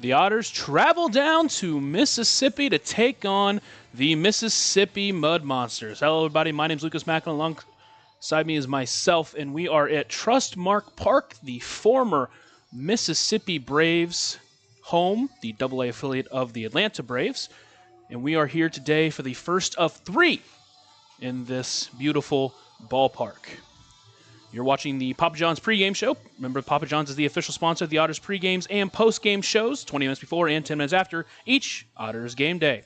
The Otters travel down to Mississippi to take on the Mississippi Mud Monsters. Hello, everybody. My name is Lucas Macklin. Alongside me is myself, and we are at Trustmark Park, the former Mississippi Braves home, the AA affiliate of the Atlanta Braves. And we are here today for the first of three in this beautiful ballpark. You're watching the Papa John's pregame show. Remember, Papa John's is the official sponsor of the Otters pregames and postgame shows, 20 minutes before and 10 minutes after each Otters game day.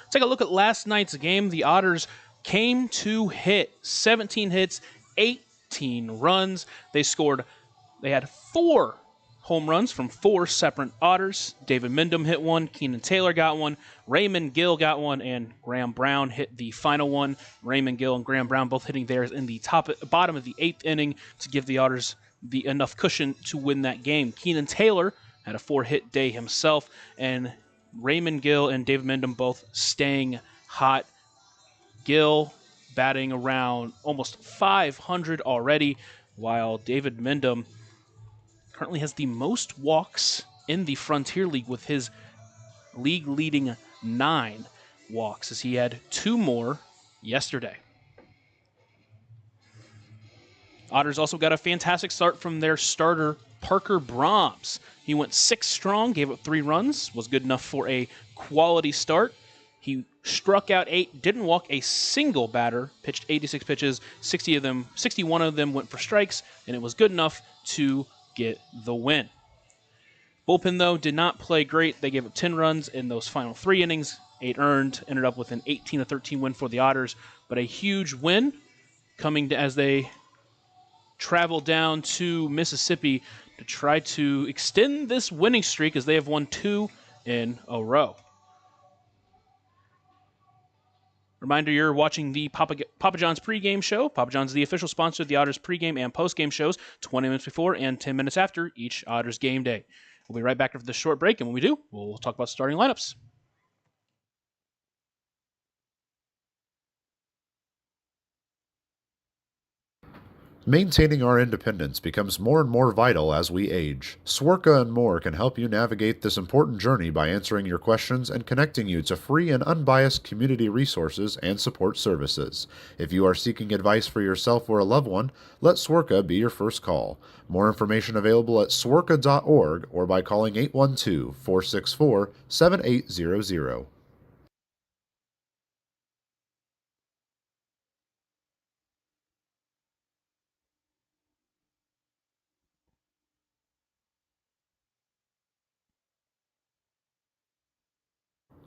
Take a look at last night's game. The Otters came to hit 17 hits, 18 runs. They had 4 home runs from 4 separate Otters. David Mendham hit one, Keenan Taylor got one, Raymond Gill got one, and Graham Brown hit the final one. Raymond Gill and Graham Brown both hitting theirs in the bottom of the 8th inning to give the Otters enough cushion to win that game. Keenan Taylor had a 4-hit day himself, and Raymond Gill and David Mendham both staying hot. Gill batting around almost 500 already, while David Mendham currently has the most walks in the Frontier League with his league-leading 9 walks, as he had 2 more yesterday. Otters also got a fantastic start from their starter, Parker Brahms. He went 6 strong, gave up 3 runs, was good enough for a quality start. He struck out 8, didn't walk a single batter, pitched 86 pitches, 61 of them went for strikes, and it was good enough to get the win. Bullpen, though, did not play great. They gave up 10 runs in those final 3 innings, 8 earned, ended up with an 18-13 win for the Otters, but a huge win coming as they travel down to Mississippi to try to extend this winning streak, as they have won 2 in a row. Reminder, you're watching the Papa John's pregame show. Papa John's is the official sponsor of the Otters pregame and postgame shows, 20 minutes before and 10 minutes after each Otters game day. We'll be right back after this short break, and when we do, we'll talk about starting lineups. Maintaining our independence becomes more and more vital as we age. Swerka and more can help you navigate this important journey by answering your questions and connecting you to free and unbiased community resources and support services. If you are seeking advice for yourself or a loved one, let Swerka be your first call. More information available at swerka.org or by calling 812-464-7800.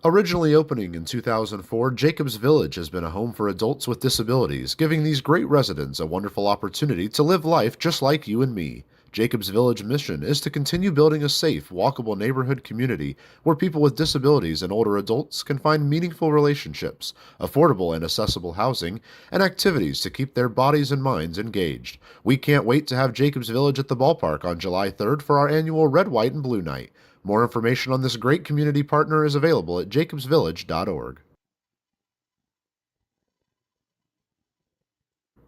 Originally opening in 2004, Jacobs Village has been a home for adults with disabilities, giving these great residents a wonderful opportunity to live life just like you and me. Jacobs Village mission is to continue building a safe, walkable neighborhood community where people with disabilities and older adults can find meaningful relationships, affordable and accessible housing, and activities to keep their bodies and minds engaged. We can't wait to have Jacobs Village at the ballpark on July 3rd for our annual Red, White, and Blue Night. More information on this great community partner is available at jacobsvillage.org.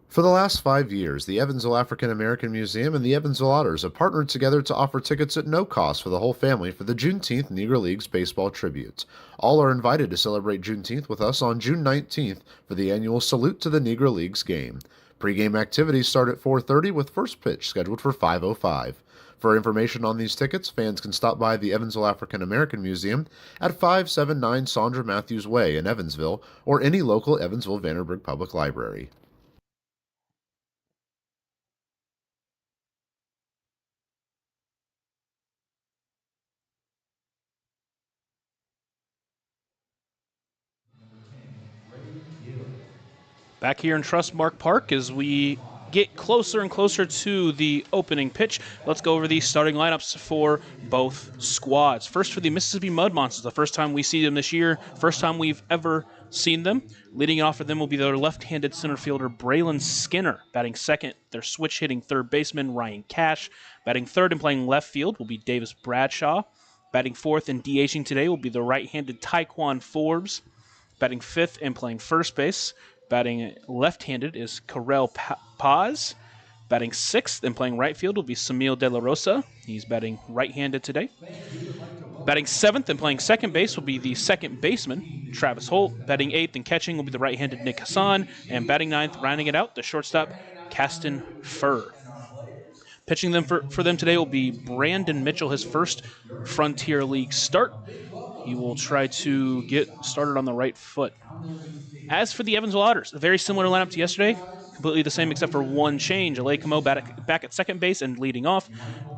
For the last 5 years, the Evansville African American Museum and the Evansville Otters have partnered together to offer tickets at no cost for the whole family for the Juneteenth Negro Leagues Baseball Tribute. All are invited to celebrate Juneteenth with us on June 19th for the annual Salute to the Negro Leagues game. Pre-game activities start at 4:30 with first pitch scheduled for 5:05. For information on these tickets, fans can stop by the Evansville African American Museum at 579 Sandra Matthews Way in Evansville or any local Evansville-Vanderburgh Public Library. Back here in Trustmark Park as we get closer and closer to the opening pitch. Let's go over the starting lineups for both squads. First for the Mississippi Mud Monsters, the first time we see them this year, first time we've ever seen them. Leading off for them will be their left-handed center fielder, Braylon Skinner. Batting second, their switch-hitting third baseman, Ryan Cash. Batting third and playing left field will be Davis Bradshaw. Batting fourth and DHing today will be the right-handed Tyquan Forbes. Batting fifth and playing first base, batting left-handed is Karel Paz. Batting sixth and playing right field will be Samil De La Rosa. He's batting right-handed today. Batting seventh and playing second base will be the second baseman, Travis Holt. Batting eighth and catching will be the right-handed Nick Hassan. And batting ninth, rounding it out, the shortstop, Caston Furr. Pitching them for them today will be Brandon Mitchell, his first Frontier League start. He will try to get started on the right foot. As for the Evansville Otters, a very similar lineup to yesterday, completely the same except for one change. Alay Camo back at second base and leading off.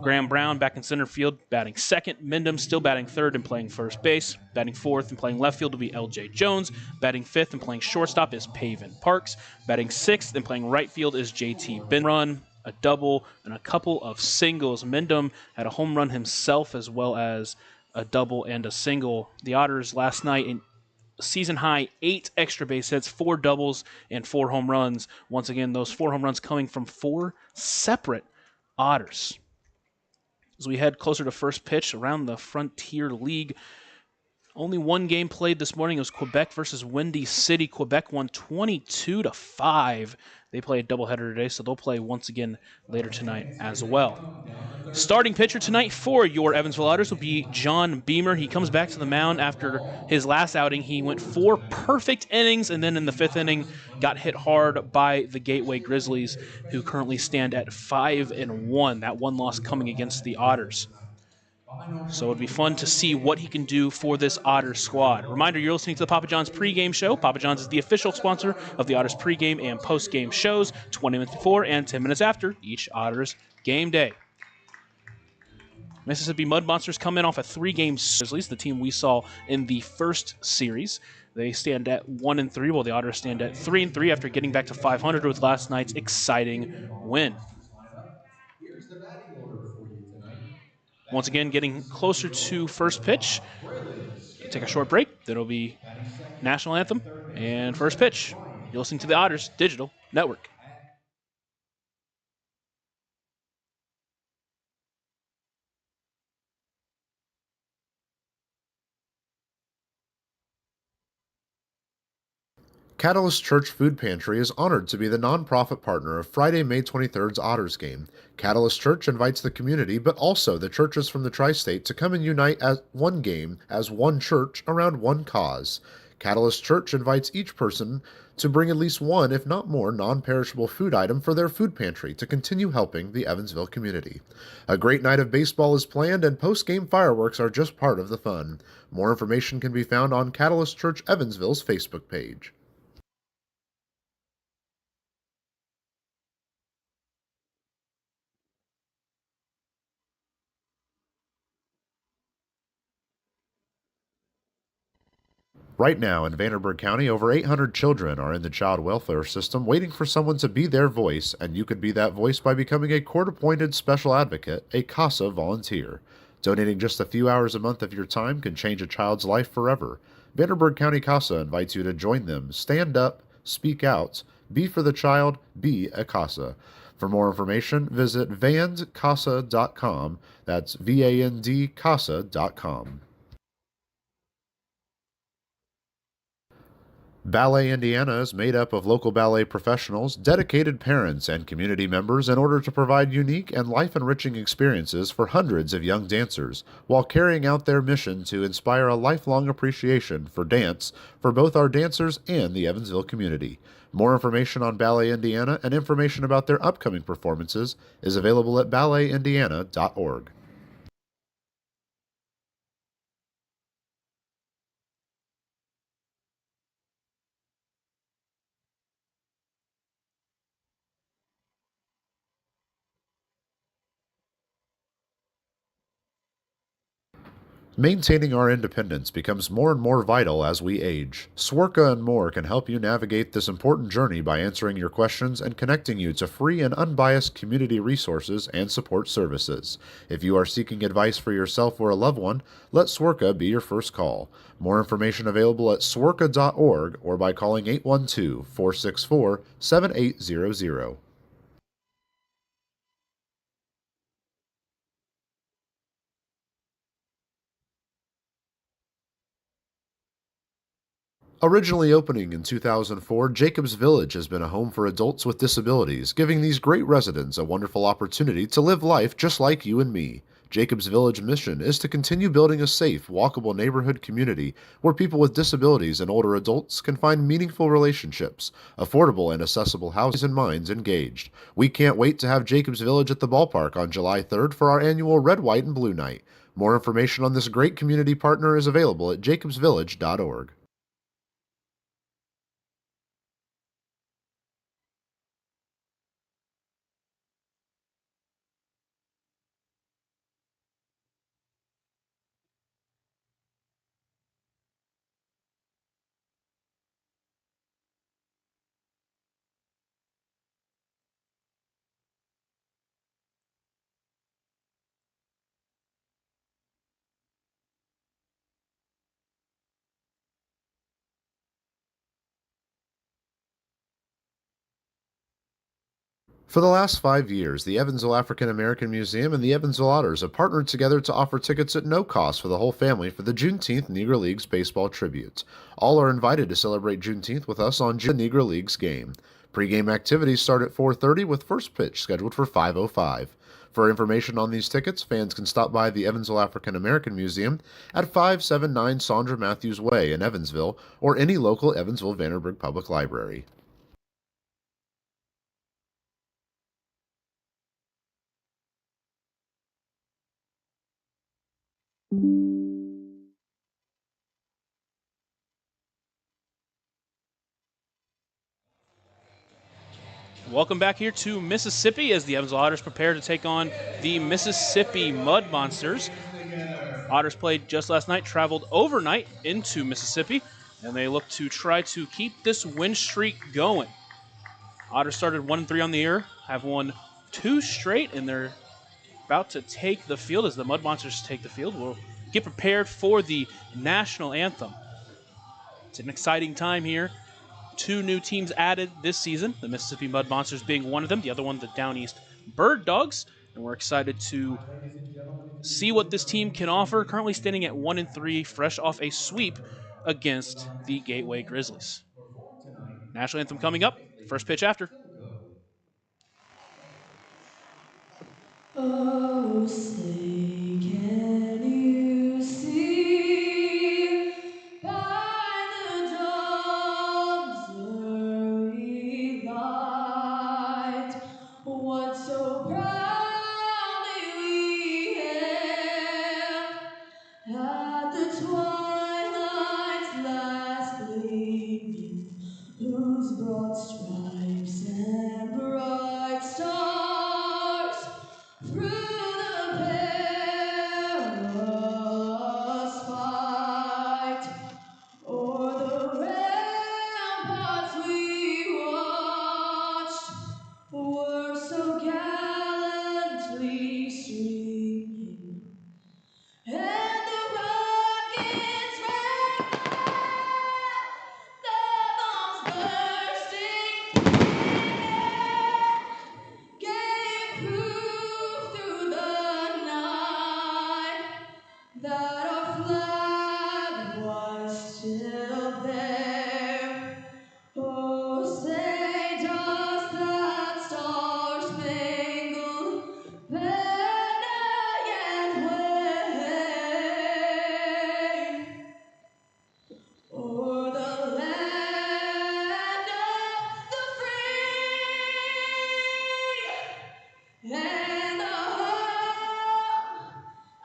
Graham Brown back in center field, batting second. Mindham still batting third and playing first base. Batting fourth and playing left field will be L.J. Jones. Batting fifth and playing shortstop is Paven Parks. Batting sixth and playing right field is J.T. Benrun. A double and a couple of singles. Mindham had a home run himself as well as a double and a single. The Otters last night in season high 8 extra base hits, 4 doubles, and 4 home runs. Once again, those 4 home runs coming from 4 separate Otters. As we head closer to first pitch around the Frontier League, only one game played this morning. It was Quebec versus Windy City. Quebec won 22-5. They play a doubleheader today, so they'll play once again later tonight as well. Starting pitcher tonight for your Evansville Otters will be John Beamer. He comes back to the mound after his last outing. He went 4 perfect innings, and then in the 5th inning got hit hard by the Gateway Grizzlies, who currently stand at 5-1. That one loss coming against the Otters. So it'd be fun to see what he can do for this Otters squad. Reminder, you're listening to the Papa John's pregame show. Papa John's is the official sponsor of the Otters pregame and postgame shows, 20 minutes before and 10 minutes after each Otters game day. Mississippi Mud Monsters come in off a 3-game Grizzlies, the team we saw in the first series. They stand at 1-3, while the Otters stand at 3-3 after getting back to 500 with last night's exciting win. Once again, getting closer to first pitch. Take a short break. Then it'll be National Anthem and first pitch. You're listening to the Otters Digital Network. Catalyst Church Food Pantry is honored to be the nonprofit partner of Friday, May 23rd's Otters game. Catalyst Church invites the community, but also the churches from the tri-state to come and unite as one game, as one church, around one cause. Catalyst Church invites each person to bring at least one, if not more, non-perishable food item for their food pantry to continue helping the Evansville community. A great night of baseball is planned, and post-game fireworks are just part of the fun. More information can be found on Catalyst Church Evansville's Facebook page. Right now in Vanderburgh County, over 800 children are in the child welfare system waiting for someone to be their voice, and you could be that voice by becoming a court-appointed special advocate, a CASA volunteer. Donating just a few hours a month of your time can change a child's life forever. Vanderburgh County CASA invites you to join them. Stand up, speak out, be for the child, be a CASA. For more information, visit vandcasa.com. That's VAND-CASA.com. Ballet Indiana is made up of local ballet professionals, dedicated parents, and community members in order to provide unique and life-enriching experiences for hundreds of young dancers, while carrying out their mission to inspire a lifelong appreciation for dance for both our dancers and the Evansville community. More information on Ballet Indiana and information about their upcoming performances is available at balletindiana.org. Maintaining our independence becomes more and more vital as we age. Swerka and more can help you navigate this important journey by answering your questions and connecting you to free and unbiased community resources and support services. If you are seeking advice for yourself or a loved one, let Swerka be your first call. More information available at swerka.org or by calling 812-464-7800. Originally opening in 2004, Jacobs Village has been a home for adults with disabilities, giving these great residents a wonderful opportunity to live life just like you and me. Jacobs Village mission is to continue building a safe, walkable neighborhood community where people with disabilities and older adults can find meaningful relationships, affordable and accessible housing, and minds engaged. We can't wait to have Jacobs Village at the ballpark on July 3rd for our annual Red, White, and Blue Night. More information on this great community partner is available at jacobsvillage.org. For the last 5 years, the Evansville African American Museum and the Evansville Otters have partnered together to offer tickets at no cost for the whole family for the Juneteenth Negro Leagues Baseball Tribute. All are invited to celebrate Juneteenth with us on the Negro Leagues game. Pre-game activities start at 4:30 with first pitch scheduled for 5:05. For information on these tickets, fans can stop by the Evansville African American Museum at 579 Sandra Matthews Way in Evansville or any local Evansville Vanderburgh Public Library. Welcome back here to Mississippi as the Evansville Otters prepare to take on the Mississippi Mud Monsters. Otters played just last night, traveled overnight into Mississippi, and they look to try to keep this win streak going. Otters started 1-3 on the year, have won 2 straight, and they're about to take the field as the Mud Monsters take the field. We'll get prepared for the national anthem. It's an exciting time here. 2 new teams added this season, the Mississippi Mud Monsters being one of them, the other one the Down East Bird Dogs, and we're excited to see what this team can offer. Currently standing at 1-3, fresh off a sweep against the Gateway Grizzlies. National anthem coming up, first pitch after. Oh, say, can you see by the dawn's early light what so proudly we hailed at the twilight's last gleaming, whose broad stripes and bright stars through the perilous fight o'er the ramparts we watched were so gallantly streaming, and the rockets rang out, the bombs bursting gave proof through the night that our flag was still there. Oh, say does that star-spangled banner yet wave o'er the land of the free and the home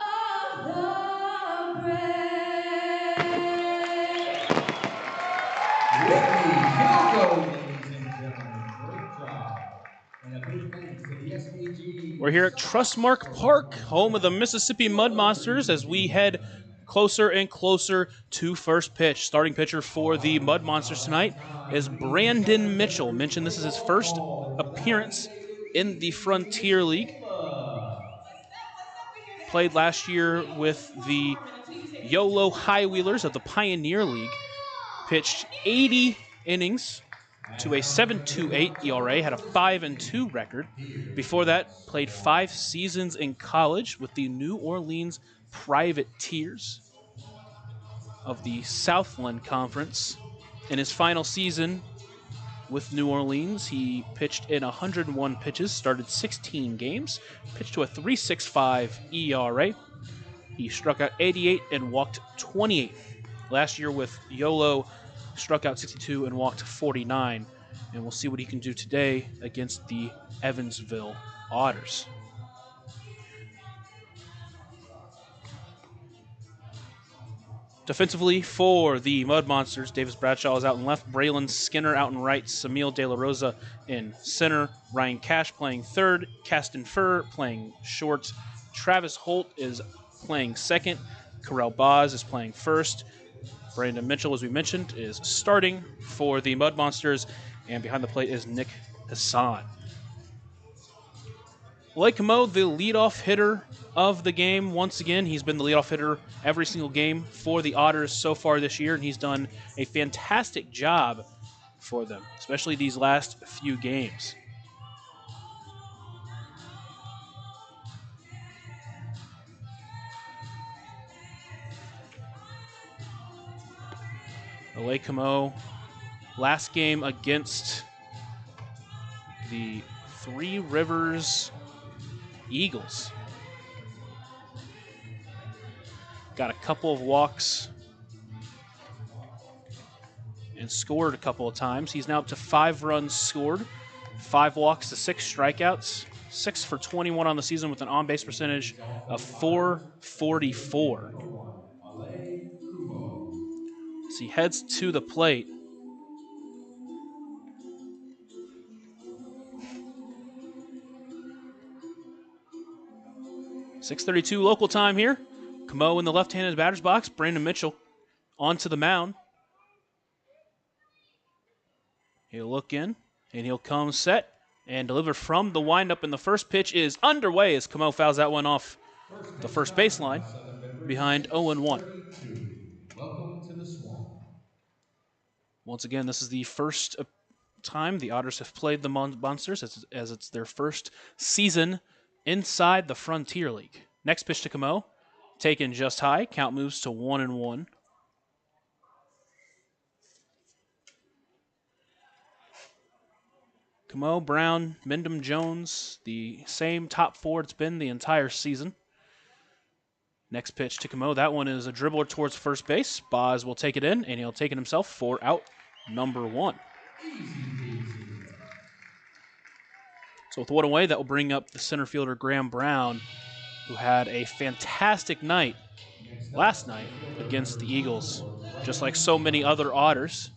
of the brave. Whitney Hugo, ladies and gentlemen. Great job. And a big thanks to the SAG. We're here at Trustmark Park, home of the Mississippi Mud Monsters, as we head closer and closer to first pitch. Starting pitcher for the Mud Monsters tonight is Brandon Mitchell. Mentioned this is his first appearance in the Frontier League. Played last year with the YOLO High Wheelers of the Pioneer League. Pitched 80 innings to a 7.28 ERA, had a 5-2 record. Before that, played 5 seasons in college with the New Orleans Privateers of the Southland Conference. In his final season, with New Orleans. He pitched in 101 pitches, started 16 games, pitched to a 3.65 ERA. He struck out 88 and walked 28. Last year with YOLO, struck out 62 and walked 49. And we'll see what he can do today against the Evansville Otters. Defensively for the Mud Monsters, Davis Bradshaw is out in left, Braylon Skinner out in right, Samil De La Rosa in center, Ryan Cash playing third, Caston Furr playing short, Travis Holt is playing second, Carell Boz is playing first, Brandon Mitchell, as we mentioned, is starting for the Mud Monsters, and behind the plate is Nick Hassan. Blake Mo, the leadoff hitter of the game. Once again, he's been the leadoff hitter every single game for the Otters so far this year, and he's done a fantastic job for them, especially these last few games. Blake Mo, last game against the Three Rivers Eagles. Got a couple of walks and scored a couple of times. He's now up to 5 runs scored, 5 walks to 6 strikeouts, 6 for 21 on the season with an on-base percentage of .444. As he heads to the plate, .632 local time here. Camo in the left-handed batter's box. Brandon Mitchell onto the mound. He'll look in, and he'll come set and deliver from the windup. And the first pitch is underway as Camo fouls that one off the first baseline behind 0-1. Welcome to the Swamp. Once again, this is the first time the Otters have played the Monsters as it's their first season inside the Frontier League. Next pitch to Camo, taken just high. Count moves to 1-1. Camo, Brown, Mendham, Jones, the same top 4 it's been the entire season. Next pitch to Camo. That one is a dribbler towards first base. Boz will take it in, and he'll take it himself for out number 1. So with one away, that will bring up the center fielder Graham Brown, who had a fantastic night last night against the Eagles, just like so many other Otters.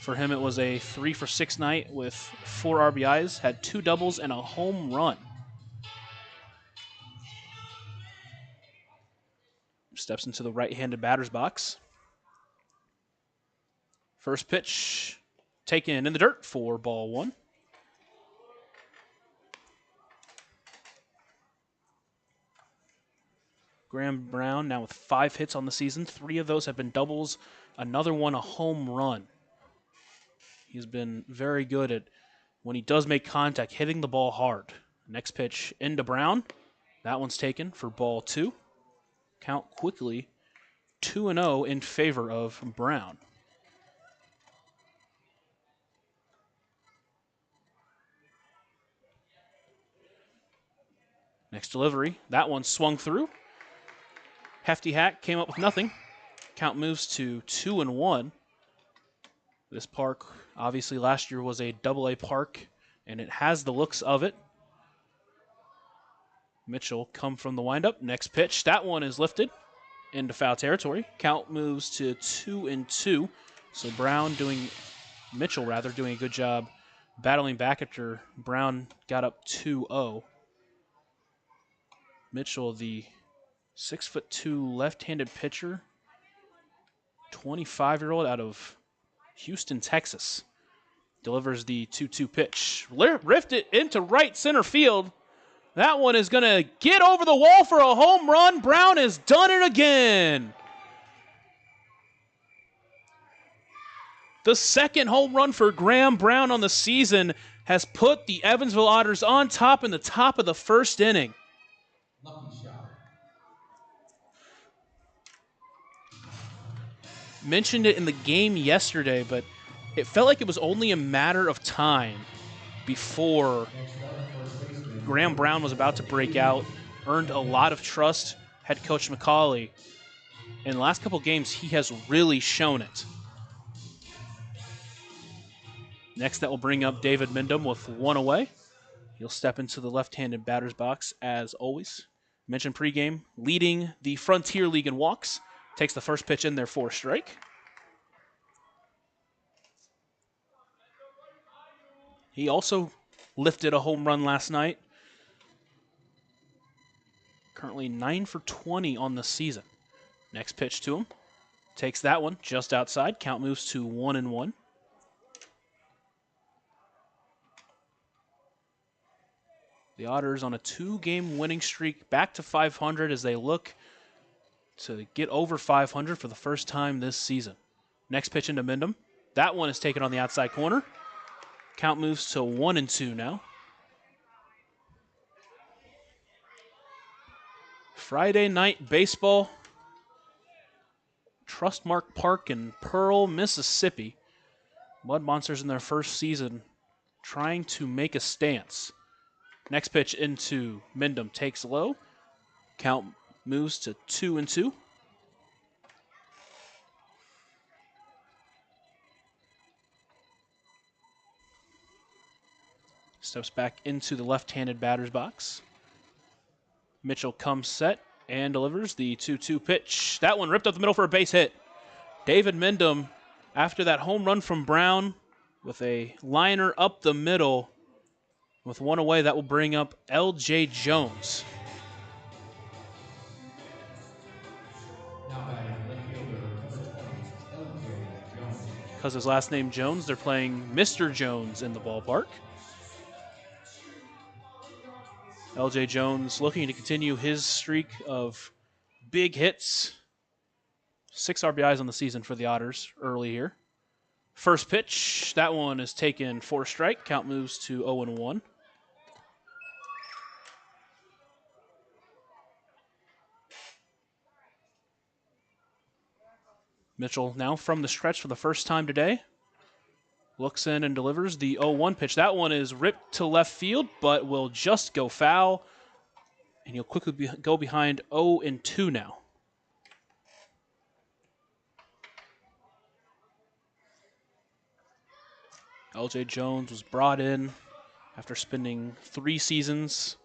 For him, it was a 3-for-6 night with 4 RBIs, had 2 doubles and a home run. Steps into the right-handed batter's box. First pitch taken in the dirt for ball 1. Graham Brown now with 5 hits on the season. 3 of those have been doubles. Another one a home run. He's been very good at, when he does make contact, hitting the ball hard. Next pitch into Brown. That one's taken for ball 2. Count quickly 2-0 in favor of Brown. Next delivery. That one swung through. Hefty Hack came up with nothing. Count moves to 2-1. This park, obviously last year was a AA park, and it has the looks of it. Mitchell come from the windup. Next pitch. That one is lifted into foul territory. Count moves to 2-2. So Mitchell doing a good job battling back after Brown got up 2-0. Mitchell, the 6'2" left-handed pitcher, 25-year-old out of Houston, Texas, delivers the 2-2 pitch. Rift it into right center field. That one is going to get over the wall for a home run. Brown has done it again. The second home run for Graham Brown on the season has put the Evansville Otters on top in the top of the first inning. Lucky shot. Mentioned it in the game yesterday, but it felt like it was only a matter of time before Next up, first baseman. Graham Brown was about to break out, earned a lot of trust, head coach McCauley. In the last couple games, he has really shown it. Next, that will bring up David Mindom with one away. He'll step into the left-handed batter's box as always. Mentioned pregame, leading the Frontier League in walks. Takes the first pitch in there for a strike. He also lifted a home run last night. Currently 9 for 20 on the season. Next pitch to him. Takes that one just outside. Count moves to 1-1. The Otters on a 2-game winning streak, back to 500 as they look to get over 500 for the first time this season. Next pitch into Mindom. That one is taken on the outside corner. Count moves to 1-2 now. Friday night baseball. Trustmark Park in Pearl, Mississippi. Mud Monsters in their first season trying to make a stance. Next pitch into Mindom, takes low. Count moves to 2-2. Steps back into the left-handed batter's box. Mitchell comes set and delivers the 2-2 pitch. That one ripped up the middle for a base hit. David Mindom, after that home run from Brown, with a liner up the middle, with one away, that will bring up L.J. Jones. Now batting left fielder, number 20, L.J. Jones. Because his last name Jones, they're playing Mr. Jones in the ballpark. L.J. Jones looking to continue his streak of big hits. 6 RBIs on the season for the Otters early here. First pitch, that one is taken for a strike. Count moves to 0-1. Mitchell now from the stretch for the first time today. Looks in and delivers the 0-1 pitch. That one is ripped to left field, but will just go foul. And he'll quickly go behind 0-2 now. L.J. Jones was brought in after spending 3 seasons,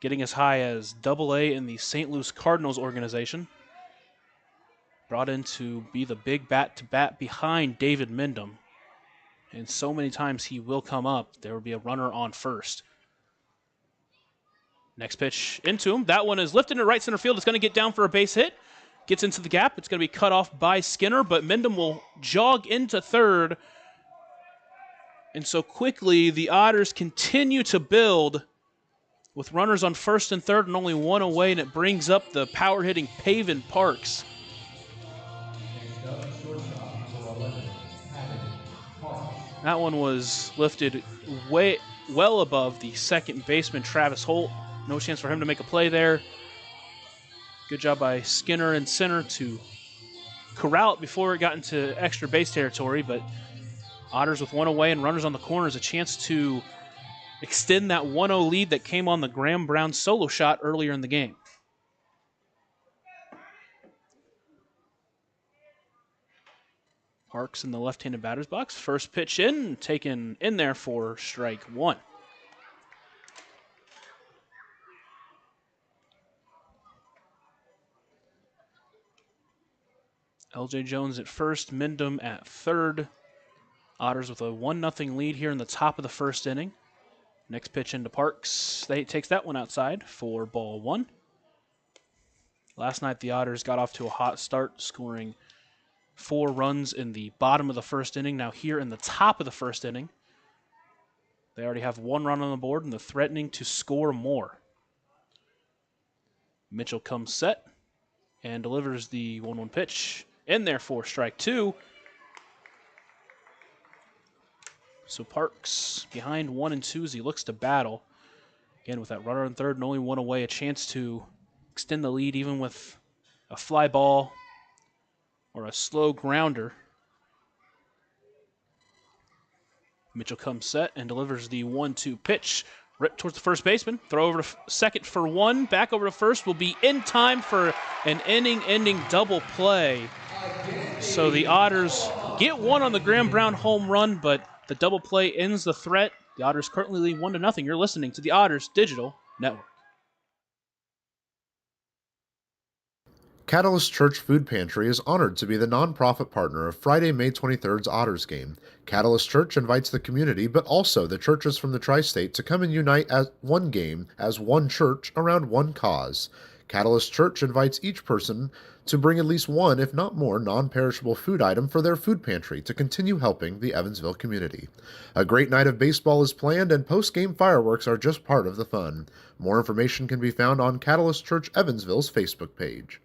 getting as high as AA in the St. Louis Cardinals organization. Brought in to be the big bat-to-bat behind David Mindom. And so many times he will come up, there will be a runner on first. Next pitch into him. That one is lifted into right center field. It's going to get down for a base hit. Gets into the gap. It's going to be cut off by Skinner, but Mindom will jog into third. And so quickly, the Otters continue to build with runners on first and third and only one away, and it brings up the power-hitting Pavin Parks. Next up, shortstop, number 11, Pavin Parks. That one was lifted well above the second baseman, Travis Holt. No chance for him to make a play there. Good job by Skinner and center to corral it before it got into extra base territory, but Otters with one away and runners on the corners, a chance to extend that 1-0 lead that came on the Graham Brown solo shot earlier in the game. Parks in the left-handed batter's box. First pitch in, taken in there for strike 1. L.J. Jones at first, Mindom at third. Otters with a 1-0 lead here in the top of the first inning. Next pitch into Parks. They takes that one outside for ball 1. Last night the Otters got off to a hot start, scoring 4 runs in the bottom of the first inning. Now here in the top of the first inning, they already have 1 run on the board and they're threatening to score more. Mitchell comes set and delivers the 1-1 pitch in there for strike 2. So Parks behind 1-2 as he looks to battle. Again, with that runner on third and only one away, a chance to extend the lead even with a fly ball or a slow grounder. Mitchell comes set and delivers the 1-2 pitch. Rip towards the first baseman. Throw over to second for one. Back over to first. Will be in time for an inning-ending double play. So the Otters get one on the Graham Brown home run, but the double play ends the threat. The Otters currently lead 1-0. You're listening to the Otters Digital Network. Catalyst Church Food Pantry is honored to be the nonprofit partner of Friday, May 23rd's Otters game. Catalyst Church invites the community, but also the churches from the tri-state to come and unite as one game, as one church, around one cause. Catalyst Church invites each person to bring at least one, if not more, non-perishable food item for their food pantry to continue helping the Evansville community. A great night of baseball is planned, and post-game fireworks are just part of the fun. More information can be found on Catalyst Church Evansville's Facebook page.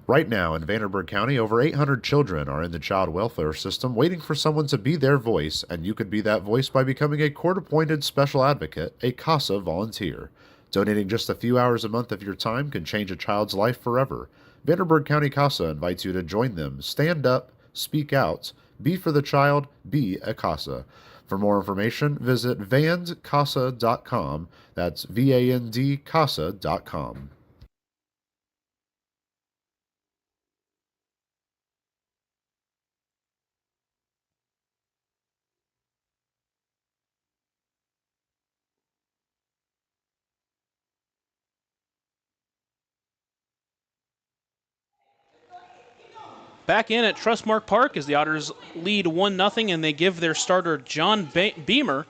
Right now in Vanderburgh County, over 800 children are in the child welfare system waiting for someone to be their voice, and you could be that voice by becoming a court-appointed special advocate, a CASA volunteer. Donating just a few hours a month of your time can change a child's life forever. Vanderburgh County CASA invites you to join them. Stand up, speak out, be for the child, be a CASA. For more information, visit vandcasa.com. That's VAND-CASA.com. Back in at Trustmark Park as the Otters lead 1-0, and they give their starter John Beamer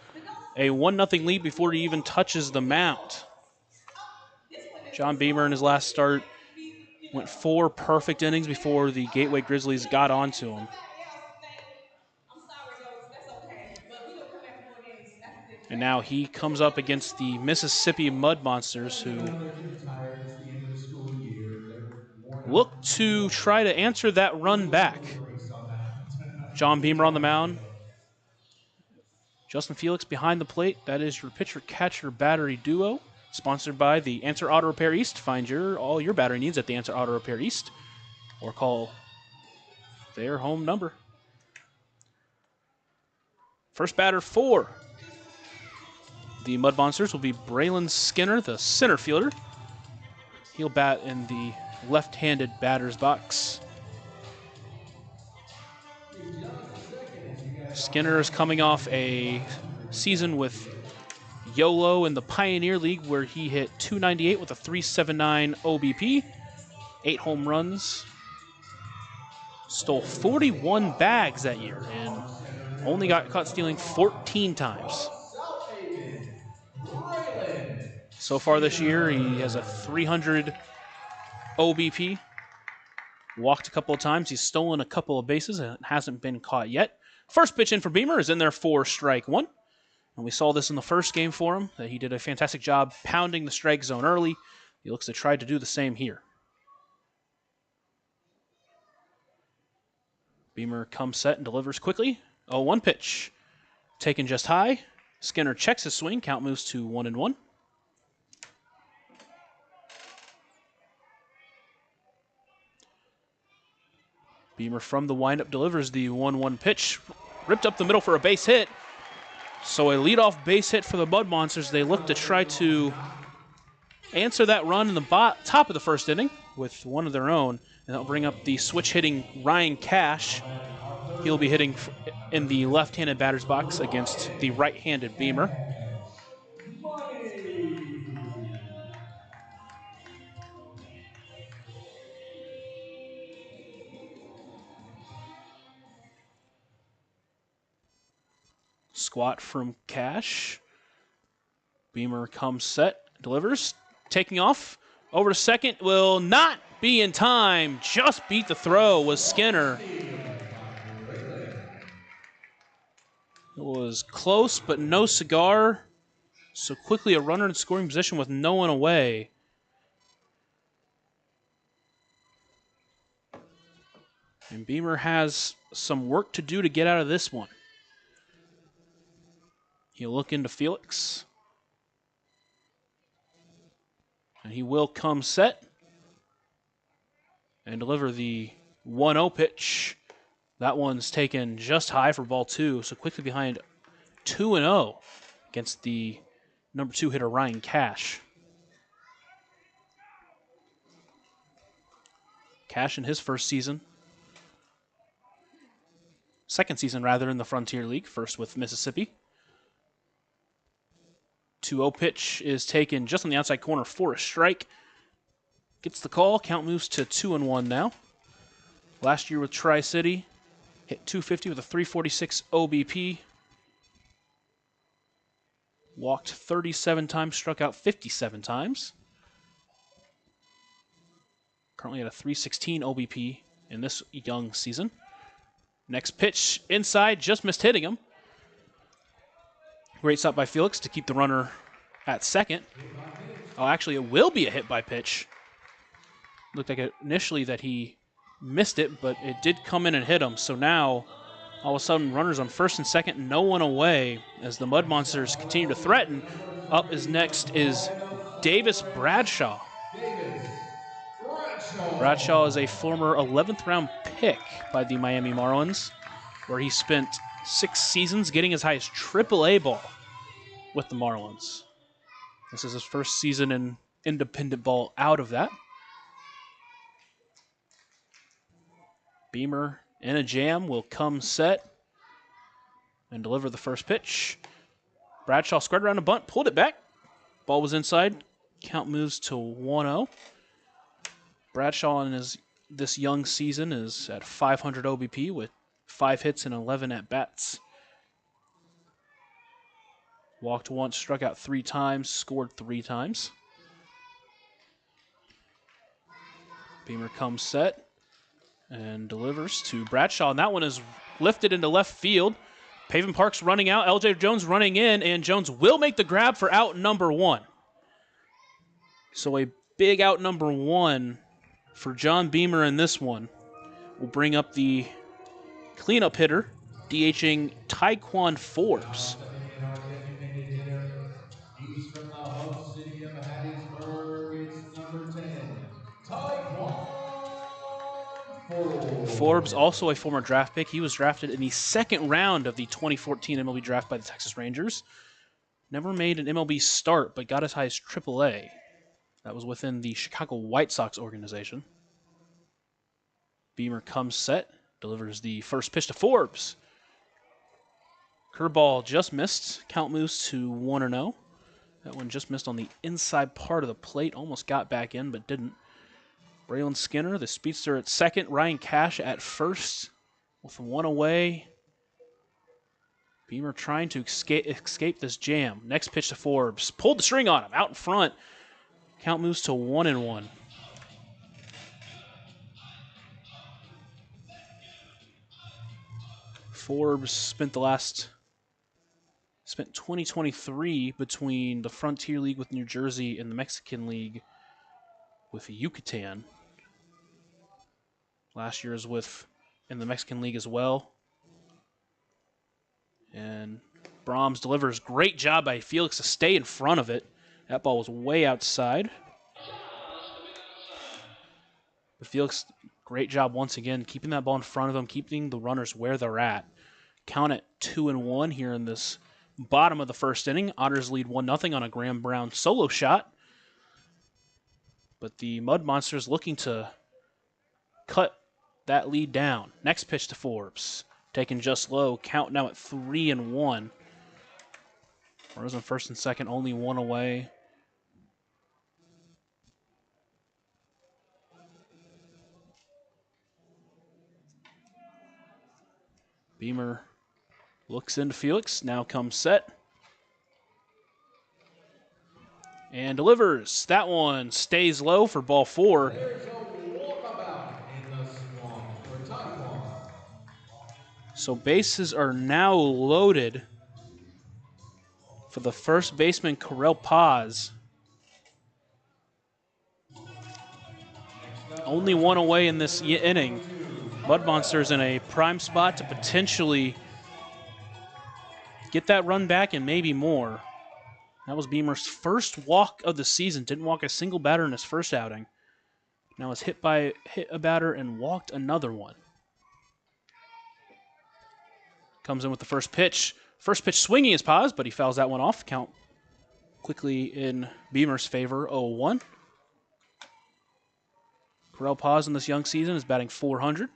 a 1-0 lead before he even touches the mound. John Beamer in his last start went 4 perfect innings before the Gateway Grizzlies got onto him. And now he comes up against the Mississippi Mud Monsters, who look to try to answer that run back. John Beamer on the mound. Justin Felix behind the plate. That is your pitcher-catcher battery duo, sponsored by the Answer Auto Repair East. Find all your battery needs at the Answer Auto Repair East, or call their home number. First batter for the Mud Monsters will be Braylon Skinner, the center fielder. He'll bat in the left-handed batter's box. Skinner is coming off a season with YOLO in the Pioneer League, where he hit .298 with a .379 OBP, 8 home runs, stole 41 bags that year, and only got caught stealing 14 times. So far this year, he has a 300 OBP, walked a couple of times, he's stolen a couple of bases, and hasn't been caught yet. First pitch in for Beamer is in there for strike one. And we saw this in the first game for him, that he did a fantastic job pounding the strike zone early. He looks to try to do the same here. Beamer comes set and delivers quickly. 0-1 pitch. Taken just high. Skinner checks his swing. Count moves to 1-1. Beamer from the windup delivers the 1-1 pitch. Ripped up the middle for a base hit. So a leadoff base hit for the Mud Monsters. They look to try to answer that run in the top of the first inning with one of their own. And that'll bring up the switch-hitting Ryan Cash. He'll be hitting in the left-handed batter's box against the right-handed Beamer. Squat from Cash. Beamer comes set, delivers, taking off. Over to second, will not be in time. Just beat the throw was Skinner. It was close, but no cigar. So quickly a runner in scoring position with no one away. And Beamer has some work to do to get out of this one. He'll look into Felix. And he will come set and deliver the 1-0 pitch. That one's taken just high for ball 2, so quickly behind 2-0 against the number 2 hitter Ryan Cash. Cash in his second season rather, in the Frontier League, first with Mississippi. 2-0 pitch is taken just on the outside corner for a strike. Gets the call. Count moves to 2-1 now. Last year with Tri-City, hit .250 with a .346 OBP. Walked 37 times, struck out 57 times. Currently at a .316 OBP in this young season. Next pitch inside, just missed hitting him. Great stop by Felix to keep the runner at second. Oh, actually, it will be a hit by pitch. Looked like initially that he missed it, but it did come in and hit him. So now, all of a sudden, runners on first and second, no one away as the Mud Monsters continue to threaten. Up is next is Davis Bradshaw. Bradshaw is a former 11th round pick by the Miami Marlins, where he spent 6 seasons getting as high as AAA ball with the Marlins. This is his first season in independent ball out of that. Beamer in a jam will come set and deliver the first pitch. Bradshaw squared around a bunt, pulled it back. Ball was inside. Count moves to 1-0. Bradshaw in this young season is at 500 OBP with 5 hits and 11 at-bats. Walked once, struck out 3 times, scored 3 times. Beamer comes set and delivers to Bradshaw, and that one is lifted into left field. Pavin Park's running out, LJ Jones running in, and Jones will make the grab for out number 1. So a big out number 1 for John Beamer in this one. Will bring up the cleanup hitter, DHing Taekwon Forbes. He's from the host city of Hattiesburg. It's number 10, Taekwon Forbes. Forbes, also a former draft pick. He was drafted in the second round of the 2014 MLB draft by the Texas Rangers. Never made an MLB start, but got as high as AAA. That was within the Chicago White Sox organization. Beamer comes set, delivers the first pitch to Forbes. Curveball just missed. Count moves to 1-0. That one just missed on the inside part of the plate. Almost got back in, but didn't. Braylon Skinner, the speedster, at second. Ryan Cash at first with 1 away. Beamer trying to escape this jam. Next pitch to Forbes. Pulled the string on him. Out in front. Count moves to 1-1. Forbes spent 2023 between the Frontier League with New Jersey and the Mexican League with Yucatan. Last year was in the Mexican League as well. And Brahms delivers. Great job by Felix to stay in front of it. That ball was way outside. But Felix, great job once again, keeping that ball in front of him, keeping the runners where they're at. Count at 2-1 here in this bottom of the first inning. Otters lead 1-0 on a Graham Brown solo shot. But the Mud Monsters looking to cut that lead down. Next pitch to Forbes. Taken just low. Count now at 3-1. Runners on first and second, only 1 away. Beamer looks into Felix, now comes set. And delivers. That one stays low for ball 4. There's a walkabout in the swamp for Taekwon. So bases are now loaded for the first baseman, Corel Paz. Only 1 away in this inning. Mud Monsters in a prime spot to potentially get that run back and maybe more. That was Beamer's first walk of the season. Didn't walk a single batter in his first outing. Now has hit a batter and walked another one. Comes in with the first pitch. First pitch swinging is Paz, but he fouls that one off. Count quickly in Beamer's favor, 0-1. Correll Paz in this young season is batting .400,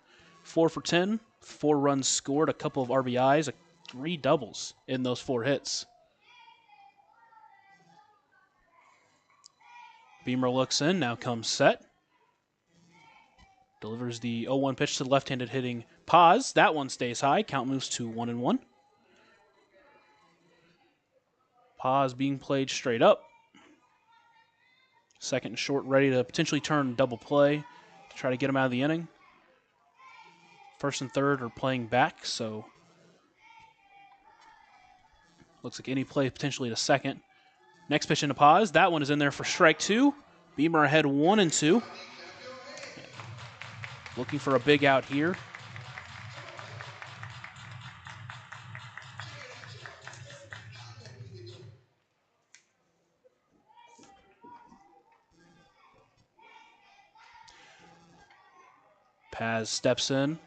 4 for 10, 4 runs scored, a couple of RBIs, 3 doubles in those 4 hits. Beamer looks in, now comes set. Delivers the 0-1 pitch to the left-handed hitting Paz. That one stays high. Count moves to 1-1. Paz being played straight up. Second and short, ready to potentially turn double play to try to get him out of the inning. First and third are playing back, so looks like any play potentially to second. Next pitch into Paz. That one is in there for strike 2. Beamer ahead 1-2. Looking for a big out here. Paz steps in.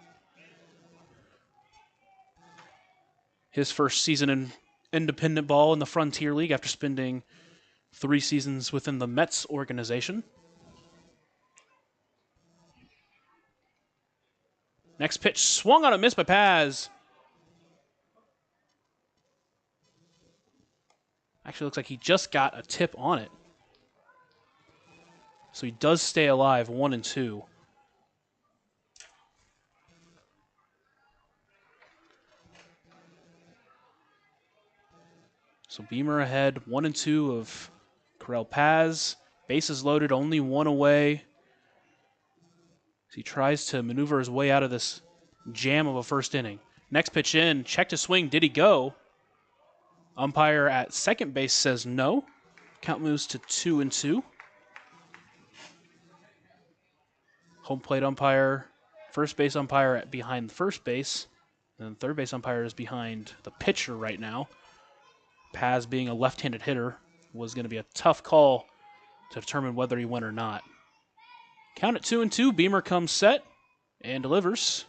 His first season in independent ball in the Frontier League after spending 3 seasons within the Mets organization. Next pitch swung on a miss by Paz. Actually looks like he just got a tip on it. So he does stay alive, 1-2. So Beamer ahead, 1-2 of Correll Paz. Bases loaded, only 1 away. So he tries to maneuver his way out of this jam of a first inning. Next pitch in, check to swing, did he go? Umpire at second base says no. Count moves to 2-2. Home plate umpire, first base umpire behind the first base, and third base umpire is behind the pitcher right now. Paz being a left-handed hitter was going to be a tough call to determine whether he went or not. Count at 2-2. Beamer comes set and delivers.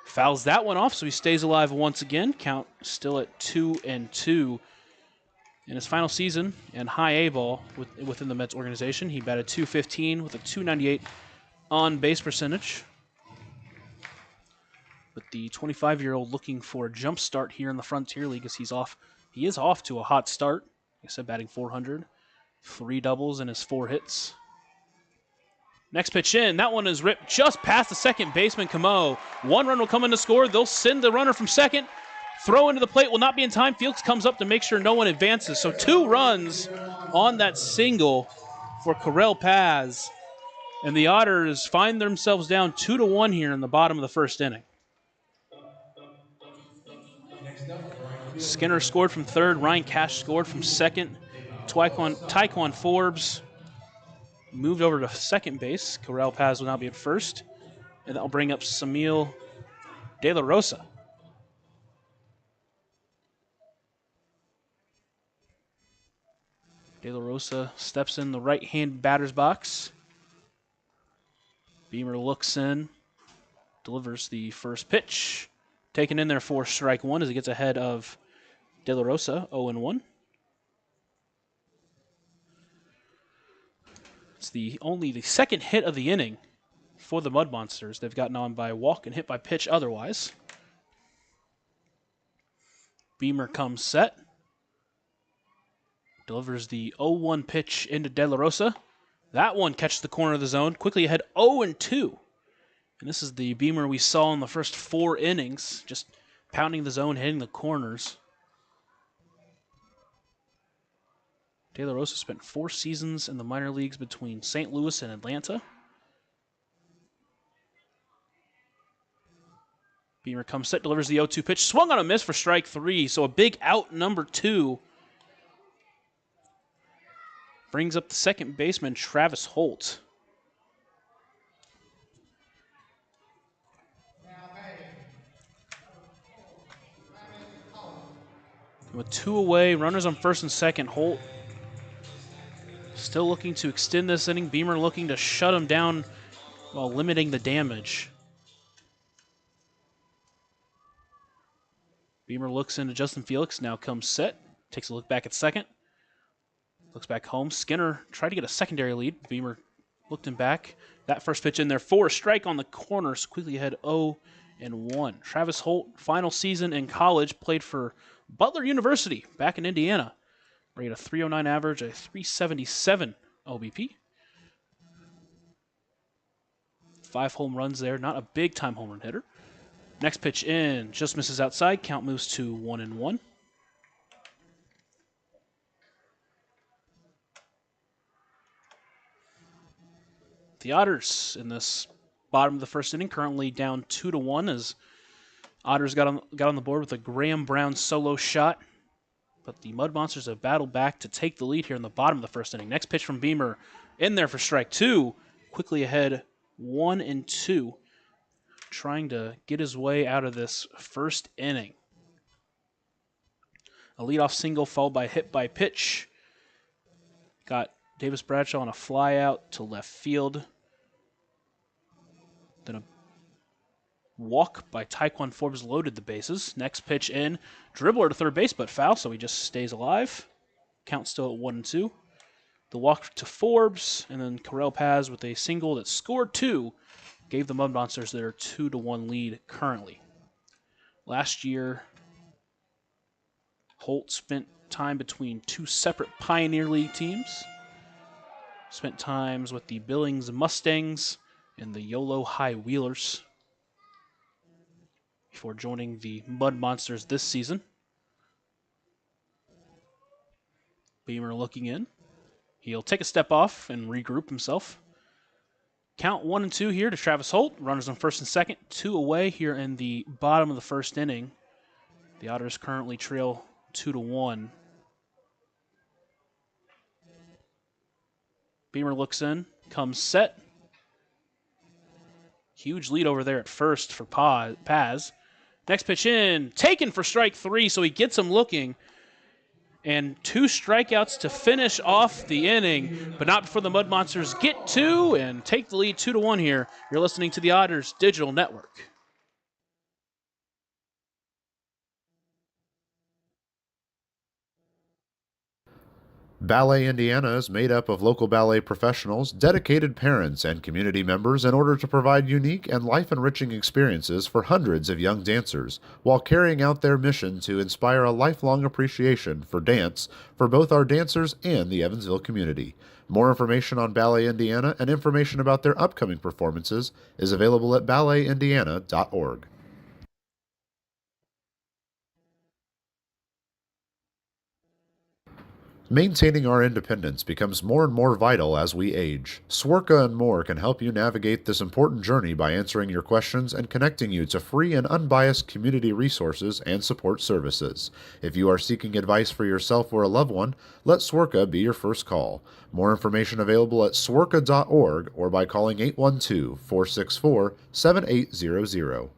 Fouls that one off, so he stays alive once again. Count still at 2-2. In his final season and high A ball within the Mets organization, he batted .215 with a .298 on-base percentage. But the 25-year-old looking for a jump start here in the Frontier League as he is off to a hot start. Like I said, batting .400, 3 doubles in his 4 hits. Next pitch in, that one is ripped just past the second baseman, Camo. 1 run will come in to score. They'll send the runner from second. Throw into the plate will not be in time. Fields comes up to make sure no one advances. So 2 runs on that single for Correll Paz. And the Otters find themselves down 2-1 here in the bottom of the first inning. Skinner scored from third. Ryan Cash scored from second. Taekwon Forbes moved over to second base. Correll Paz will now be at first. And that'll bring up Samil De La Rosa. De La Rosa steps in the right-hand batter's box. Beamer looks in, delivers the first pitch. Taken in there for strike 1 as he gets ahead of De La Rosa, 0-1. It's only the second hit of the inning for the Mud Monsters. They've gotten on by walk and hit by pitch otherwise. Beamer comes set. Delivers the 0-1 pitch into De La Rosa. That one catches the corner of the zone. Quickly ahead 0-2. And this is the Beamer we saw in the first 4 innings. Just pounding the zone, hitting the corners. De La Rosa spent 4 seasons in the minor leagues between St. Louis and Atlanta. Beamer comes set, delivers the 0-2 pitch. Swung on a miss for strike 3. So a big out, number 2. Brings up the second baseman, Travis Holt. With 2 away, runners on first and second, Holt still looking to extend this inning. Beamer looking to shut him down while limiting the damage. Beamer looks into Justin Felix, now comes set, takes a look back at second, looks back home. Skinner tried to get a secondary lead. Beamer looked him back. That first pitch in there for a strike on the corner, so quickly ahead 0-1. Travis Holt, final season in college, played for Butler University back in Indiana. Rated a 309 average, a 377 OBP. 5 home runs there, not a big time home run hitter. Next pitch in, just misses outside. Count moves to 1-1. The Otters in this bottom of the first inning currently down 2-1 as Otters got on the board with a Graham Brown solo shot. But the Mud Monsters have battled back to take the lead here in the bottom of the first inning. Next pitch from Beamer in there for strike 2. Quickly ahead 1-2. Trying to get his way out of this first inning. A leadoff single followed by a hit by pitch. Got Davis Bradshaw on a fly out to left field. Then a walk by Tyquan Forbes loaded the bases. Next pitch in. Dribbler to third base, but foul, so he just stays alive. Count still at 1-2. The walk to Forbes, and then Correll Paz with a single that scored 2. Gave the Mud Monsters their 2-1 lead currently. Last year, Holt spent time between 2 separate Pioneer League teams. Spent times with the Billings Mustangs and the YOLO High Wheelers before joining the Mud Monsters this season. Beamer looking in. He'll take a step off and regroup himself. Count 1-2 here to Travis Holt. Runners on first and second. 2 away here in the bottom of the first inning. The Otters currently trail 2-1. Beamer looks in, comes set. Huge lead over there at first for Paz. Next pitch in, taken for strike 3, so he gets him looking. And 2 strikeouts to finish off the inning, but not before the Mud Monsters get 2 and take the lead 2-1 here. You're listening to the Otters Digital Network. Ballet Indiana is made up of local ballet professionals, dedicated parents, and community members in order to provide unique and life-enriching experiences for hundreds of young dancers, while carrying out their mission to inspire a lifelong appreciation for dance for both our dancers and the Evansville community. More information on Ballet Indiana and information about their upcoming performances is available at balletindiana.org. Maintaining our independence becomes more and more vital as we age. Swerka and More can help you navigate this important journey by answering your questions and connecting you to free and unbiased community resources and support services. If you are seeking advice for yourself or a loved one, let Swerka be your first call. More information available at swerka.org or by calling 812-464-7800.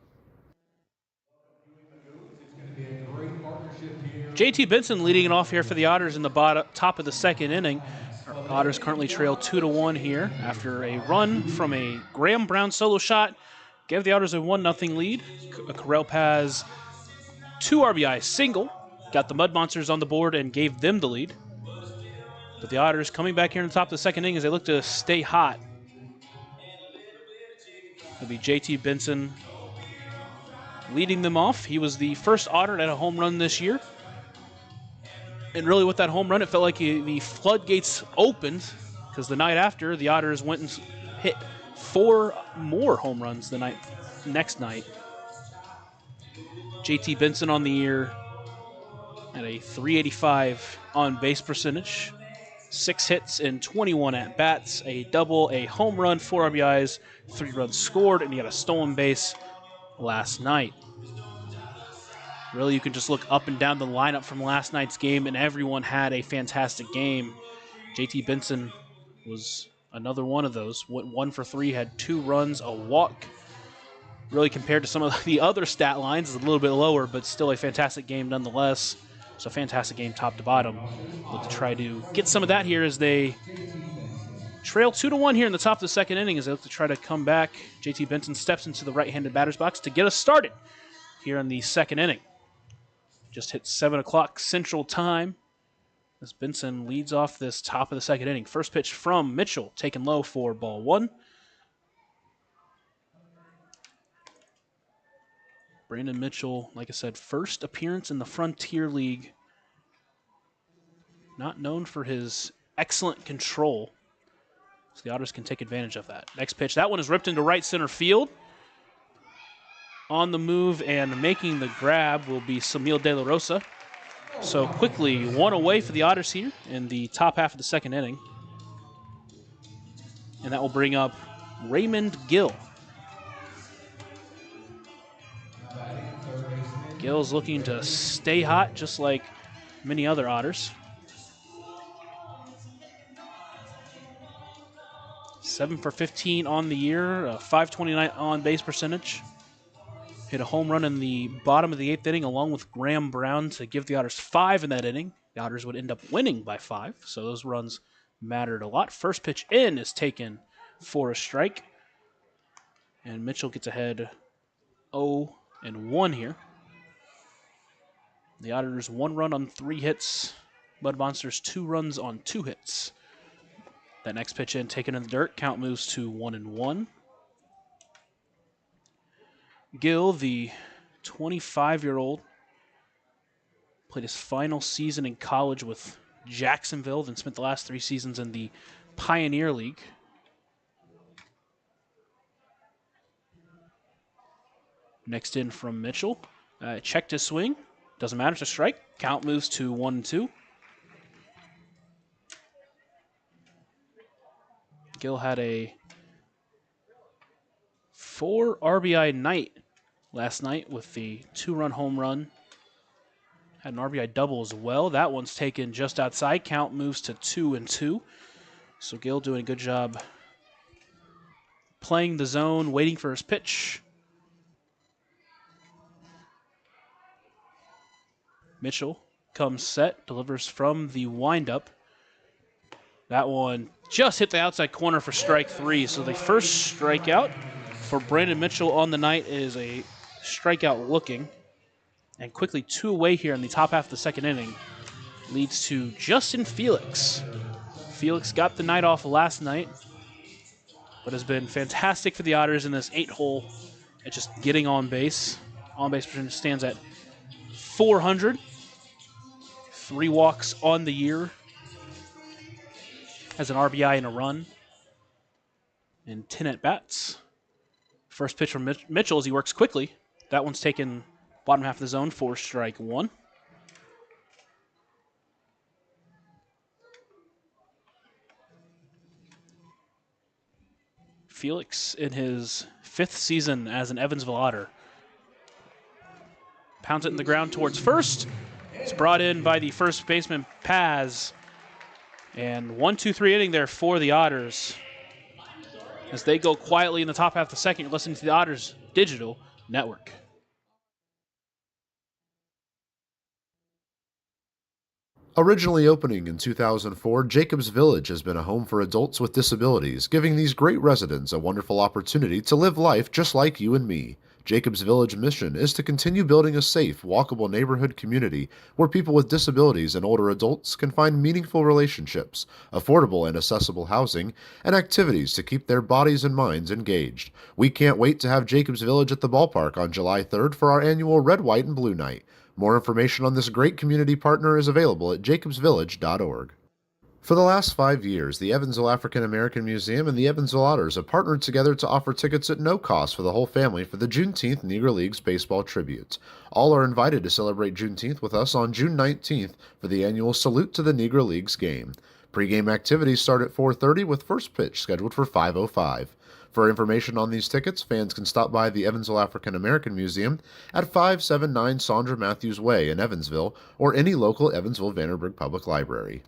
JT Benson leading it off here for the Otters in the top of the second inning. Otters currently trail 2-1 here after a run from a Graham Brown solo shot. Gave the Otters a 1-0 lead. Correll Paz 2 RBI single. Got the Mud Monsters on the board and gave them the lead. But the Otters coming back here in the top of the second inning as they look to stay hot. It'll be JT Benson leading them off. He was the first Otter at a home run this year. And really with that home run, it felt like the floodgates opened because the night after, the Otters went and hit 4 more home runs the next night. JT Benson on the year at a .385 on-base percentage, 6 hits and 21 at-bats, a double, a home run, 4 RBIs, 3 runs scored, and he had a stolen base last night. Really, you can just look up and down the lineup from last night's game, and everyone had a fantastic game. JT Benson was another one of those. Went 1 for 3, had 2 runs, a walk. Really, compared to some of the other stat lines, is a little bit lower, but still a fantastic game nonetheless. So, fantastic game top to bottom. Look to try to get some of that here as they trail 2-1 here in the top of the second inning as they look to try to come back. JT Benson steps into the right-handed batter's box to get us started here in the second inning. Just hit 7 o'clock Central Time as Benson leads off this top of the second inning. First pitch from Mitchell, taken low for ball 1. Brandon Mitchell, like I said, first appearance in the Frontier League. Not known for his excellent control. So the Otters can take advantage of that. Next pitch, that one is ripped into right center field. On the move and making the grab will be Samil De La Rosa. So quickly, 1 away for the Otters here in the top half of the second inning. And that will bring up Raymond Gill. Gill's looking to stay hot, just like many other Otters. 7 for 15 on the year, a .529 on-base percentage. Hit a home run in the bottom of the 8th inning along with Graham Brown to give the Otters 5 in that inning. The Otters would end up winning by 5, so those runs mattered a lot. First pitch in is taken for a strike. And Mitchell gets ahead 0-1 here. The Otters 1 run on 3 hits. Mud Monsters 2 runs on 2 hits. That next pitch in, taken in the dirt. Count moves to 1-1. Gill, the 25-year-old, played his final season in college with Jacksonville, then spent the last 3 seasons in the Pioneer League. Next in from Mitchell. Checked his swing. Doesn't matter, it's a strike. Count moves to 1-2. Gill had a 4 RBI night last night with the 2-run home run. Had an RBI double as well. That one's taken just outside. Count moves to 2-2. So Gill doing a good job playing the zone, waiting for his pitch. Mitchell comes set, delivers from the windup. That one just hit the outside corner for strike 3. So the first strikeout for Brandon Mitchell on the night is a strikeout looking. And quickly 2 away here in the top half of the second inning leads to Justin Felix. Felix got the night off last night, but has been fantastic for the Otters in this 8-hole at just getting on base. On-base percentage stands at .400. 3 walks on the year. Has an RBI and a run. And 10 at-bats. First pitch from Mitchell as he works quickly. That one's taken bottom half of the zone for strike 1. Felix in his 5th season as an Evansville Otter. Pounds it in the ground towards first. It's brought in by the first baseman, Paz. And 1-2-3 inning there for the Otters. As they go quietly in the top half of the second, you're listening to the Otters Digital Network. Originally opening in 2004, Jacobs Village has been a home for adults with disabilities, giving these great residents a wonderful opportunity to live life just like you and me. Jacobs Village mission is to continue building a safe, walkable neighborhood community where people with disabilities and older adults can find meaningful relationships, affordable and accessible housing, and activities to keep their bodies and minds engaged. We can't wait to have Jacobs Village at the ballpark on July 3rd for our annual Red, White, and Blue Night. More information on this great community partner is available at jacobsvillage.org. For the last 5 years, the Evansville African American Museum and the Evansville Otters have partnered together to offer tickets at no cost for the whole family for the Juneteenth Negro Leagues Baseball Tribute. All are invited to celebrate Juneteenth with us on June 19th for the annual Salute to the Negro Leagues game. Pre-game activities start at 4:30 with first pitch scheduled for 5:05. For information on these tickets, fans can stop by the Evansville African American Museum at 579 Sandra Matthews Way in Evansville or any local Evansville Vanderburgh Public Library.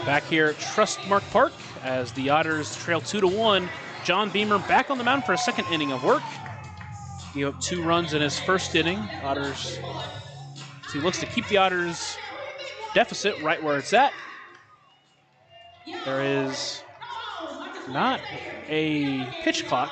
Back here at Trustmark Park as the Otters trail 2-1. John Beamer back on the mound for a second inning of work. Gave up 2 runs in his first inning. Otters, so he looks to keep the Otters deficit right where it's at. There is not a pitch clock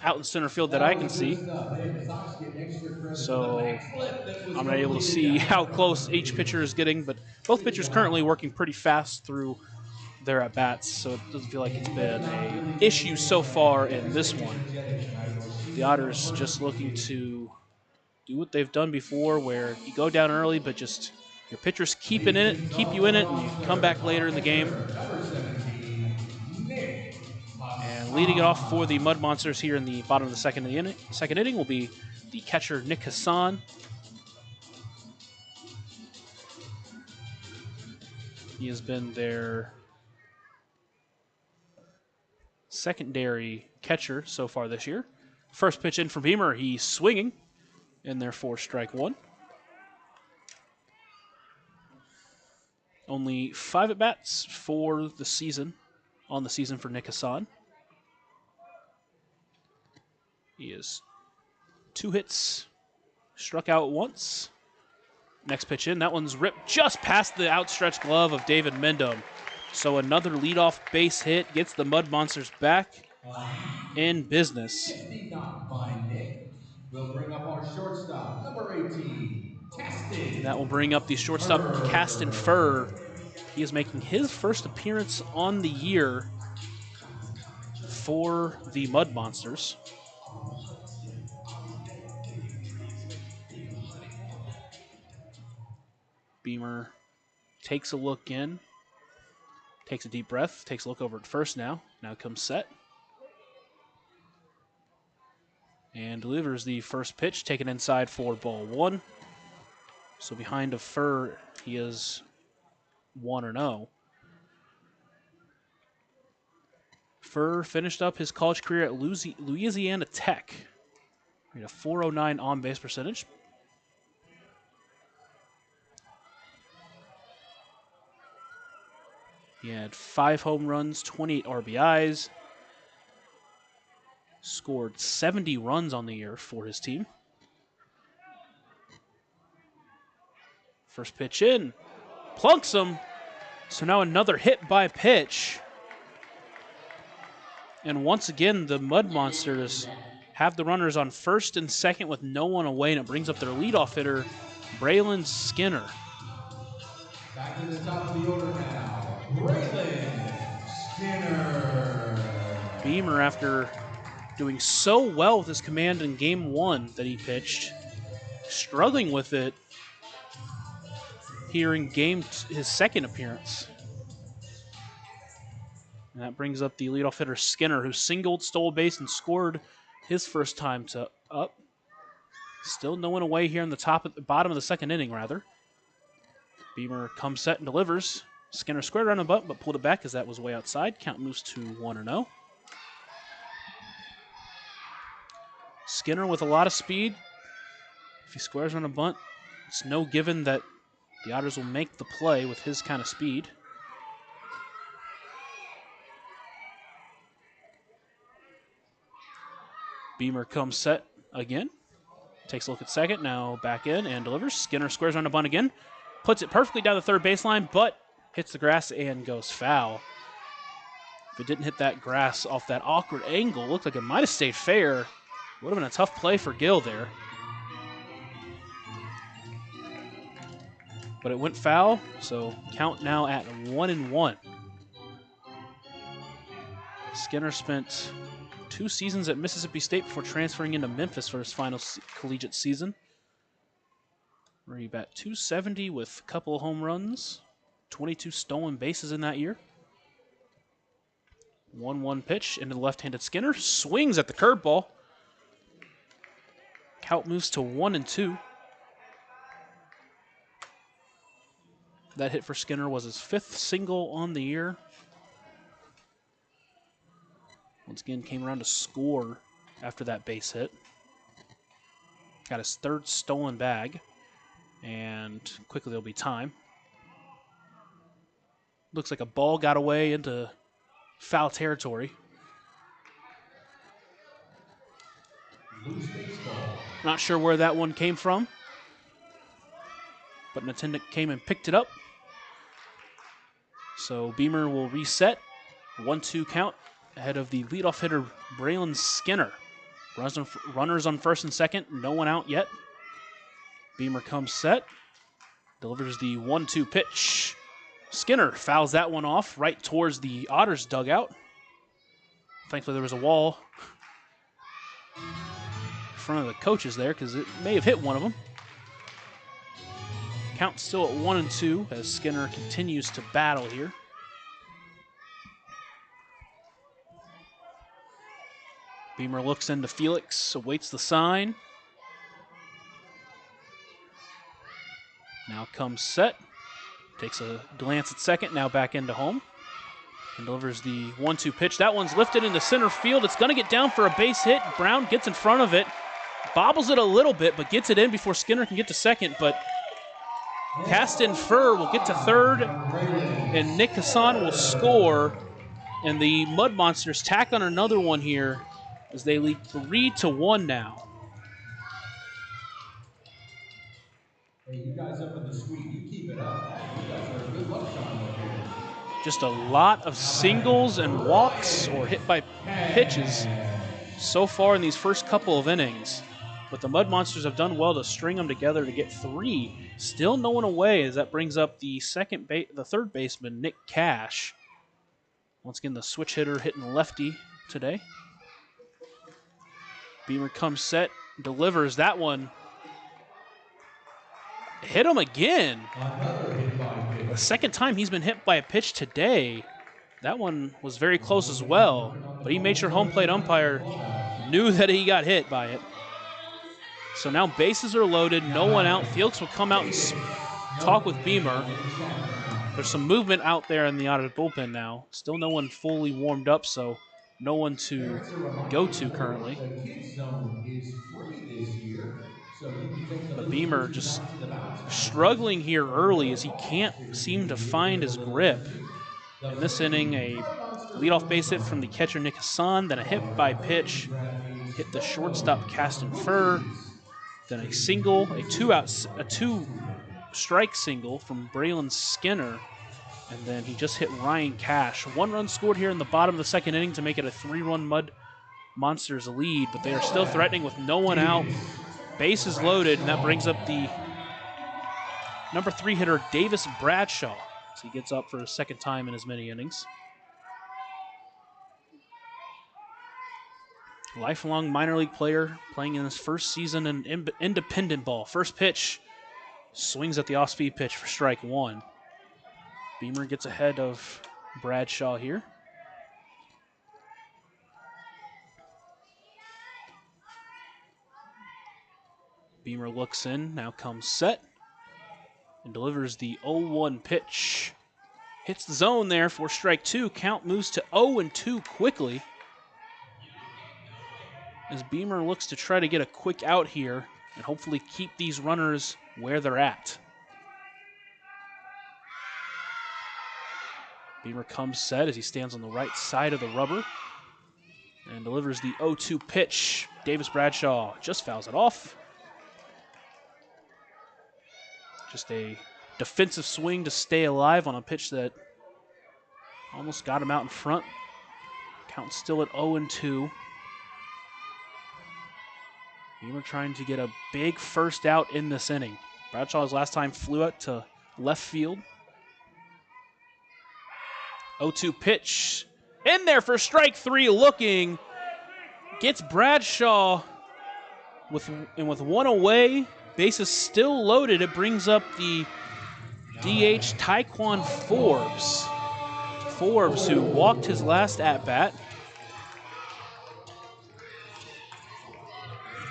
out in center field that I can That was good see. stuff. Hey, the Sox getting extra credit for the So back flip that was I'm not able to completed see how after. close each pitcher is getting, but both pitchers currently working pretty fast through their at-bats, so it doesn't feel like And it's he does been not a really get issue so anything far in this extra one. energetic tonight, or The seems Otters just looking perfectly. to do what they've done before, where you go down early, but just your pitchers Leading things keep off you for in the it, and you come monster, back later our in the game. catcher, number 17, Nick And leading it off for the Hassan. Mud Monsters here in the bottom of the second inning will be the catcher Nick Hassan. He has been their secondary catcher so far this year. First pitch in for Beamer, he's swinging in there for strike one. Only 5 at-bats for the season, on the season for Nick Hassan. He is 2 hits, struck out once. Next pitch in, that one's ripped just past the outstretched glove of David Mendham. So another leadoff base hit gets the Mud Monsters back in business. Nifty knock by Nick. We'll bring up our shortstop, number 18, Taston. And that will bring up the shortstop, Caston Furr. He is making his first appearance on the year for the Mud Monsters. Beamer takes a look in, takes a deep breath, takes a look over at first now. Now comes set. And delivers the first pitch, taken inside for ball 1. So behind of Furr, he is 1-0. Furr finished up his college career at Louisiana Tech. He had a .409 on-base percentage. He had 5 home runs, 28 RBIs. Scored 70 runs on the year for his team. First pitch in. Plunks him. So now another hit by pitch. And once again, the Mud Monsters have the runners on first and second with no one away, and it brings up their leadoff hitter, Braylon Skinner. Back to the top of the order now, Braylon Skinner. Beamer, after doing so well with his command in game 1 that he pitched, struggling with it here in his second appearance. And that brings up the leadoff hitter Skinner, who singled, stole a base, and scored his first time up. Still no one away here in the bottom of the second inning, rather. Beamer comes set and delivers. Skinner squared around the butt, but pulled it back as that was way outside. Count moves to 1-0. Skinner with a lot of speed. If he squares on a bunt, it's no given that the Otters will make the play with his kind of speed. Beamer comes set again. Takes a look at second, now back in and delivers. Skinner squares on a bunt again. Puts it perfectly down the third baseline, but hits the grass and goes foul. If it didn't hit that grass off that awkward angle, looked like it might have stayed fair. Would have been a tough play for Gill there. But it went foul, so count now at 1-1. Skinner spent 2 seasons at Mississippi State before transferring into Memphis for his final collegiate season, where he bat .270 with a couple of home runs, 22 stolen bases in that year. 1-1 pitch into the left-handed Skinner. Swings at the curveball. Count moves to 1-2. That hit for Skinner was his 5th single on the year. Once again, came around to score after that base hit. Got his 3rd stolen bag. And quickly there'll be time. Looks like a ball got away into foul territory. Loose baseball. Not sure where that one came from, but an attendant came and picked it up. So Beamer will reset. 1-2 count ahead of the leadoff hitter, Braylon Skinner. Runners on first and second, no one out yet. Beamer comes set, delivers the 1-2 pitch. Skinner fouls that one off right towards the Otters dugout. Thankfully, there was a wall in front of the coaches there because it may have hit one of them. Count still at 1-2 as Skinner continues to battle here. Beamer looks into Felix, awaits the sign. Now comes set. Takes a glance at second, now back into home. And delivers the 1-2 pitch. That one's lifted into center field. It's going to get down for a base hit. Brown gets in front of it. Bobbles it a little bit, but gets it in before Skinner can get to second. But Caston Furr will get to third, and Nick Hassan will score. And the Mud Monsters tack on another one here as they lead 3-1 now. Hey, you guys up in the suite, you keep it up. You guys are a good luck charm up here. Just a lot of singles and walks or hit by pitches so far in these first couple of innings. But the Mud Monsters have done well to string them together to get 3. Still no one away as that brings up the third baseman, Nick Cash. Once again, the switch hitter hitting lefty today. Beamer comes set, delivers that one. Hit him again. Another hit by pitch. The second time he's been hit by a pitch today. That one was very close as well, but he made sure home plate umpire knew that he got hit by it. So now bases are loaded, no one out. Felix will come out and talk with Beamer. There's some movement out there in the Otters bullpen now. Still no one fully warmed up, so no one to go to currently. The kids zone is free this year, so you can take the But Beamer just struggling here early as he can't seem to find his grip. In this inning, a leadoff base hit from the catcher Nick Hassan, then a hit by pitch, hit the shortstop Caston Furr, then a single, a two-strike single from Braylon Skinner, and then he just hit Ryan Cash. 1 run scored here in the bottom of the second inning to make it a 3-run Mud Monsters lead, but they are still threatening with no one out. Bases loaded, and that brings up the number 3 hitter, Davis Bradshaw, as he gets up for a second time in as many innings. Lifelong minor league player playing in his first season in independent ball. First pitch, swings at the off-speed pitch for strike 1. Beamer gets ahead of Bradshaw here. Beamer looks in, now comes set, and delivers the 0-1 pitch. Hits the zone there for strike 2. Count moves to 0-2 quickly, as Beamer looks to try to get a quick out here and hopefully keep these runners where they're at. Beamer comes set as he stands on the right side of the rubber and delivers the 0-2 pitch. Davis Bradshaw just fouls it off. Just a defensive swing to stay alive on a pitch that almost got him out in front. Count still at 0-2. Beamer trying to get a big first out in this inning. Bradshaw's last time flew out to left field. 0-2 pitch. In there for strike 3, looking. Gets Bradshaw with one away. Bases still loaded. It brings up the DH Taekwon Forbes. Forbes, who walked his last at-bat,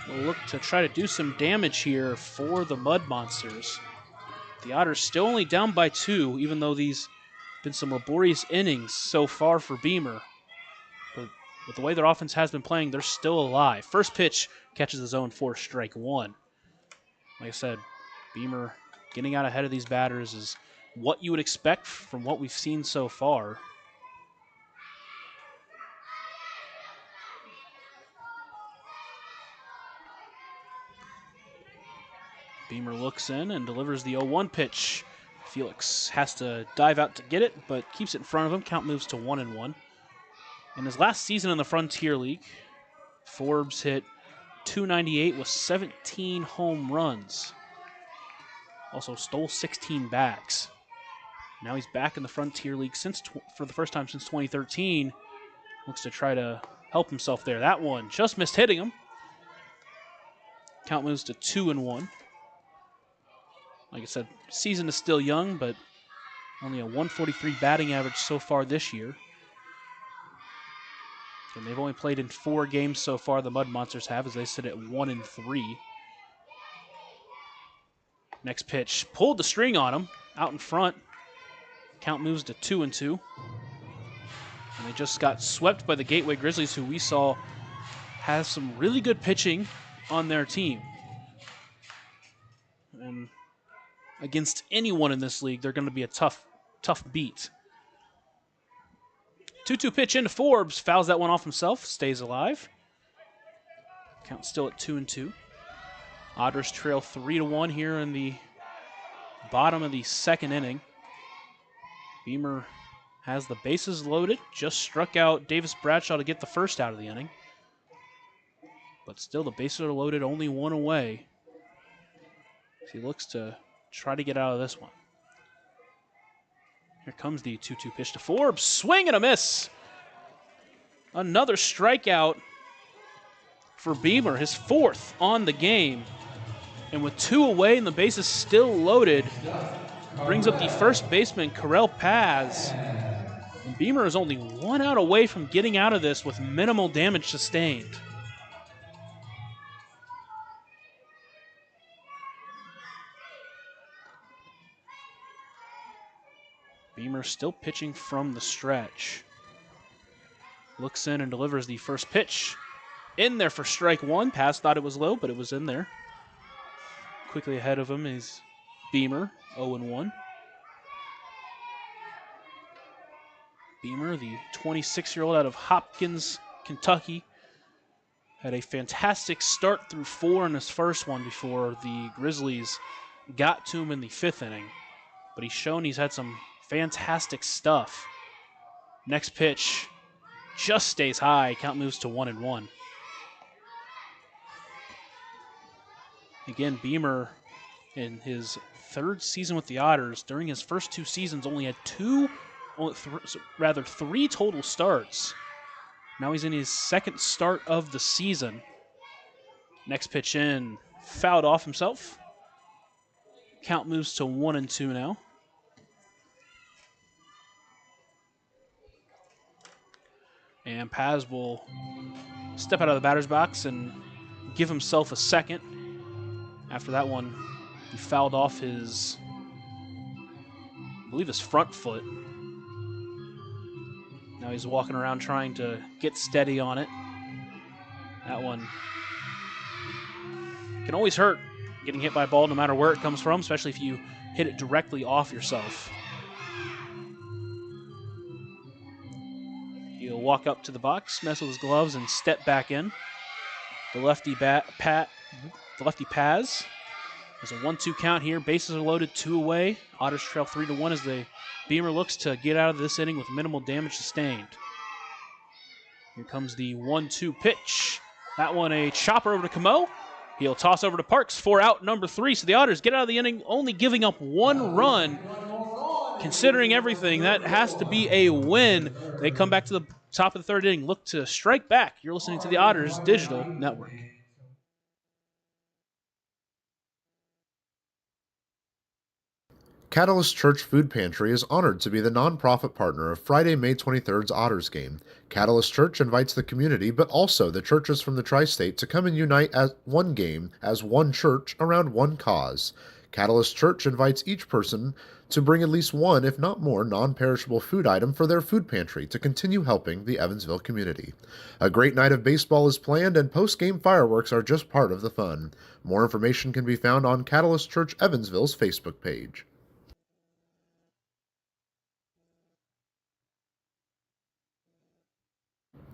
will look to try to do some damage here for the Mud Monsters. The Otters still only down by 2, even though these have been some laborious innings so far for Beamer. But with the way their offense has been playing, they're still alive. First pitch catches the zone for strike 1. Like I said, Beamer getting out ahead of these batters is what you would expect from what we've seen so far. Beamer looks in and delivers the 0-1 pitch. Felix has to dive out to get it, but keeps it in front of him. Count moves to 1-1. In his last season in the Frontier League, Forbes hit .298 with 17 home runs. Also stole 16 bags. Now he's back in the Frontier League for the first time since 2013. Looks to try to help himself there. That one just missed hitting him. Count moves to 2-1. Like I said, season is still young, but only a 143 batting average so far this year. And they've only played in 4 games so far, the Mud Monsters have, as they sit at 1-3. Next pitch, pulled the string on him, out in front. Count moves to 2-2. And they just got swept by the Gateway Grizzlies, who we saw has some really good pitching on their team. And against anyone in this league, they're going to be a tough beat. 2-2 pitch into Forbes, fouls that one off himself, stays alive. Count still at 2-2. Otters trail 3-1 here in the bottom of the second inning. Beamer has the bases loaded, just struck out Davis Bradshaw to get the first out of the inning. But still, the bases are loaded, only 1 away. He looks to try to get out of this one. Here comes the 2-2 pitch to Forbes. Swing and a miss. Another strikeout for Beamer, his 4th on the game. And with 2 away and the bases still loaded, brings up the first baseman, Karel Paz. And Beamer is only 1 out away from getting out of this with minimal damage sustained. Beamer still pitching from the stretch. Looks in and delivers the first pitch. In there for strike 1. Paz thought it was low, but it was in there. Quickly ahead of him is Beamer, 0-1. Beamer, the 26-year-old out of Hopkins, Kentucky, had a fantastic start through 4 in his first one before the Grizzlies got to him in the 5th inning. But he's shown he's had some fantastic stuff. Next pitch just stays high. Count moves to 1-1. Again, Beamer in his 3rd season with the Otters, during his first 2 seasons, only had 3 total starts. Now he's in his 2nd start of the season. Next pitch in, fouled off himself. Count moves to 1-2 now. And Paz will step out of the batter's box and give himself a second. After that one, he fouled off his, I believe his front foot. Now he's walking around trying to get steady on it. That one can always hurt, getting hit by a ball no matter where it comes from, especially if you hit it directly off yourself. He'll walk up to the box, mess with his gloves, and step back in. The lefty Paz. There's a 1-2 count here. Bases are loaded, 2 away. Otters trail 3-1 as the Beamer looks to get out of this inning with minimal damage sustained. Here comes the 1-2 pitch. That one a chopper over to Camo. He'll toss over to Parks for out number 3. So the Otters get out of the inning only giving up 1 run. Considering everything, that has to be a win. They come back to the top of the 3rd inning, look to strike back. You're listening to the Otters Digital Network. Catalyst Church Food Pantry is honored to be the nonprofit partner of Friday, May 23rd's Otters game. Catalyst Church invites the community, but also the churches from the tri-state to come and unite as one game, as one church, around one cause. Catalyst Church invites each person to bring at least one, if not more, non-perishable food item for their food pantry to continue helping the Evansville community. A great night of baseball is planned, and post-game fireworks are just part of the fun. More information can be found on Catalyst Church Evansville's Facebook page.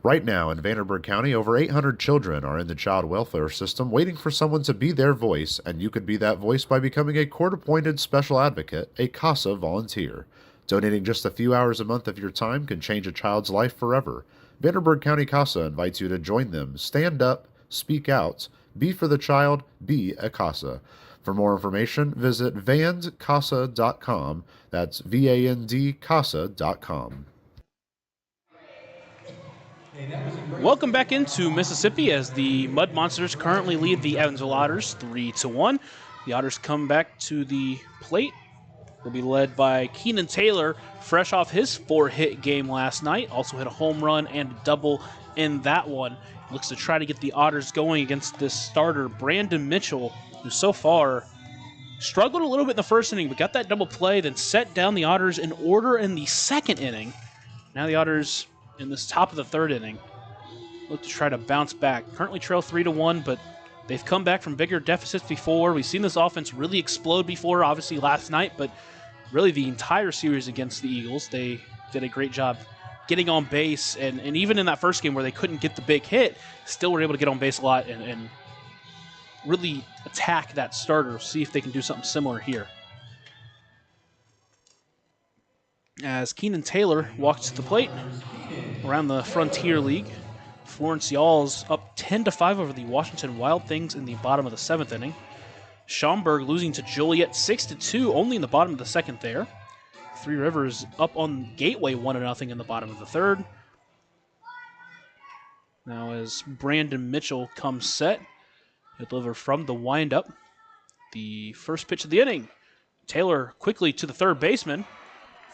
Right now in Vanderburgh County, over 800 children are in the child welfare system waiting for someone to be their voice, and you could be that voice by becoming a court-appointed special advocate, a CASA volunteer. Donating just a few hours a month of your time can change a child's life forever. Vanderburgh County CASA invites you to join them. Stand up, Speak out. Be for the child. Be a CASA. For more information, visit vandcasa.com. That's VAND CASA.com. Welcome back into Mississippi as the Mud Monsters currently lead the Evansville Otters 3-1. The Otters come back to the plate. Will be led by Keenan Taylor, fresh off his 4-hit game last night. Also hit a home run and a double in that one. Looks to try to get the Otters going against this starter, Brandon Mitchell, who so far struggled a little bit in the first inning, but got that double play, then set down the Otters in order in the second inning. Now the Otters in this top of the third inning look to try to bounce back. Currently trail 3-1, but they've come back from bigger deficits before. We've seen this offense really explode before, obviously last night, but really the entire series against the Eagles. They did a great job getting on base, and even in that first game where they couldn't get the big hit, still were able to get on base a lot and really attack that starter, see if they can do something similar here. As Keenan Taylor walks to the plate around the Frontier League, Florence Y'all's up 10-5 over the Washington Wild Things in the bottom of the 7th inning. Schaumburg losing to Joliet 6-2 only in the bottom of the 2nd there. Three Rivers up on Gateway 1-0 in the bottom of the 3rd. Now as Brandon Mitchell comes set, he'll deliver from the windup. The first pitch of the inning. Taylor quickly to the third baseman.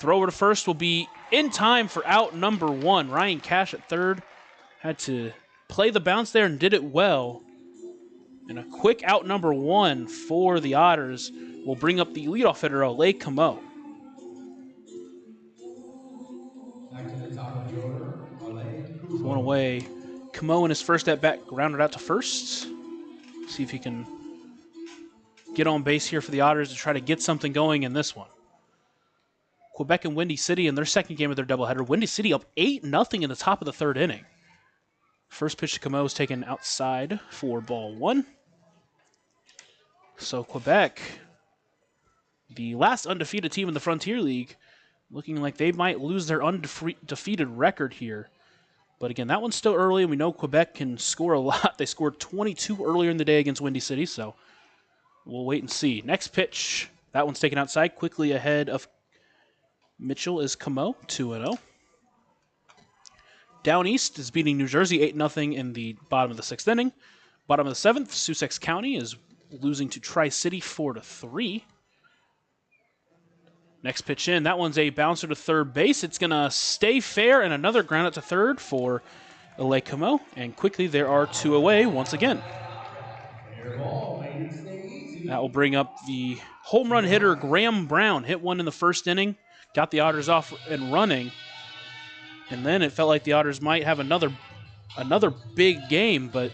Throw over to first will be in time for out number 1. Ryan Cash at third had to play the bounce there and did it well. And a quick out number 1 for the Otters will bring up the leadoff hitter, Ole Camo. Back to the top of the order, One away. Camo in his first at-bat grounded out to first. See if he can get on base here for the Otters to try to get something going in this one. Quebec and Windy City in their second game of their doubleheader. Windy City up 8-0 in the top of the 3rd inning. First pitch to Camo is taken outside for ball 1. So Quebec, the last undefeated team in the Frontier League, looking like they might lose their undefeated record here. But again, that one's still early, and we know Quebec can score a lot. They scored 22 earlier in the day against Windy City, so we'll wait and see. Next pitch, that one's taken outside. Quickly ahead of Mitchell is Camo, 2-0. Down East is beating New Jersey 8-0 in the bottom of the 6th inning. Bottom of the 7th, Sussex County is losing to Tri-City 4-3. Next pitch in, that one's a bouncer to third base. It's going to stay fair, and another ground out to third for Ole Camo. And quickly, there are 2 away once again. That will bring up the home run hitter, Graham Brown. Hit one in the first inning, got the Otters off and running. And then it felt like the Otters might have another big game, but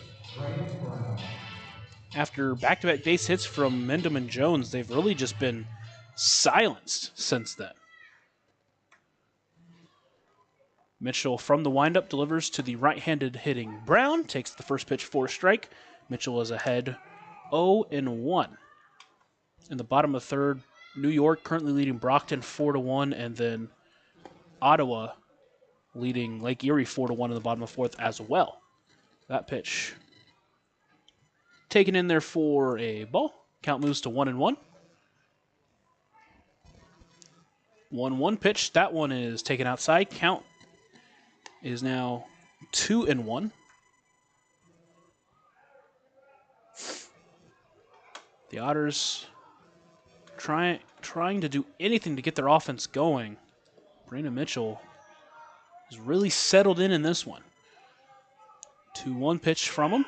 after back-to-back base hits from Mendham and Jones, they've really just been silenced since then. Mitchell from the windup delivers to the right-handed hitting Brown, takes the first pitch for a strike. Mitchell is ahead 0-1. In the bottom of the 3rd, New York currently leading Brockton 4-1, and then Ottawa leading Lake Erie 4-1 in the bottom of 4th as well. That pitch taken in there for a ball. Count moves to 1-1. 1-1 pitch. That one is taken outside. Count is now 2-1. The Otters trying to do anything to get their offense going. Brandon Mitchell is really settled in this one. 2-1 pitch from him.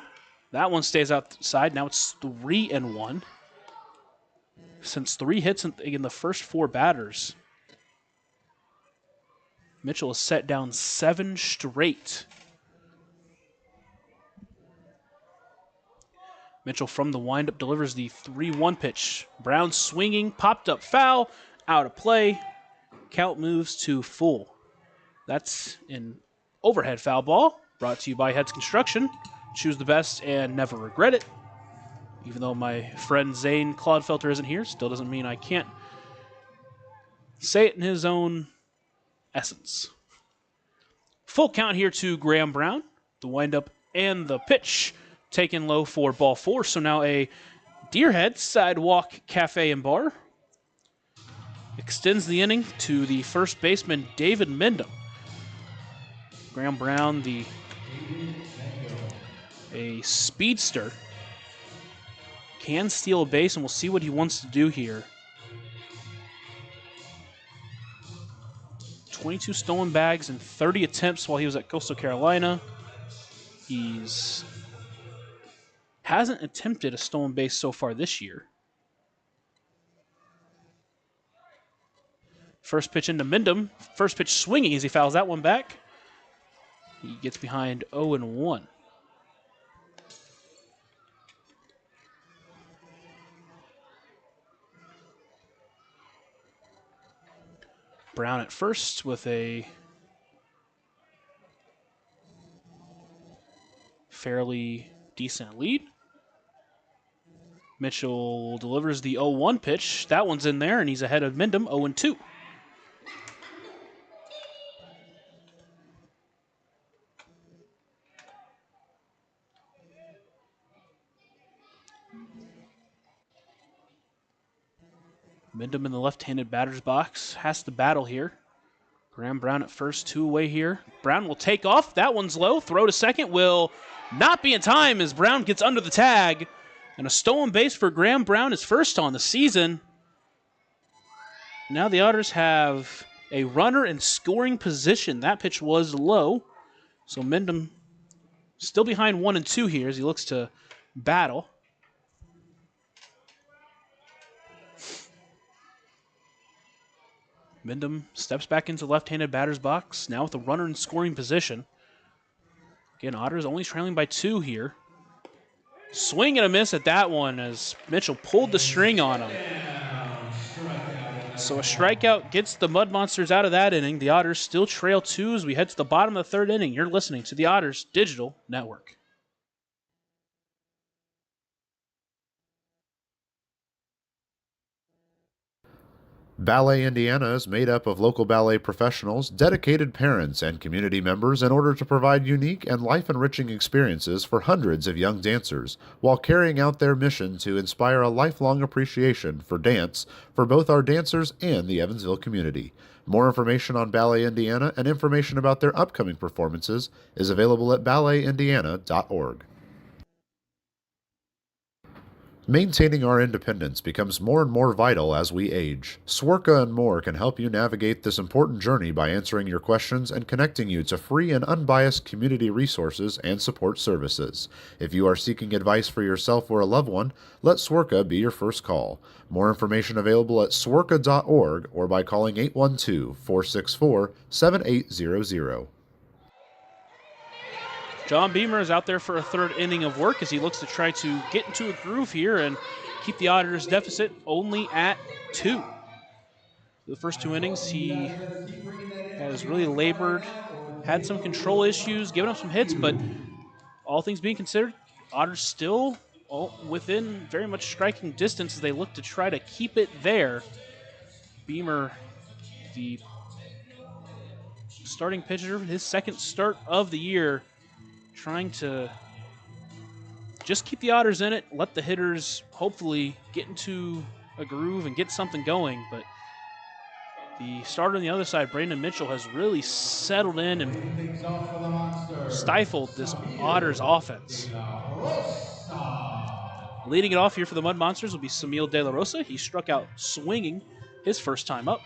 That one stays outside. Now it's 3-1. Since 3 hits in the first 4 batters, Mitchell has set down 7 straight. Mitchell from the windup delivers the 3-1 pitch. Brown swinging, popped up foul, out of play. Count moves to full. That's an overhead foul ball, brought to you by Heads Construction. Choose the best and never regret it. Even though my friend Zane Clodfelter isn't here, still doesn't mean I can't say it in his own essence. Full count here to Graham Brown. The windup and the pitch taken low for ball 4. So now a Deerhead Sidewalk Cafe and Bar extends the inning to the first baseman, David Mendham. Graham Brown, a speedster, can steal a base, and we'll see what he wants to do here. 22 stolen bags and 30 attempts while he was at Coastal Carolina. He's hasn't attempted a stolen base so far this year. First pitch into Mendham. First pitch swinging as he fouls that one back. He gets behind 0-1. Brown at first with a fairly decent lead. Mitchell delivers the 0-1 pitch. That one's in there, and he's ahead of Mendham, 0-2. Mendham in the left-handed batter's box has to battle here. Graham Brown at first, 2 away here. Brown will take off. That one's low. Throw to second will not be in time as Brown gets under the tag. And a stolen base for Graham Brown, his first on the season. Now the Otters have a runner in scoring position. That pitch was low. So Mendham still behind 1-2 here as he looks to battle. Mendham steps back into left-handed batter's box, now with a runner in scoring position. Again, Otters only trailing by 2 here. Swing and a miss at that one as Mitchell pulled the string on him. So a strikeout gets the Mud Monsters out of that inning. The Otters still trail 2 as we head to the bottom of the 3rd inning. You're listening to the Otters Digital Network. Ballet Indiana is made up of local ballet professionals, dedicated parents, and community members in order to provide unique and life-enriching experiences for hundreds of young dancers, while carrying out their mission to inspire a lifelong appreciation for dance for both our dancers and the Evansville community. More information on Ballet Indiana and information about their upcoming performances is available at balletindiana.org. Maintaining our independence becomes more and more vital as we age. Swerka and more can help you navigate this important journey by answering your questions and connecting you to free and unbiased community resources and support services. If you are seeking advice for yourself or a loved one, let Swerka be your first call. More information available at swerka.org or by calling 812-464-7800. John Beamer is out there for a 3rd inning of work as he looks to try to get into a groove here and keep the Otters' deficit only at 2. The first 2 innings, he has really labored, had some control issues, given up some hits, but all things being considered, Otters still within very much striking distance as they look to try to keep it there. Beamer, the starting pitcher, his 2nd start of the year, trying to just keep the Otters in it, let the hitters hopefully get into a groove and get something going. But the starter on the other side, Brandon Mitchell, has really settled in and stifled this Otters offense. Leading it off here for the Mud Monsters will be Samil De La Rosa. He struck out swinging his first time up.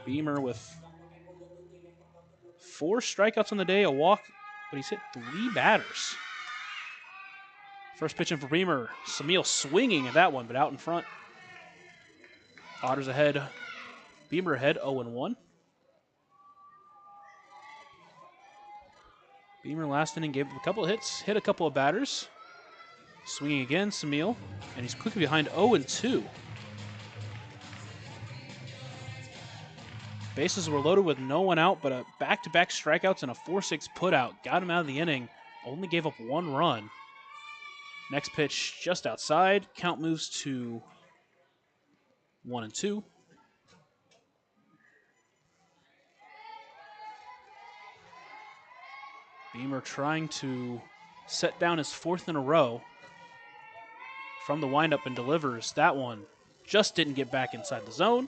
Beamer with 4 strikeouts on the day, a walk, but he's hit 3 batters. First pitch in for Beamer. Samil swinging at that one, but out in front. Otters ahead. Beamer ahead, 0-1. Beamer last inning gave up a couple of hits, hit a couple of batters. Swinging again, Samil, and he's quickly behind 0-2. Bases were loaded with no one out, but a back-to-back strikeouts and a 4-6 putout got him out of the inning. Only gave up 1 run. Next pitch just outside. Count moves to 1-2. Beamer trying to set down his 4th in a row from the windup and delivers. That one just didn't get back inside the zone.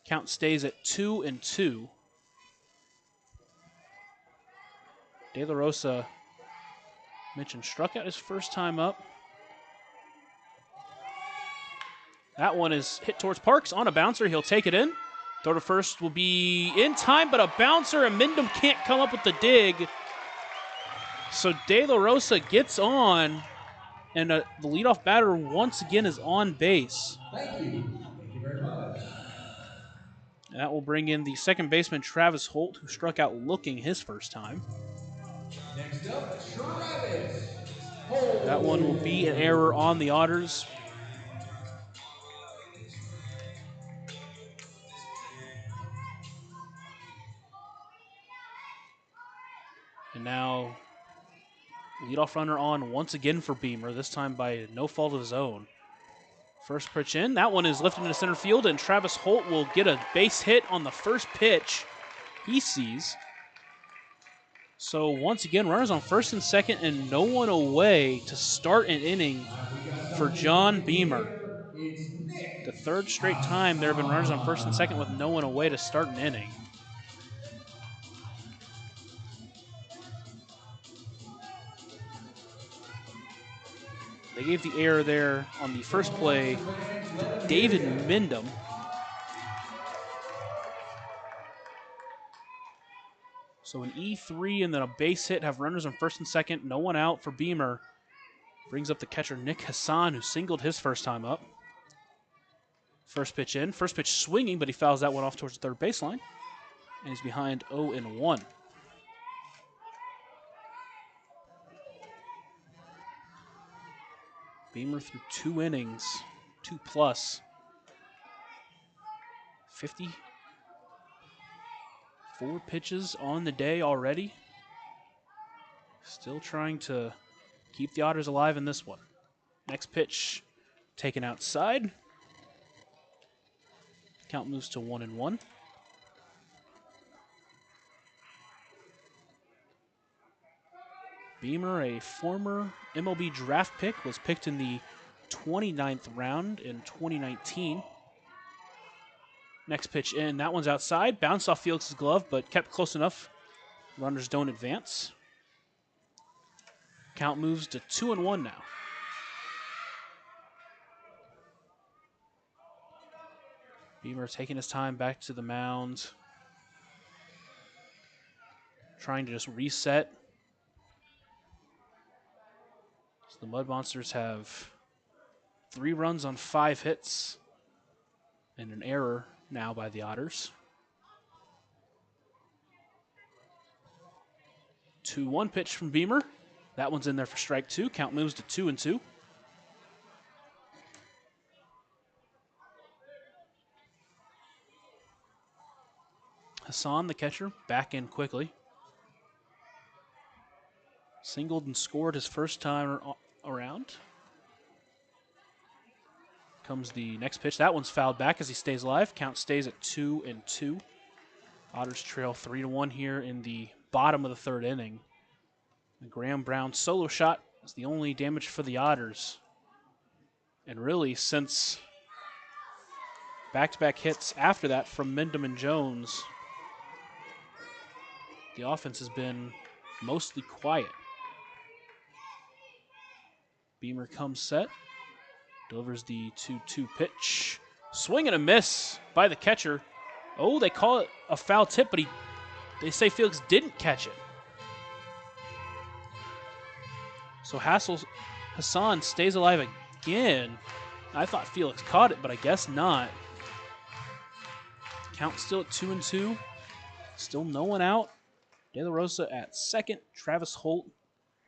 Count stays at 2-2. De La Rosa, mentioned, struck out his first time up. That one is hit towards Parks on a bouncer. He'll take it in. Throw to first will be in time, but a bouncer, and Mindom can't come up with the dig. So De La Rosa gets on, and the leadoff batter once again is on base. Thank you. Thank you very much. And that will bring in the second baseman, Travis Holt, who struck out looking his first time. Next up, Travis Holt. That one will be an error on the Otters. And now, leadoff runner on once again for Beamer, this time by no fault of his own. First pitch in. That one is lifted into center field, and Travis Holt will get a base hit on the first pitch he sees. So once again, runners on first and second and no one away to start an inning for John Beamer. The third straight time there have been runners on first and second with no one away to start an inning. They gave the error there on the first play to David Mindom. So an E3 and then a base hit, have runners on first and second, no one out for Beamer. Brings up the catcher Nick Hassan, who singled his first time up. First pitch in, first pitch swinging, but he fouls that one off towards the third baseline. And he's behind 0-1. Beamer through 2 innings, 2+. 54 pitches on the day already. Still trying to keep the Otters alive in this one. Next pitch taken outside. Count moves to 1-1. Beamer, a former MLB draft pick, was picked in the 29th round in 2019. Next pitch in, that one's outside. Bounced off Felix's glove, but kept close enough. Runners don't advance. Count moves to 2-1 now. Beamer taking his time back to the mound. Trying to just reset. So the Mud Monsters have 3 runs on 5 hits and an error now by the Otters. 2-1 pitch from Beamer. That one's in there for strike 2. Count moves to 2-2. Hassan, the catcher, back in quickly. Singled and scored his first time around. Comes the next pitch. That one's fouled back as he stays alive. Count stays at 2-2. Otters trail 3-1 here in the bottom of the third inning. The Graham Brown solo shot is the only damage for the Otters. And really, since back-to-back hits after that from Mindom and Jones, the offense has been mostly quiet. Beamer comes set, delivers the 2-2 pitch. Swing and a miss by the catcher. Oh, they call it a foul tip, but they say Felix didn't catch it. So Hassan stays alive again. I thought Felix caught it, but I guess not. Count still at 2-2. Still no one out. De La Rosa at second. Travis Holt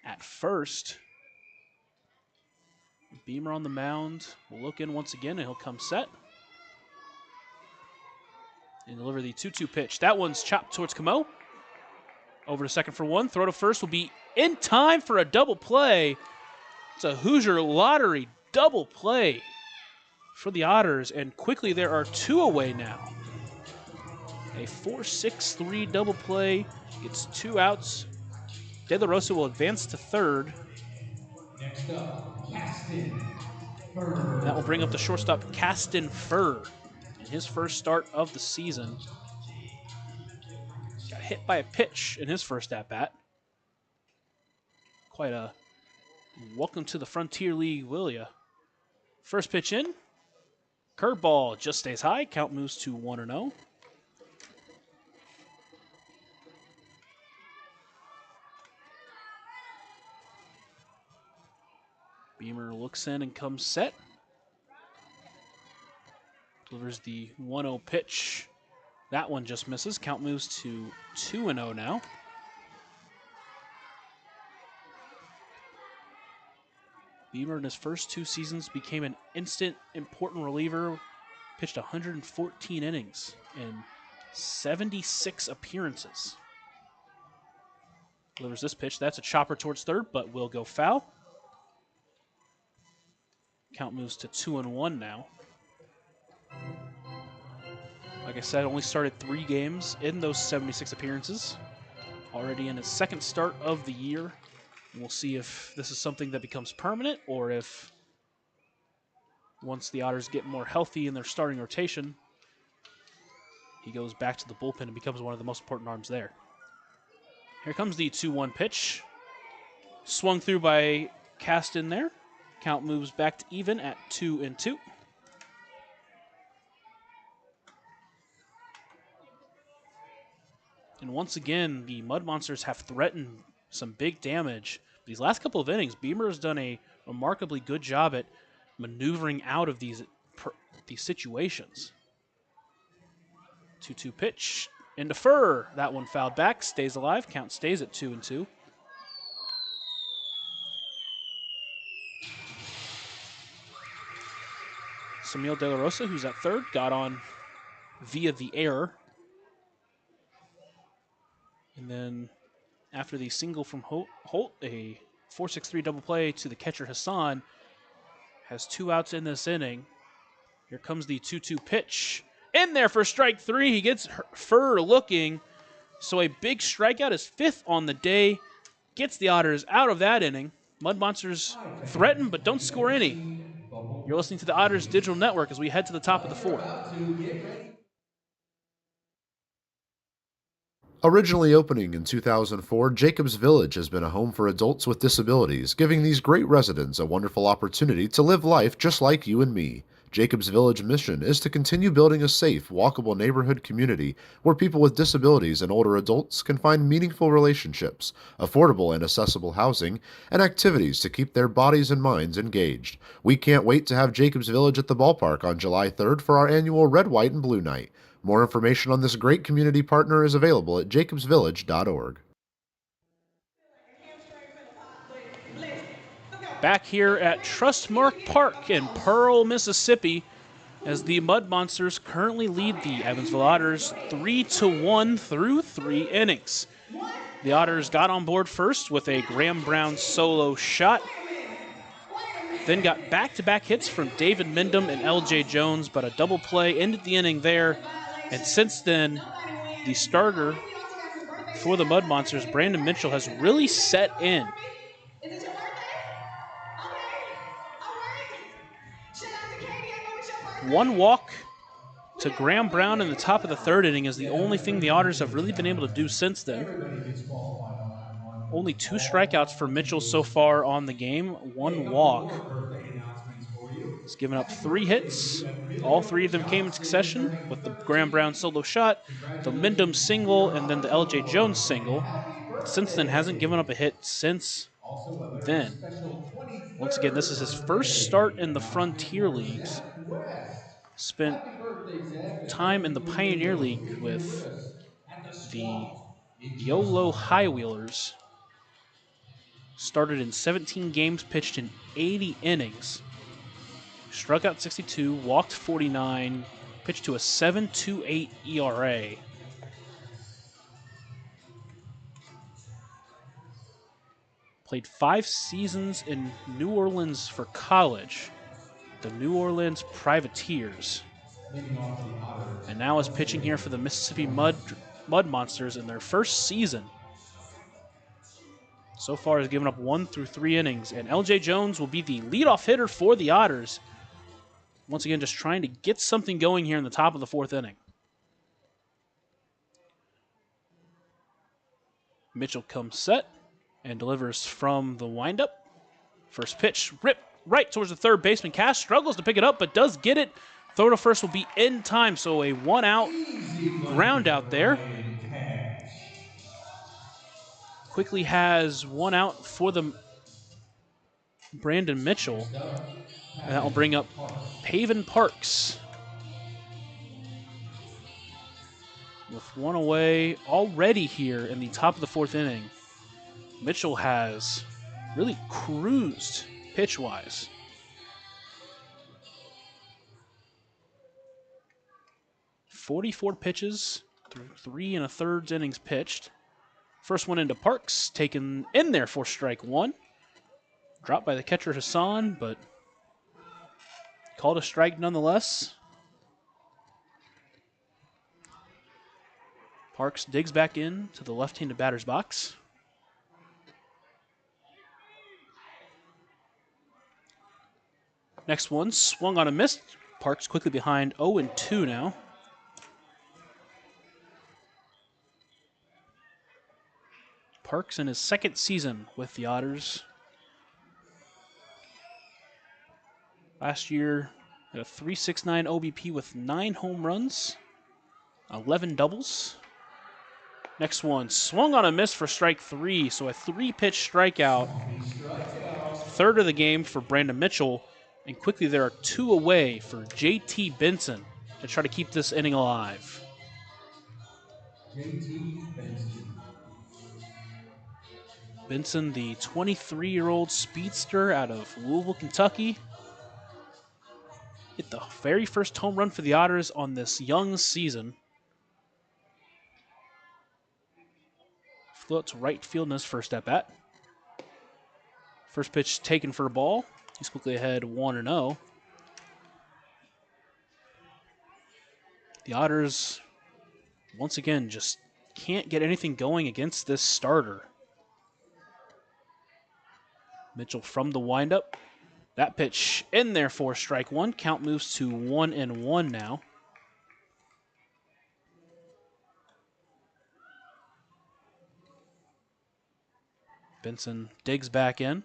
at first. Beamer on the mound will look in once again, and he'll come set. And deliver the 2-2 pitch. That one's chopped towards Camo. Over to second for 1. Throw to first will be in time for a double play. It's a Hoosier Lottery double play for the Otters, and quickly there are 2 away now. A 4-6-3 double play. Gets 2 outs De La Rosa will advance to third. Next up, Caston That will bring up the Furr. shortstop, Caston Furr, in his first start of the season. Got hit by a pitch in his first at-bat. Quite a welcome to the Frontier League, will ya? First pitch in. Curveball just stays high. Count moves to 1-0. Beamer looks in and comes set. Delivers the 1-0 pitch. That one just misses. Count moves to 2-0 now. Beamer in his first 2 seasons became an instant important reliever. Pitched 114 innings in 76 appearances. Delivers this pitch. That's a chopper towards third, but will go foul. Count moves to 2-1 now. Like I said, only started 3 games in those 76 appearances. Already in his second start of the year. And we'll see if this is something that becomes permanent or if once the Otters get more healthy in their starting rotation, he goes back to the bullpen and becomes one of the most important arms there. Here comes the 2-1 pitch. Swung through by Caston there. Count moves back to even at 2-2. And once again, the Mud Monsters have threatened some big damage. These last couple of innings, Beamer has done a remarkably good job at maneuvering out of these situations. 2-2 pitch into Furr. That one fouled back, stays alive. Count stays at 2-2. Samuel De La Rosa, who's at third, got on via the air. And then after the single from Holt, a 4-6-3 double play to the catcher Hassan, has 2 outs in this inning. Here comes the 2-2 pitch. In there for strike 3. He gets Furr looking. So a big strikeout, his 5th on the day. Gets the Otters out of that inning. Mud Monsters threaten but don't score any. You're listening to the Otters Digital Network as we head to the top of the 4th. Originally opening in 2004, Jacobs Village has been a home for adults with disabilities, giving these great residents a wonderful opportunity to live life just like you and me. Jacobs Village mission is to continue building a safe, walkable neighborhood community where people with disabilities and older adults can find meaningful relationships, affordable and accessible housing, and activities to keep their bodies and minds engaged. We can't wait to have Jacobs Village at the ballpark on July 3rd for our annual Red, White, and Blue Night. More information on this great community partner is available at jacobsvillage.org. Back here at Trustmark Park in Pearl, Mississippi, as the Mud Monsters currently lead the Evansville Otters 3-1 through 3 innings. The Otters got on board first with a Graham Brown solo shot, then got back-to-back hits from David Mindham and L.J. Jones, but a double play ended the inning there. And since then, the starter for the Mud Monsters, Brandon Mitchell, has really set in. One walk to Graham Brown in the top of the 3rd inning is the only thing the Otters have really been able to do since then. Only 2 strikeouts for Mitchell so far on the game, 1 walk. He's given up 3 hits. All 3 of them came in succession with the Graham Brown solo shot, the Mindham single, and then the L.J. Jones single. Since then, hasn't given up a hit since then. Once again, this is his first start in the Frontier Leagues. Spent time in the Pioneer League with the YOLO High Wheelers. Started in 17 games, pitched in 80 innings. Struck out 62, walked 49, pitched to a 7.28 ERA. Played 5 seasons in New Orleans for college, the New Orleans Privateers. And now is pitching here for the Mississippi Mud Monsters in their first season. so far has given up 1 through 3 innings, and LJ Jones will be the leadoff hitter for the Otters. Once again, just trying to get something going here in the top of the 4th inning. Mitchell comes set and delivers from the windup. First pitch, rip right towards the third baseman. Cash struggles to pick it up, but does get it. Throw to first will be in time, so a 1-out ground out there. Quickly has 1 out for the Brandon Mitchell. And that will bring up Paven Parks. With 1 away already here in the top of the 4th inning, Mitchell has really cruised pitch-wise. .44 pitches through 3 1/3 innings pitched. First one into Parks, taken in there for strike 1. Dropped by the catcher Hassan, but called a strike nonetheless. Parks digs back in to the left-handed batter's box. Next one, swung on a miss. Parks quickly behind 0-2 now. Parks in his 2nd season with the Otters. Last year, had a .369 OBP with 9 home runs, 11 doubles. Next one, swung on a miss for strike 3, so a 3-pitch strikeout. 3rd of the game for Brandon Mitchell, and quickly there are 2 away for JT Benson to try to keep this inning alive. Benson, the 23-year-old speedster out of Louisville, Kentucky, hit the very first home run for the Otters on this young season. Flew out to right field in his first at-bat. First pitch taken for a ball. He's quickly ahead 1-0. The Otters, once again, just can't get anything going against this starter. Mitchell from the windup. That pitch in there for strike 1. Count moves to 1-1 now. Benson digs back in.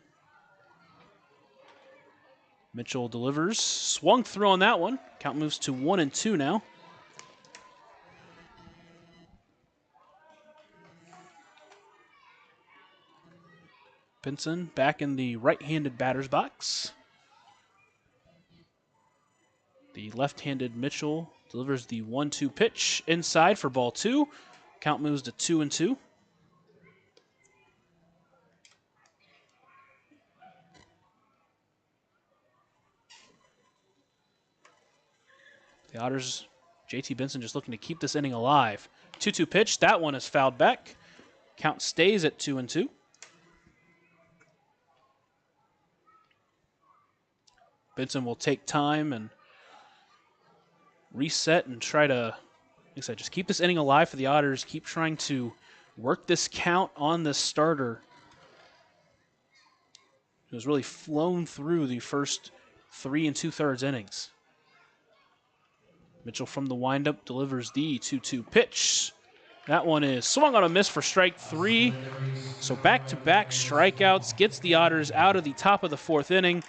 Mitchell delivers. Swung through on that one. Count moves to 1-2 now. Benson back in the right-handed batter's box. The left-handed Mitchell delivers the 1-2 pitch inside for ball 2. Count moves to 2-2. The Otters, JT Benson just looking to keep this inning alive. 2-2 pitch, that one is fouled back. Count stays at 2-2. Benson will take time and reset and try to, like I said, just keep this inning alive for the Otters. Keep trying to work this count on this starter. It was really flown through the first 3 2/3 innings. Mitchell from the windup delivers the 2-2 pitch. That one is swung on a miss for strike 3. So back-to-back strikeouts gets the Otters out of the top of the 4th inning.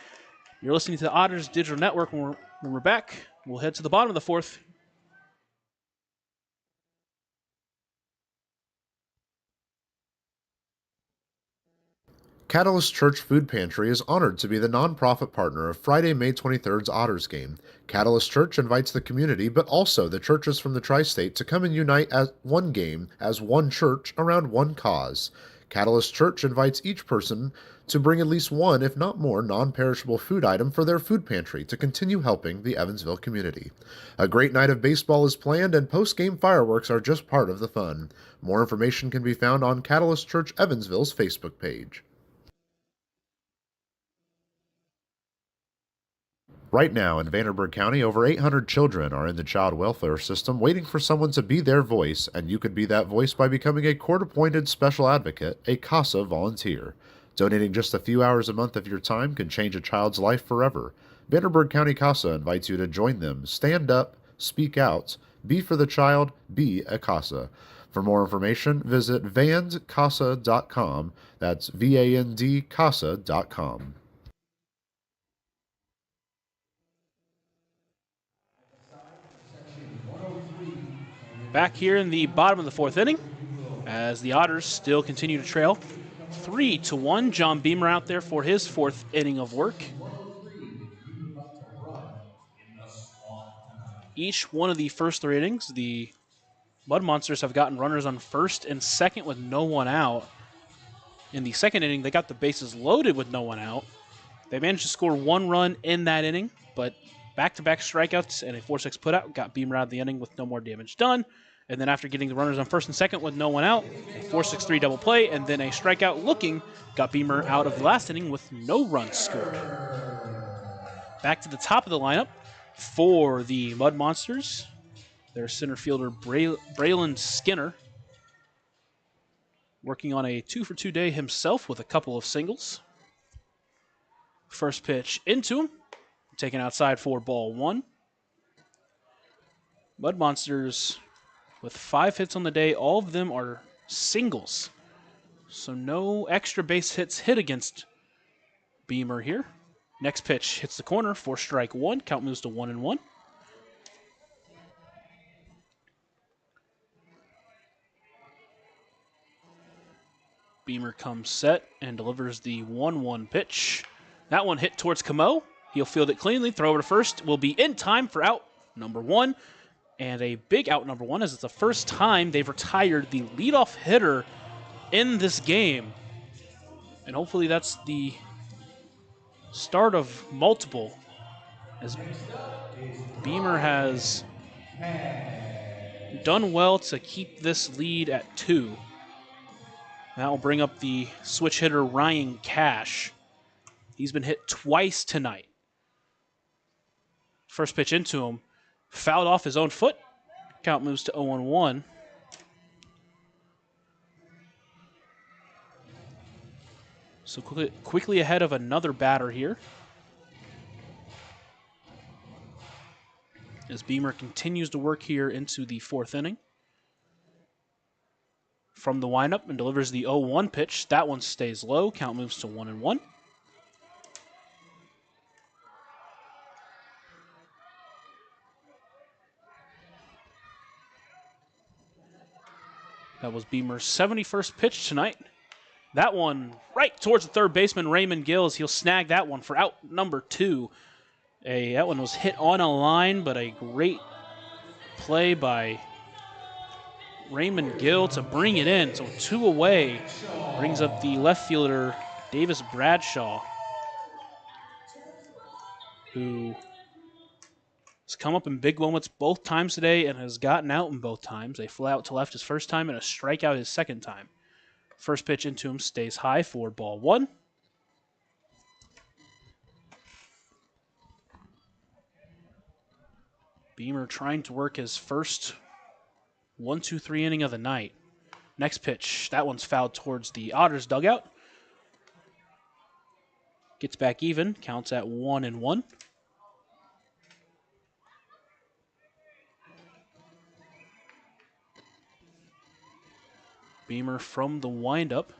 You're listening to the Otters Digital Network. When we're back, we'll head to the bottom of the 4th. Catalyst Church Food Pantry is honored to be the nonprofit partner of Friday, May 23rd's Otters game. Catalyst Church invites the community, but also the churches from the tri-state to come and unite as one game, as one church, around one cause. Catalyst Church invites each person to bring at least one, if not more, non-perishable food item for their food pantry to continue helping the Evansville community. A great night of baseball is planned, and post-game fireworks are just part of the fun. More information can be found on Catalyst Church Evansville's Facebook page. Right now in Vanderburgh County, over 800 children are in the child welfare system waiting for someone to be their voice, and you could be that voice by becoming a court-appointed special advocate, a CASA volunteer. Donating just a few hours a month of your time can change a child's life forever. Vanderburgh County CASA invites you to join them. Stand up, speak out, be for the child, be a CASA. For more information, visit vandcasa.com. That's VAND CASA.com. Back here in the bottom of the fourth inning, as the Otters still continue to trail 3-1. John Beamer out there for his fourth inning of work. Each one of the first three innings, the Mud Monsters have gotten runners on first and second with no one out. In the second inning, they got the bases loaded with no one out. They managed to score one run in that inning, but back-to-back strikeouts and a 4-6 putout got Beamer out of the inning with no more damage done. And then after getting the runners on first and second with no one out, a 4-6-3 double play, and then a strikeout looking got Beamer out of the last inning with no runs scored. Back to the top of the lineup for the Mud Monsters. Their center fielder, Braylon Skinner, working on a 2-for-2 day himself with a couple of singles. First pitch into him, taken outside for ball one. Mud Monsters with 5 hits on the day. All of them are singles. So no extra base hits hit against Beamer here. Next pitch hits the corner for strike one. Count moves to 1-1. Beamer comes set and delivers the 1-1 pitch. That one hit towards Camo. He'll field it cleanly. Throw over to first. Will be in time for out number one. And a big out number one, as it's the first time they've retired the leadoff hitter in this game. And hopefully that's the start of multiple, as Beamer has done well to keep this lead at 2. That will bring up the switch hitter Ryan Cash. He's been hit twice tonight. First pitch into him, fouled off his own foot. Count moves to 0-1. So quickly ahead of another batter here, as Beamer continues to work here into the fourth inning. From the windup and delivers the 0-1 pitch. That one stays low. Count moves to 1-1. That was Beamer's 71st pitch tonight. That one right towards the third baseman, Raymond Gills. He'll snag that one for out number 2. That one was hit on a line, but a great play by Raymond Gill to bring it in. So 2 away brings up the left fielder, Davis Bradshaw, who has come up in big moments both times today and has gotten out in both times. A fly out to left his first time and a strikeout his second time. First pitch into him stays high for ball one. Beamer trying to work his first 1-2-3 inning of the night. Next pitch, that one's fouled towards the Otters dugout. Gets back even, counts at 1-1. Beamer from the windup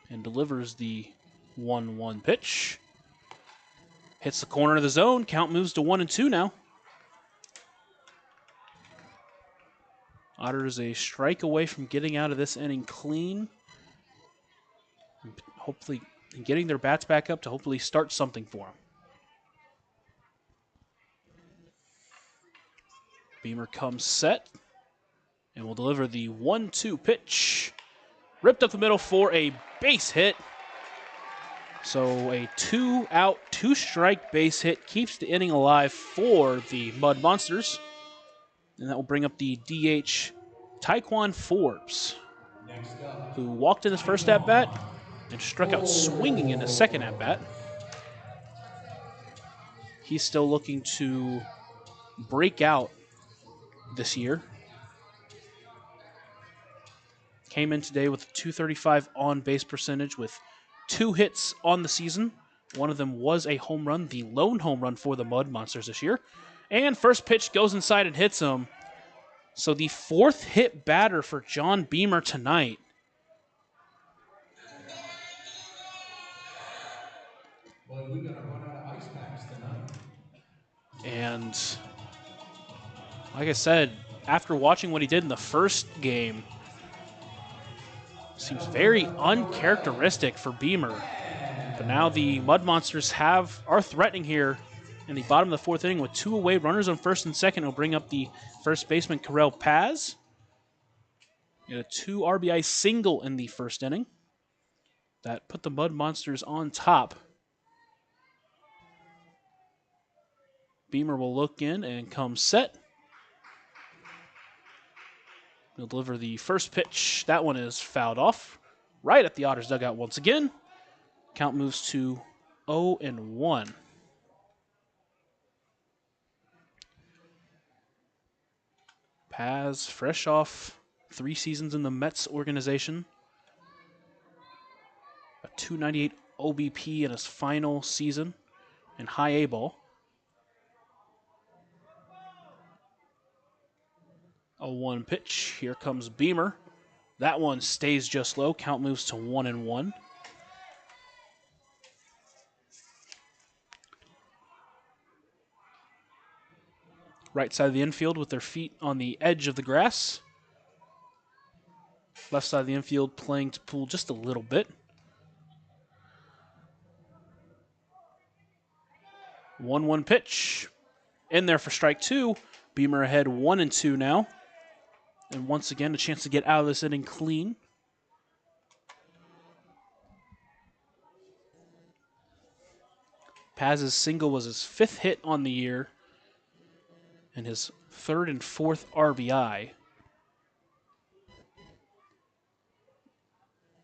and delivers the 1-1 pitch. Hits the corner of the zone. Count moves to 1-2 now. Otters a strike away from getting out of this inning clean. And hopefully getting their bats back up to hopefully start something for them. Beamer comes set and will deliver the 1-2 pitch. Ripped up the middle for a base hit. So a 2-out, 2-strike base hit keeps the inning alive for the Mud Monsters. And that will bring up the DH, Taekwon Forbes, who walked in his first at-bat and struck out swinging in his second at-bat. He's still looking to break out this year. Came in today with a .235 on-base percentage with 2 hits on the season. One of them was a home run, the lone home run for the Mud Monsters this year. And first pitch goes inside and hits him. So the 4th hit batter for John Beamer tonight. Boy, we're going to run out of ice packs tonight. And like I said, after watching what he did in the first game, seems very uncharacteristic for Beamer. But now the Mud Monsters are threatening here in the bottom of the 4th inning with 2 away runners on first and second. Will bring up the first baseman, Karel Paz. Get a 2 RBI single in the 1st inning. That put the Mud Monsters on top. Beamer will look in and come set. He'll deliver the first pitch. That one is fouled off right at the Otters dugout once again. Count moves to 0-1. Paz, fresh off 3 seasons in the Mets organization. A 298 OBP in his final season in high A ball. A 1 pitch. Here comes Beamer. That one stays just low. Count moves to 1-1. Right side of the infield with their feet on the edge of the grass. Left side of the infield playing to pull just a little bit. 1-1 pitch. In there for strike 2. Beamer ahead 1-2 now. And once again, a chance to get out of this inning clean. Paz's single was his 5th hit on the year and his 3rd and 4th RBI.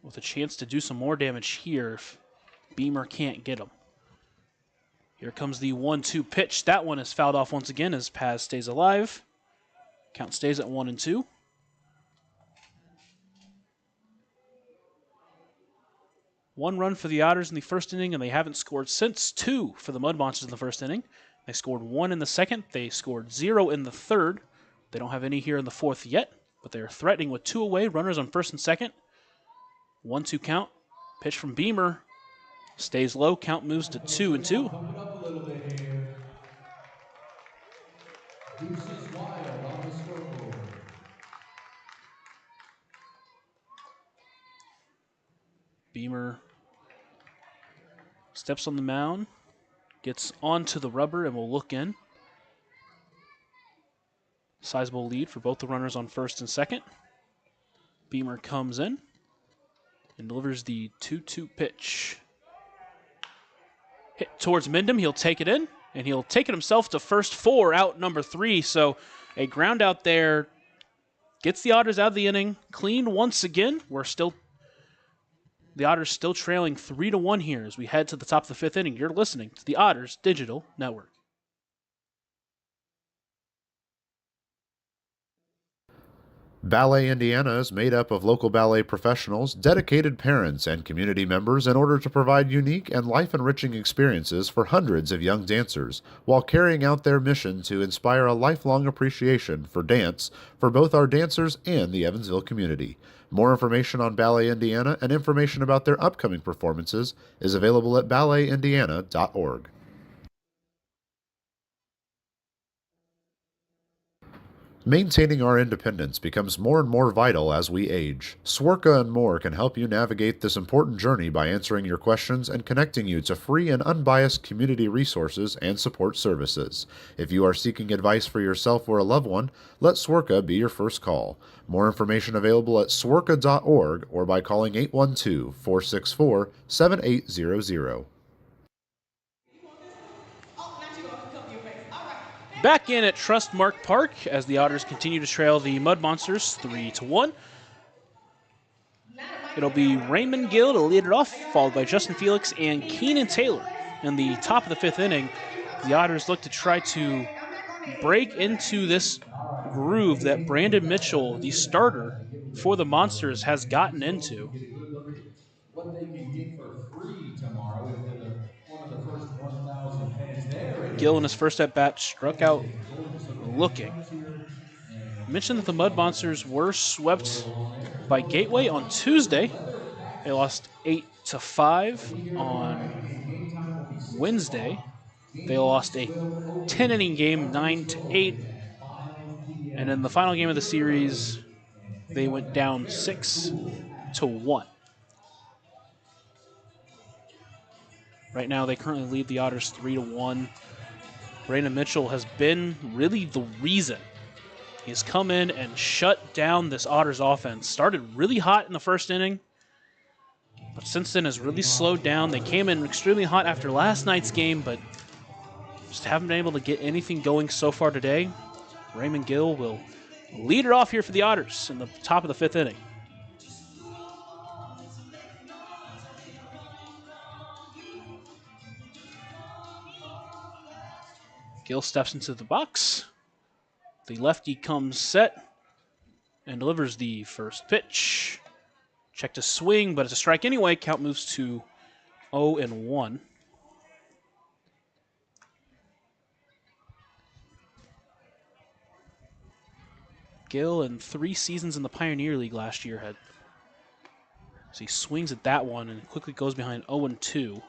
With a chance to do some more damage here if Beamer can't get him. Here comes the 1-2 pitch. That one is fouled off once again as Paz stays alive. Count stays at 1-2. One run for the Otters in the 1st inning, and they haven't scored since. 2 for the Mud Monsters in the 1st inning. They scored 1 in the 2nd. They scored 0 in the 3rd. They don't have any here in the 4th yet, but they're threatening with 2 away, runners on 1st and 2nd. 1-2 count. Pitch from Beamer. Stays low. Count moves to 2-2. Pump it up a little bit here. Deuces Wild on the scoreboard. Beamer steps on the mound, gets onto the rubber, and will look in. Sizable lead for both the runners on 1st and 2nd. Beamer comes in and delivers the 2-2 pitch. Hit towards Mindham. He'll take it in, and he'll take it himself to first for out number 3. So a ground out there gets the Otters out of the inning. Clean once again. The Otters still trailing 3-1 here as we head to the top of the 5th inning. You're listening to the Otters Digital Network. Ballet Indiana is made up of local ballet professionals, dedicated parents, and community members in order to provide unique and life-enriching experiences for hundreds of young dancers, while carrying out their mission to inspire a lifelong appreciation for dance for both our dancers and the Evansville community. More information on Ballet Indiana and information about their upcoming performances is available at balletindiana.org. Maintaining our independence becomes more and more vital as we age. Swerka and more can help you navigate this important journey by answering your questions and connecting you to free and unbiased community resources and support services. If you are seeking advice for yourself or a loved one, let Swerka be your first call. More information available at swerka.org or by calling 812-464-7800. Back in at Trustmark Park as the Otters continue to trail the Mud Monsters 3-1. It'll be Raymond Gill to lead it off, followed by Justin Felix and Keenan Taylor. In the top of the 5th inning, the Otters look to try to break into this groove that Brandon Mitchell, the starter for the Monsters, has gotten into. What they can get for Gill in his first at-bat struck out looking. I mentioned that the Mud Monsters were swept by Gateway on Tuesday. They lost 8-5 on Wednesday. They lost a 10-inning game, 9-8. And in the final game of the series, they went down 6-1. Right now, they currently lead the Otters 3-1. Brandon Mitchell has been really the reason. He's come in and shut down this Otters offense. Started really hot in the first inning, but since then has really slowed down. They came in extremely hot after last night's game, but just haven't been able to get anything going so far today. Raymond Gill will lead it off here for the Otters in the top of the fifth inning. Gill steps into the box. The lefty comes set and delivers the first pitch. Check to swing, but it's a strike anyway. Count moves to 0-1. Gill in 3 seasons in the Pioneer League last year had. So he swings at that one and quickly goes behind 0-2.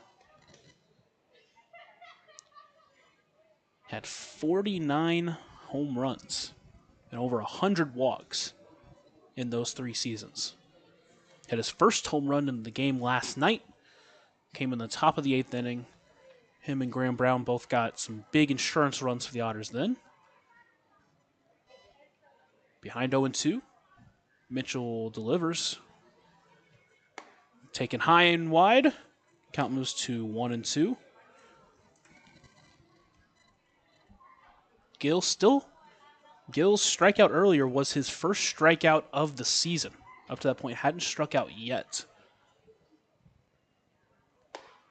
Had 49 home runs and over 100 walks in those 3 seasons. Had his first home run in the game last night. Came in the top of the 8th inning. Him and Graham Brown both got some big insurance runs for the Otters then. Behind 0-2. Mitchell delivers. Taken high and wide. Count moves to 1-2. Gill's strikeout earlier was his first strikeout of the season. Up to that point, hadn't struck out yet.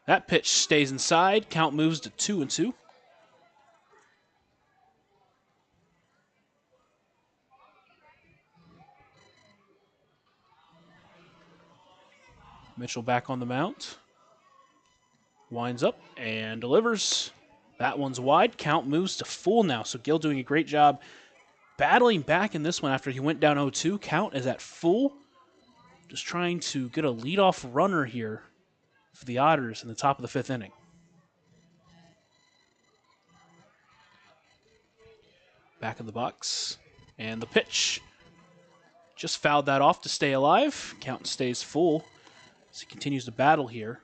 That pitch stays inside. Count moves to 2-2. Mitchell back on the mound. Winds up and delivers. That one's wide. Count moves to full now. So Gill doing a great job battling back in this one after he went down 0-2. Count is at full. Just trying to get a leadoff runner here for the Otters in the top of the 5th inning. Back in the box. And the pitch. Just fouled that off to stay alive. Count stays full as he continues to battle here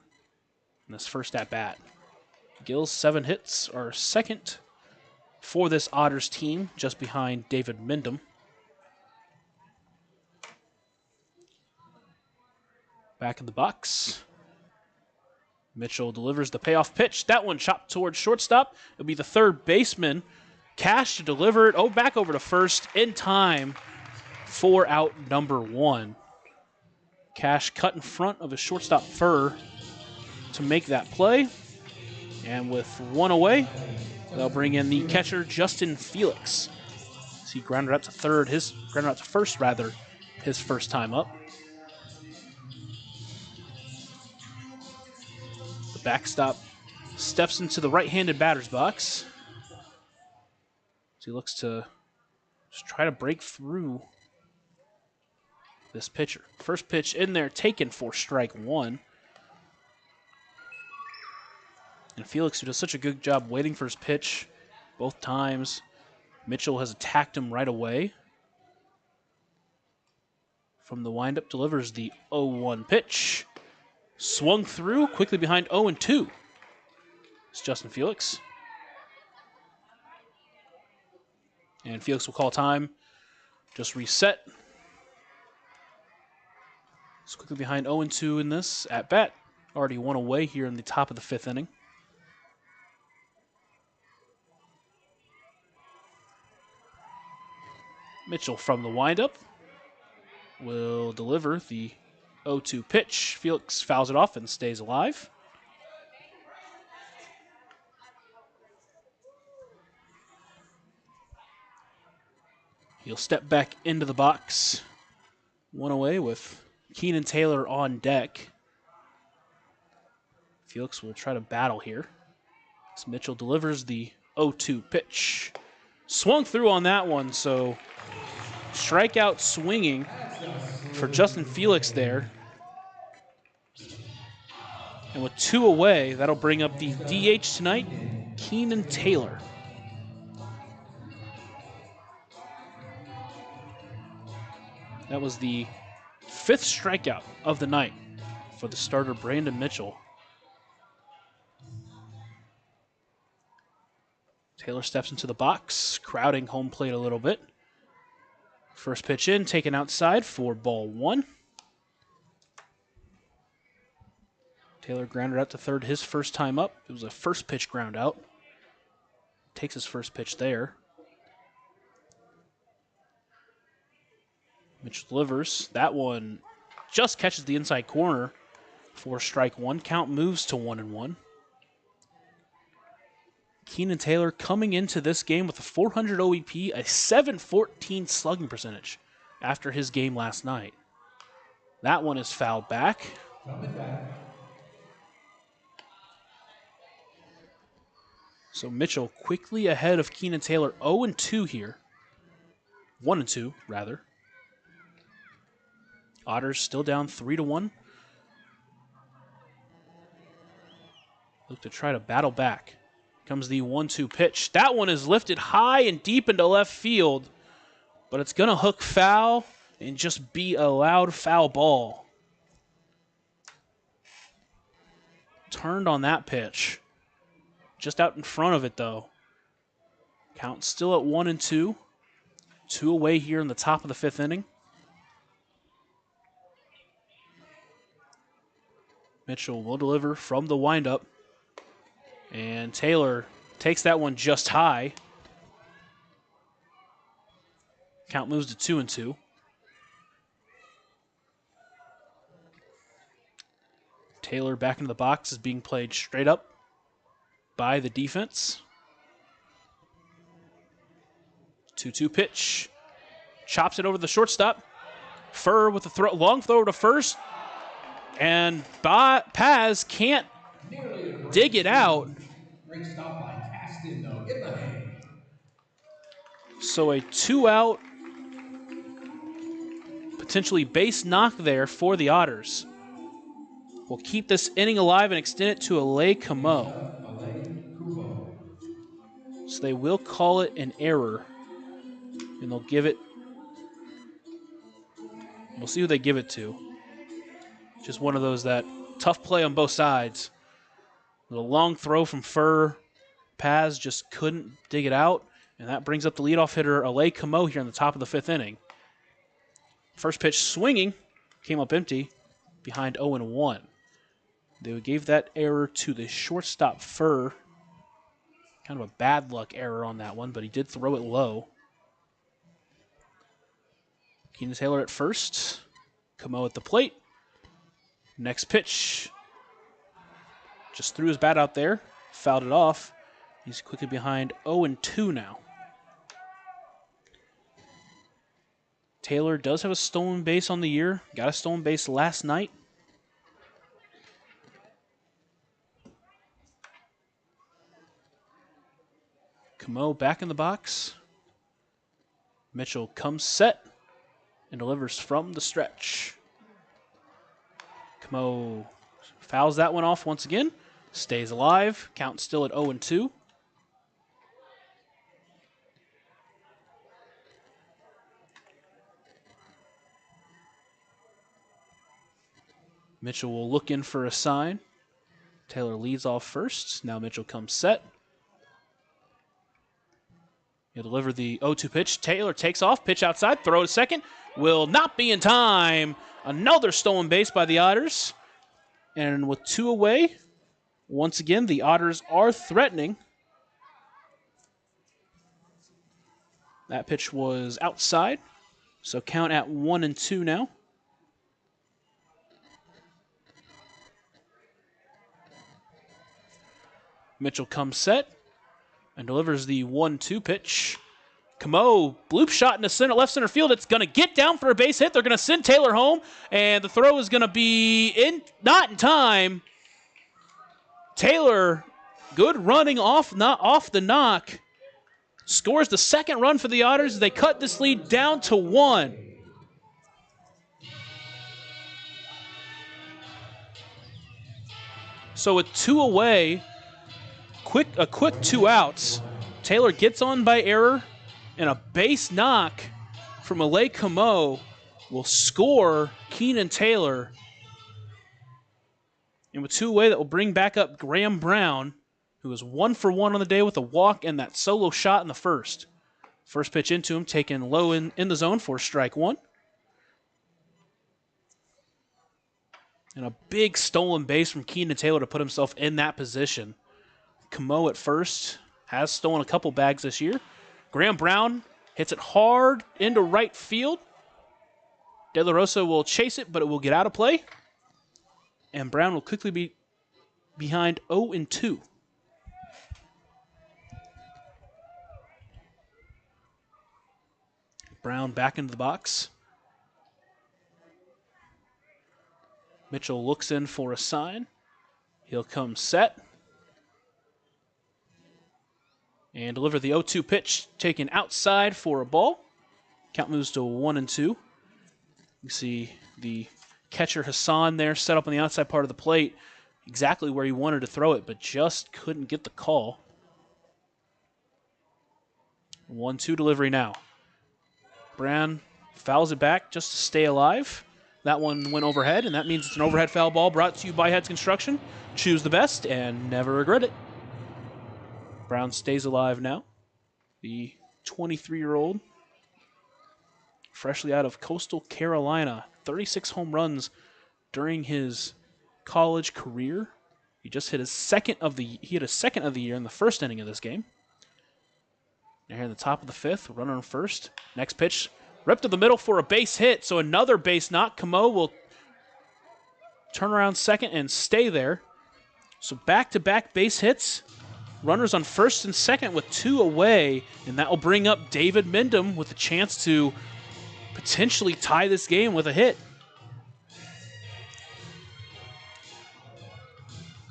in this first at-bat. Gill's 7 hits are second for this Otters team, just behind David Mindham. Back in the box. Mitchell delivers the payoff pitch. That one chopped towards shortstop. It'll be the third baseman, Cash, to deliver it. Oh, back over to first in time for out number 1. Cash cut in front of his shortstop Furr to make that play. And with 1 away, they'll bring in the catcher, Justin Felix. So he grounded out to first, his first time up. The backstop steps into the right-handed batter's box. So he looks to just try to break through this pitcher. First pitch in there, taken for strike 1. And Felix, who does such a good job waiting for his pitch both times. Mitchell has attacked him right away. From the windup, delivers the 0-1 pitch. Swung through, quickly behind 0-2. It's Justin Felix. And Felix will call time. Just reset. It's quickly behind 0-2 in this at-bat. Already 1 away here in the top of the 5th inning. Mitchell from the windup will deliver the 0-2 pitch. Felix fouls it off and stays alive. He'll step back into the box. 1 away with Keenan Taylor on deck. Felix will try to battle here. As Mitchell delivers the 0-2 pitch. Swung through on that one, so strikeout swinging for Justin Felix there. And with 2 away, that'll bring up the DH tonight, Keenan Taylor. That was the 5th strikeout of the night for the starter, Brandon Mitchell. Taylor steps into the box, crowding home plate a little bit. First pitch in, taken outside for ball 1. Taylor grounded out to third his first time up. It was a first pitch ground out. Takes his first pitch there. Mitch delivers. That one just catches the inside corner for strike 1. Count moves to 1-1. Keenan Taylor coming into this game with a 400 OEP, a .714 slugging percentage after his game last night. That one is fouled back. So Mitchell quickly ahead of Keenan Taylor, 0-2 here. 1-2, rather. Otters still down 3-1. Look to try to battle back. Comes the 1-2 pitch. That one is lifted high and deep into left field, but it's going to hook foul and just be a loud foul ball. Turned on that pitch. Just out in front of it, though. Count still at 1-2. 2 away here in the top of the 5th inning. Mitchell will deliver from the windup. And Taylor takes that one just high. Count moves to 2-2. Taylor back into the box is being played straight up by the defense. 2-2 pitch. Chops it over the shortstop. Furr with the long throw to first. And Paz can't dig it out. Great stop by Caston, though, in the hay. So a 2-out, potentially base knock there for the Otters. We'll keep this inning alive and extend it to Alay Camo. So they will call it an error. And they'll give it. We'll see who they give it to. Just one of those that tough play on both sides. The long throw from Furr. Paz just couldn't dig it out. And that brings up the leadoff hitter, Alay Camo, here in the top of the 5th inning. First pitch swinging. Came up empty. Behind 0-1. They gave that error to the shortstop, Furr. Kind of a bad luck error on that one, but he did throw it low. Keenan Taylor at first. Camo at the plate. Next pitch. Just threw his bat out there. Fouled it off. He's quickly behind 0-2 now. Taylor does have a stolen base on the year. Got a stolen base last night. Camo back in the box. Mitchell comes set and delivers from the stretch. Camo fouls that one off once again. Stays alive. Count still at 0-2. Mitchell will look in for a sign. Taylor leads off first. Now Mitchell comes set. He'll deliver the 0-2 pitch. Taylor takes off, pitch outside, throw to second. Will not be in time. Another stolen base by the Otters. And with 2 away, once again, the Otters are threatening. That pitch was outside. So count at 1-2 now. Mitchell comes set and delivers the 1-2 pitch. Camo, bloop shot into center, left center field. It's going to get down for a base hit. They're going to send Taylor home, and the throw is going to be not in time. Taylor Good running off, not off the knock. Scores the second run for the Otters as they cut this lead down to 1. So with 2 away, a quick 2 outs. Taylor gets on by error, and a base knock from Alay Camo will score Keenan Taylor. And with 2 away, that will bring back up Graham Brown, who was 1 for 1 on the day with a walk and that solo shot in the first. First pitch into him, taken low in the zone for strike 1. And a big stolen base from Keenan Taylor to put himself in that position. Camo at first has stolen a couple bags this year. Graham Brown hits it hard into right field. De La Rosa will chase it, but it will get out of play. And Brown will quickly be behind 0-2. Brown back into the box. Mitchell looks in for a sign. He'll come set. And deliver the 0-2 pitch, taken outside for a ball. Count moves to 1-2. You see the catcher Hassan there set up on the outside part of the plate, exactly where he wanted to throw it, but just couldn't get the call. 1-2 delivery now. Brown fouls it back just to stay alive. That one went overhead, and that means it's an overhead foul ball brought to you by Heads Construction. Choose the best and never regret it. Brown stays alive now. The 23-year-old, freshly out of Coastal Carolina, 36 home runs during his college career. He just hit his second of the year in the first inning of this game. Now here in the top of the 5th, runner on first. Next pitch, ripped to the middle for a base hit, so another base knock. Camo will turn around second and stay there. So back-to-back base hits. Runners on first and second with 2 away, and that will bring up David Mendham with a chance to potentially tie this game with a hit.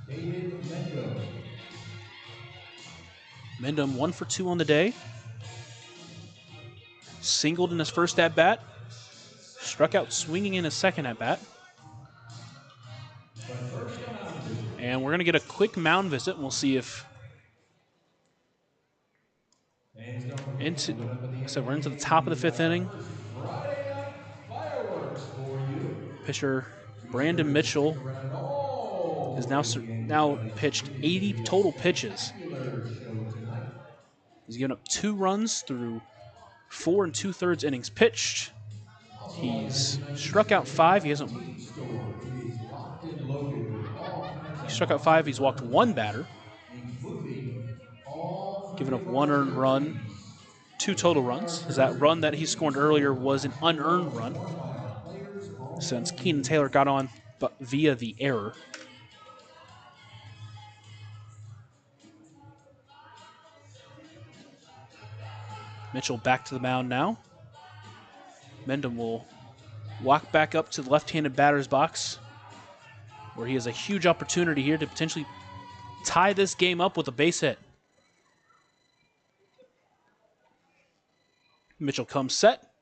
David Mendham. Mendham 1 for 2 on the day. Singled in his first at-bat. Struck out swinging in his second at-bat. And we're going to get a quick mound visit, and we'll see if we're into the top of the 5th inning. Pitcher Brandon Mitchell has now pitched 80 total pitches. He's given up 2 runs through 4 2/3 innings pitched. He's struck out 5. He struck out 5. He's walked 1 batter. Given up 1 earned run, 2 total runs. As that run that he scored earlier was an unearned run, since Keenan Taylor got on via the error. Mitchell back to the mound now. Mendham will walk back up to the left-handed batter's box, where he has a huge opportunity here to potentially tie this game up with a base hit. Mitchell comes set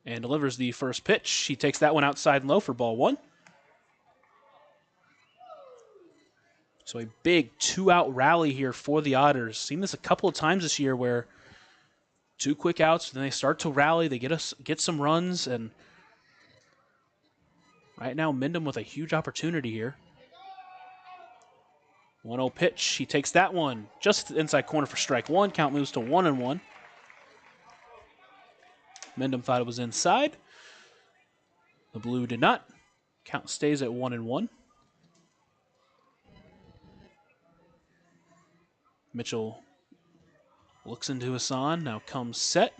and delivers the first pitch. He takes that one outside and low for ball 1. So a big 2-out rally here for the Otters. Seen this a couple of times this year where 2 quick outs, then they start to rally, they get some runs, and right now Mendham with a huge opportunity here. 1-0 pitch, he takes that one just inside corner for strike 1. Count moves to 1-1. Mendham thought it was inside. The blue did not. Count stays at 1-1. Mitchell looks into Hassan, now comes set.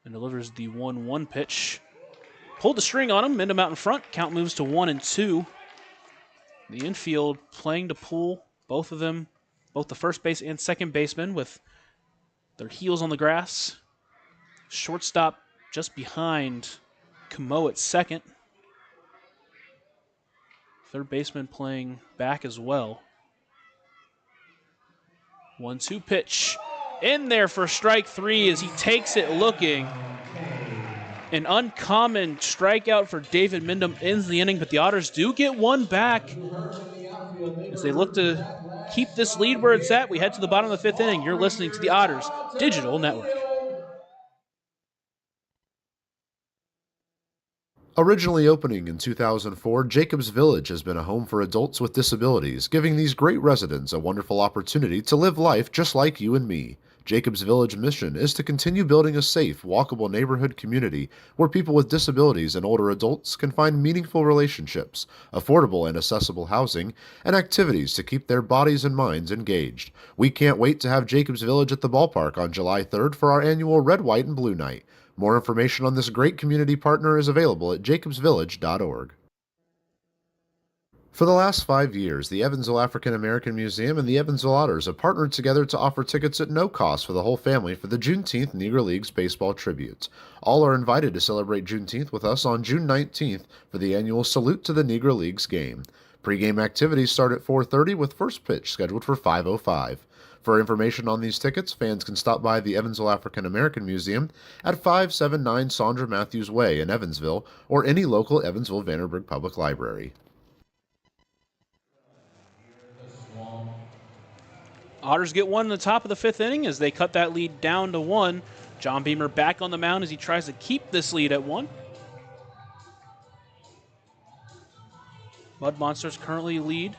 And delivers the 1-1 pitch. Pulled the string on him, Mendham out in front. Count moves to 1-2. The infield playing to pull both of them, both the first base and second baseman, with their heels on the grass. Shortstop just behind Camo at second. Third baseman playing back as well. 1-2 pitch. In there for strike 3 as he takes it looking. An uncommon strikeout for David Mindom ends the inning, but the Otters do get one back as they look to keep this lead where it's at. We head to the bottom of the 5th inning. You're listening to the Otters Digital Network. Originally opening in 2004, Jacobs Village has been a home for adults with disabilities, giving these great residents a wonderful opportunity to live life just like you and me. Jacobs Village mission is to continue building a safe, walkable neighborhood community where people with disabilities and older adults can find meaningful relationships, affordable and accessible housing, and activities to keep their bodies and minds engaged. We can't wait to have Jacobs Village at the ballpark on July 3rd for our annual Red, White, and Blue Night. More information on this great community partner is available at jacobsvillage.org. For the last 5 years, the Evansville African American Museum and the Evansville Otters have partnered together to offer tickets at no cost for the whole family for the Juneteenth Negro Leagues Baseball Tribute. All are invited to celebrate Juneteenth with us on June 19th for the annual Salute to the Negro Leagues game. Pre-game activities start at 4:30 with first pitch scheduled for 5:05. For information on these tickets, fans can stop by the Evansville African American Museum at 579 Sandra Matthews Way in Evansville or any local Evansville Vanderburgh Public Library. Otters get one in the top of the 5th inning as they cut that lead down to 1. John Beamer back on the mound as he tries to keep this lead at 1. Mud Monsters currently lead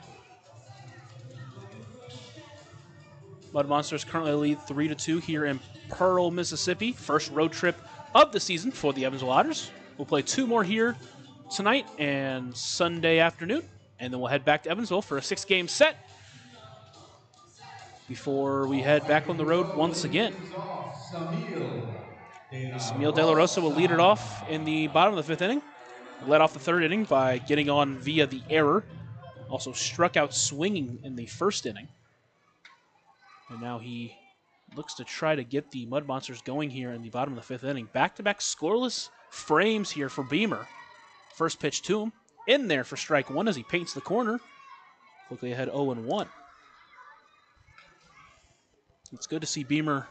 3-2 here in Pearl, Mississippi. First road trip of the season for the Evansville Otters. We'll play 2 more here tonight and Sunday afternoon, and then we'll head back to Evansville for a 6-game set before we head back on the road once again. Samil De La Rosa will lead it off in the bottom of the 5th inning. Led off the 3rd inning by getting on via the error. Also struck out swinging in the 1st inning. And now he looks to try to get the Mud Monsters going here in the bottom of the 5th inning. Back-to-back scoreless frames here for Beamer. First pitch to him. In there for strike 1 as he paints the corner. Quickly ahead 0-1. It's good to see Beamer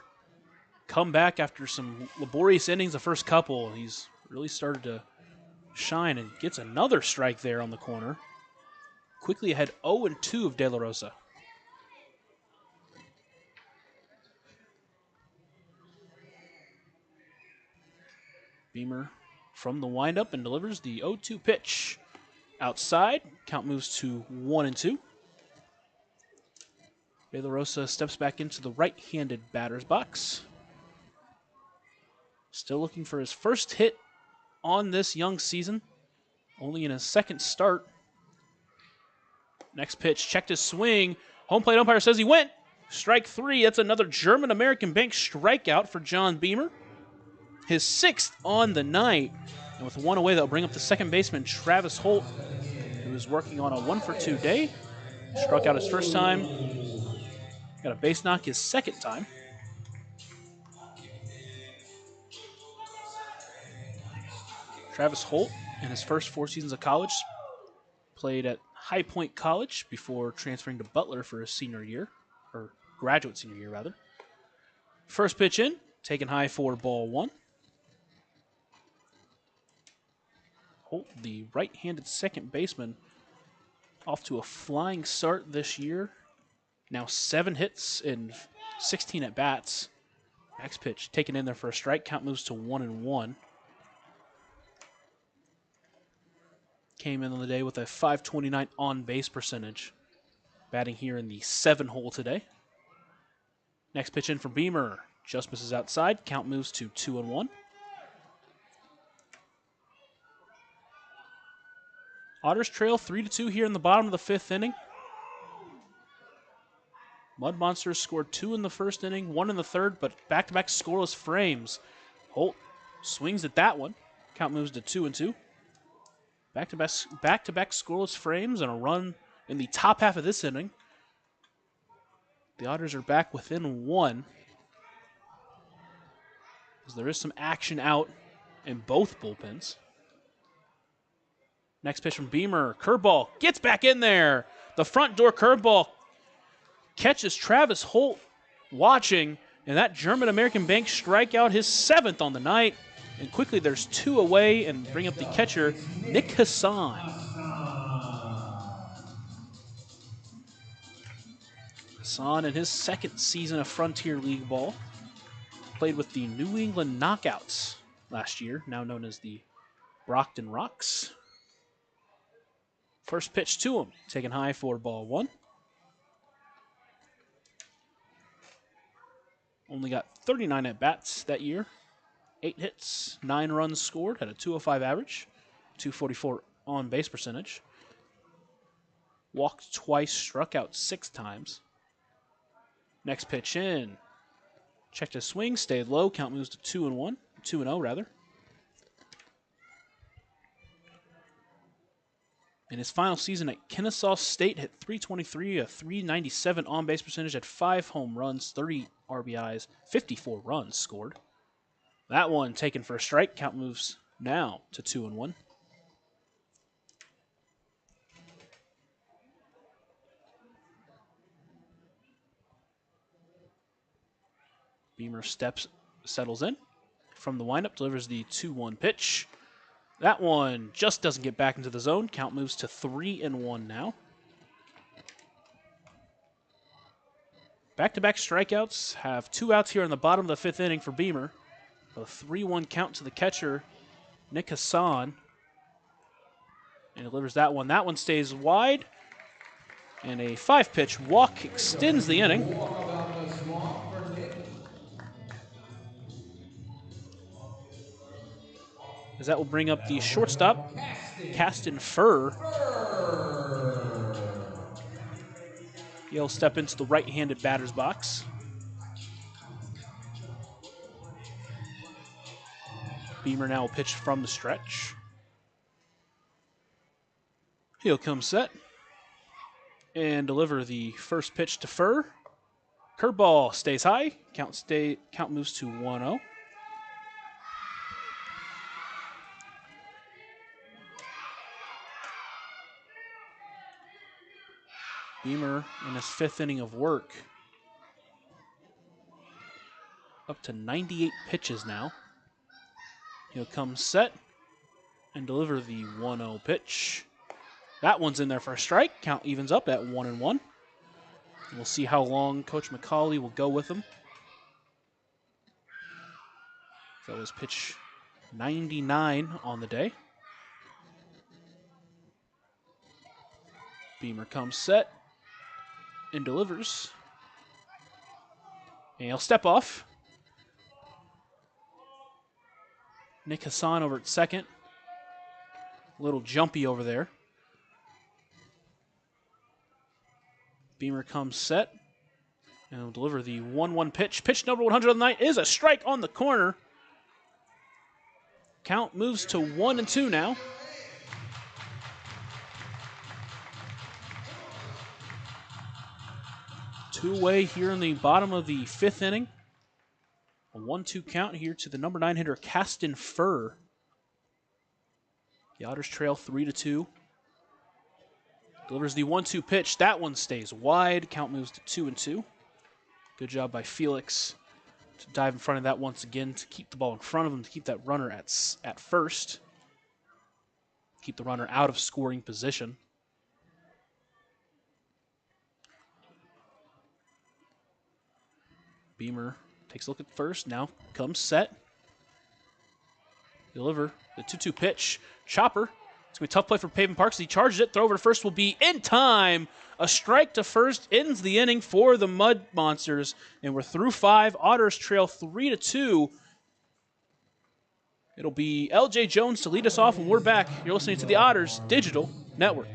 come back after some laborious innings, the first couple. He's really started to shine and gets another strike there on the corner. Quickly ahead 0-2 of De La Rosa. Beamer from the windup and delivers the 0-2 pitch. Outside, count moves to 1-2. De La Rosa steps back into the right-handed batter's box. Still looking for his first hit on this young season. Only in his 2nd start. Next pitch, checked his swing. Home plate umpire says he went. Strike 3, that's another German-American bank strikeout for John Beamer. His 6th on the night. And with 1 away, that'll bring up the second baseman, Travis Holt, who is working on a 1-for-2 day. Struck out his first time. Got a base knock his 2nd time. Travis Holt, in his first 4 seasons of college, played at High Point College before transferring to Butler for his senior year, or graduate senior year, rather. First pitch in, taken high for ball 1. Holt, the right-handed second baseman, off to a flying start this year. Now 7 hits in 16 at-bats. Next pitch taken in there for a strike. Count moves to 1-1. Came in on the day with a .529 on-base percentage. Batting here in the 7 hole today. Next pitch in for Beamer. Just misses outside. Count moves to 2-1. Otters trail 3-2 here in the bottom of the 5th inning. Mud Monsters scored 2 in the 1st inning, 1 in the 3rd, but back-to-back scoreless frames. Holt swings at that one. Count moves to 2-2. Back-to-back scoreless frames and a run in the top half of this inning. The Otters are back within 1. As there is some action out in both bullpens. Next pitch from Beamer. Curveball gets back in there. The front door curveball catches Travis Holt watching, and that German-American bank strike out his 7th on the night. And quickly there's 2 away and bring up the catcher, Nick Hassan. Hassan in his 2nd season of Frontier League ball. Played with the New England Knockouts last year, now known as the Brockton Rocks. First pitch to him, taken high for ball 1. Only got 39 at-bats that year. 8 hits, 9 runs scored, had a 205 average, 244 on-base percentage. Walked twice, struck out 6 times. Next pitch in. Checked his swing, stayed low, count moves to 2-1, 2-0 rather. In his final season at Kennesaw State, hit .323, a .397 on-base percentage, had 5 home runs, 30 RBIs, 54 runs scored. That one taken for a strike. Count moves now to 2-1. Beamer settles in. From the windup, delivers the 2-1 pitch. That one just doesn't get back into the zone. Count moves to 3-1 now. Back-to-back strikeouts. Have 2 outs here in the bottom of the 5th inning for Beamer. A 3-1 count to the catcher, Nick Hassan. And delivers that one. That one stays wide. And a 5-pitch walk extends the inning. As that will bring up the shortstop, Caston Furr. He'll step into the right-handed batter's box. Beamer now will pitch from the stretch. He'll come set and deliver the first pitch to Furr. Curveball stays high. Count moves to 1-0. Beamer in his 5th inning of work. Up to 98 pitches now. He'll come set and deliver the 1-0 pitch. That one's in there for a strike. Count evens up at 1-1. We'll see how long Coach McCauley will go with him. That was pitch 99 on the day. Beamer comes set and delivers. And he'll step off. Nick Hassan over at second. A little jumpy over there. Beamer comes set and will deliver the 1-1 pitch. Pitch number 100 of the night is a strike on the corner. Count moves to 1-2 now. Two away here in the bottom of the 5th inning. A 1-2 count here to the number 9 hitter, Caston Furr. The Otters trail 3-2. Delivers the 1-2 pitch. That one stays wide. Count moves to 2-2. Good job by Felix to dive in front of that once again, to keep the ball in front of him, to keep that runner at first. Keep the runner out of scoring position. Beamer takes a look at first, now comes set. Deliver the 2-2 pitch. Chopper. It's going to be a tough play for Pavin Parks. He charges it. Throw over to first will be in time. A strike to first ends the inning for the Mud Monsters. And we're through 5. Otters trail 3-2. It'll be LJ Jones to lead us off when we're back. You're listening to the Otters Digital Network.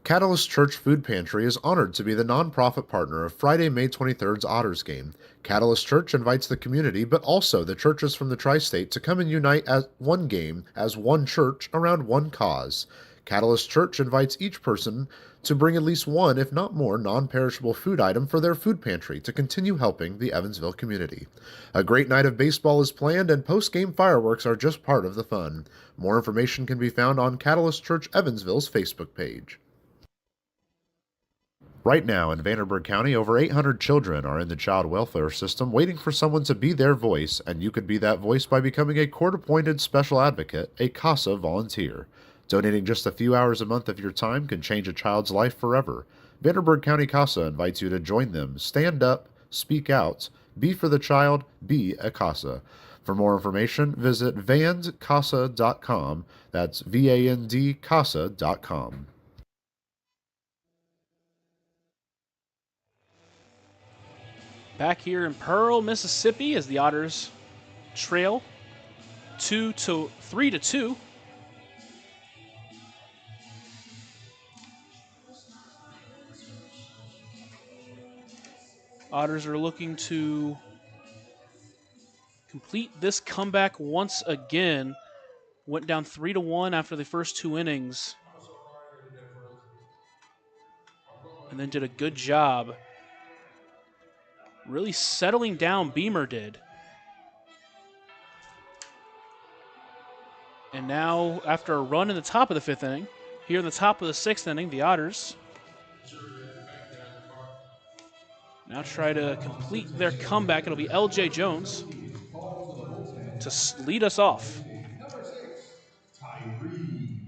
Catalyst Church Food Pantry is honored to be the nonprofit partner of Friday, May 23rd's Otters game. Catalyst Church invites the community, but also the churches from the tri-state to come and unite as one game, as one church, around one cause. Catalyst Church invites each person to bring at least one, if not more, non-perishable food item for their food pantry to continue helping the Evansville community. A great night of baseball is planned, and post-game fireworks are just part of the fun. More information can be found on Catalyst Church Evansville's Facebook page. Right now, in Vanderburgh County, over 800 children are in the child welfare system waiting for someone to be their voice, and you could be that voice by becoming a court-appointed special advocate, a CASA volunteer. Donating just a few hours a month of your time can change a child's life forever. Vanderburgh County CASA invites you to join them. Stand up, speak out, be for the child, be a CASA. For more information, visit vandcasa.com. That's VAND Back here in Pearl, Mississippi, as the Otters trail 3-2. Otters are looking to complete this comeback once again. Went down 3-1 after the first 2 innings, and then did a good job really settling down. Beamer did. And now, after a run in the top of the 5th inning, here in the top of the 6th inning, the Otters now try to complete their comeback. It'll be LJ Jones to lead us off. Number 6, Tyree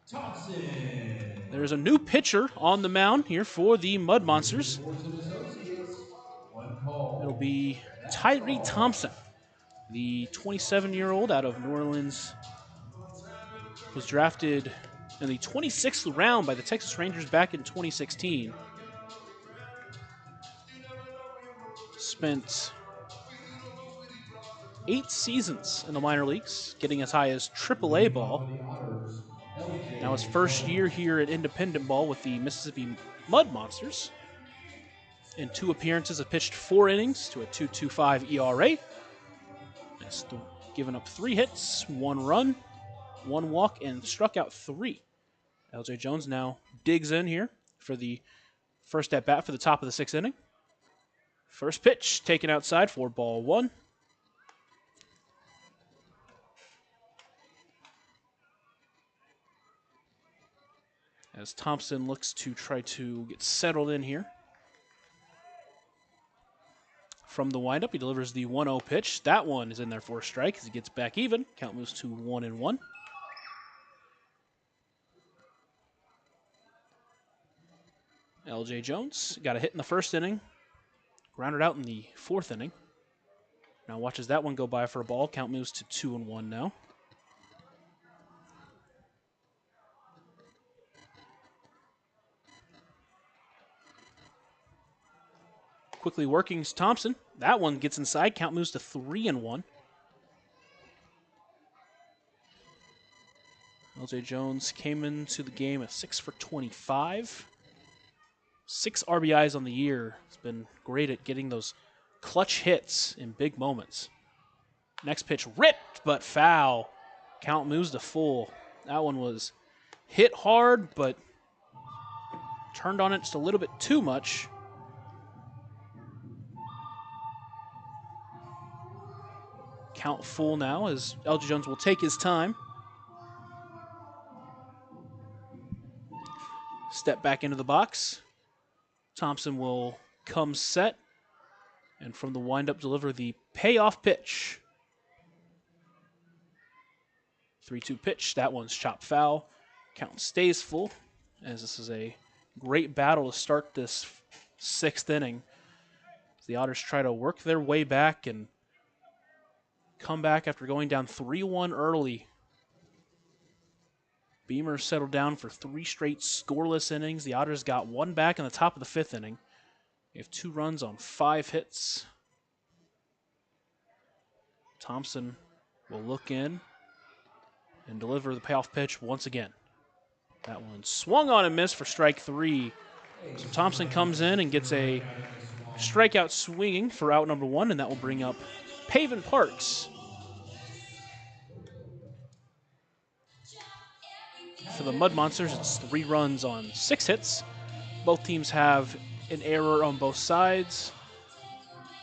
Thompson. There's a new pitcher on the mound here for the Mud Monsters. It'll be Tyree Thompson, the 27-year-old out of New Orleans. Was drafted in the 26th round by the Texas Rangers back in 2016. Spent 8 seasons in the minor leagues, getting as high as AAA ball. Now his first year here at independent ball with the Mississippi Mud Monsters. In 2 appearances, have pitched 4 innings to a 2.25 ERA. Has given up 3 hits, 1 run, 1 walk, and struck out 3. LJ Jones now digs in here for the first at bat for the top of the 6th inning. First pitch taken outside for ball 1. As Thompson looks to try to get settled in here. From the windup, he delivers the 1-0 pitch. That one is in there for a strike as he gets back even. Count moves to 1-1. LJ Jones got a hit in the 1st inning. Grounded out in the 4th inning. Now watches that one go by for a ball. Count moves to 2-1 now. Quickly working Thompson. That one gets inside. Count moves to 3-1. LJ Jones came into the game at 6 for 25. 6 RBIs on the year. He's been great at getting those clutch hits in big moments. Next pitch ripped, but foul. Count moves to full. That one was hit hard, but turned on it just a little bit too much. Count full now as LJ Jones will take his time. Step back into the box. Thompson will come set and from the windup deliver the payoff pitch. 3-2 pitch. That one's chopped foul. Count stays full as this is a great battle to start this 6th inning. The Otters try to work their way back and come back after going down 3-1 early. Beamer settled down for 3 straight scoreless innings. The Otters got 1 back in the top of the 5th inning. They have 2 runs on 5 hits. Thompson will look in and deliver the payoff pitch once again. That one swung on and missed for strike 3. So Thompson comes in and gets a strikeout swinging for out number 1, and that will bring up Paven Parks. For the Mud Monsters, it's 3 runs on 6 hits. Both teams have an error on both sides.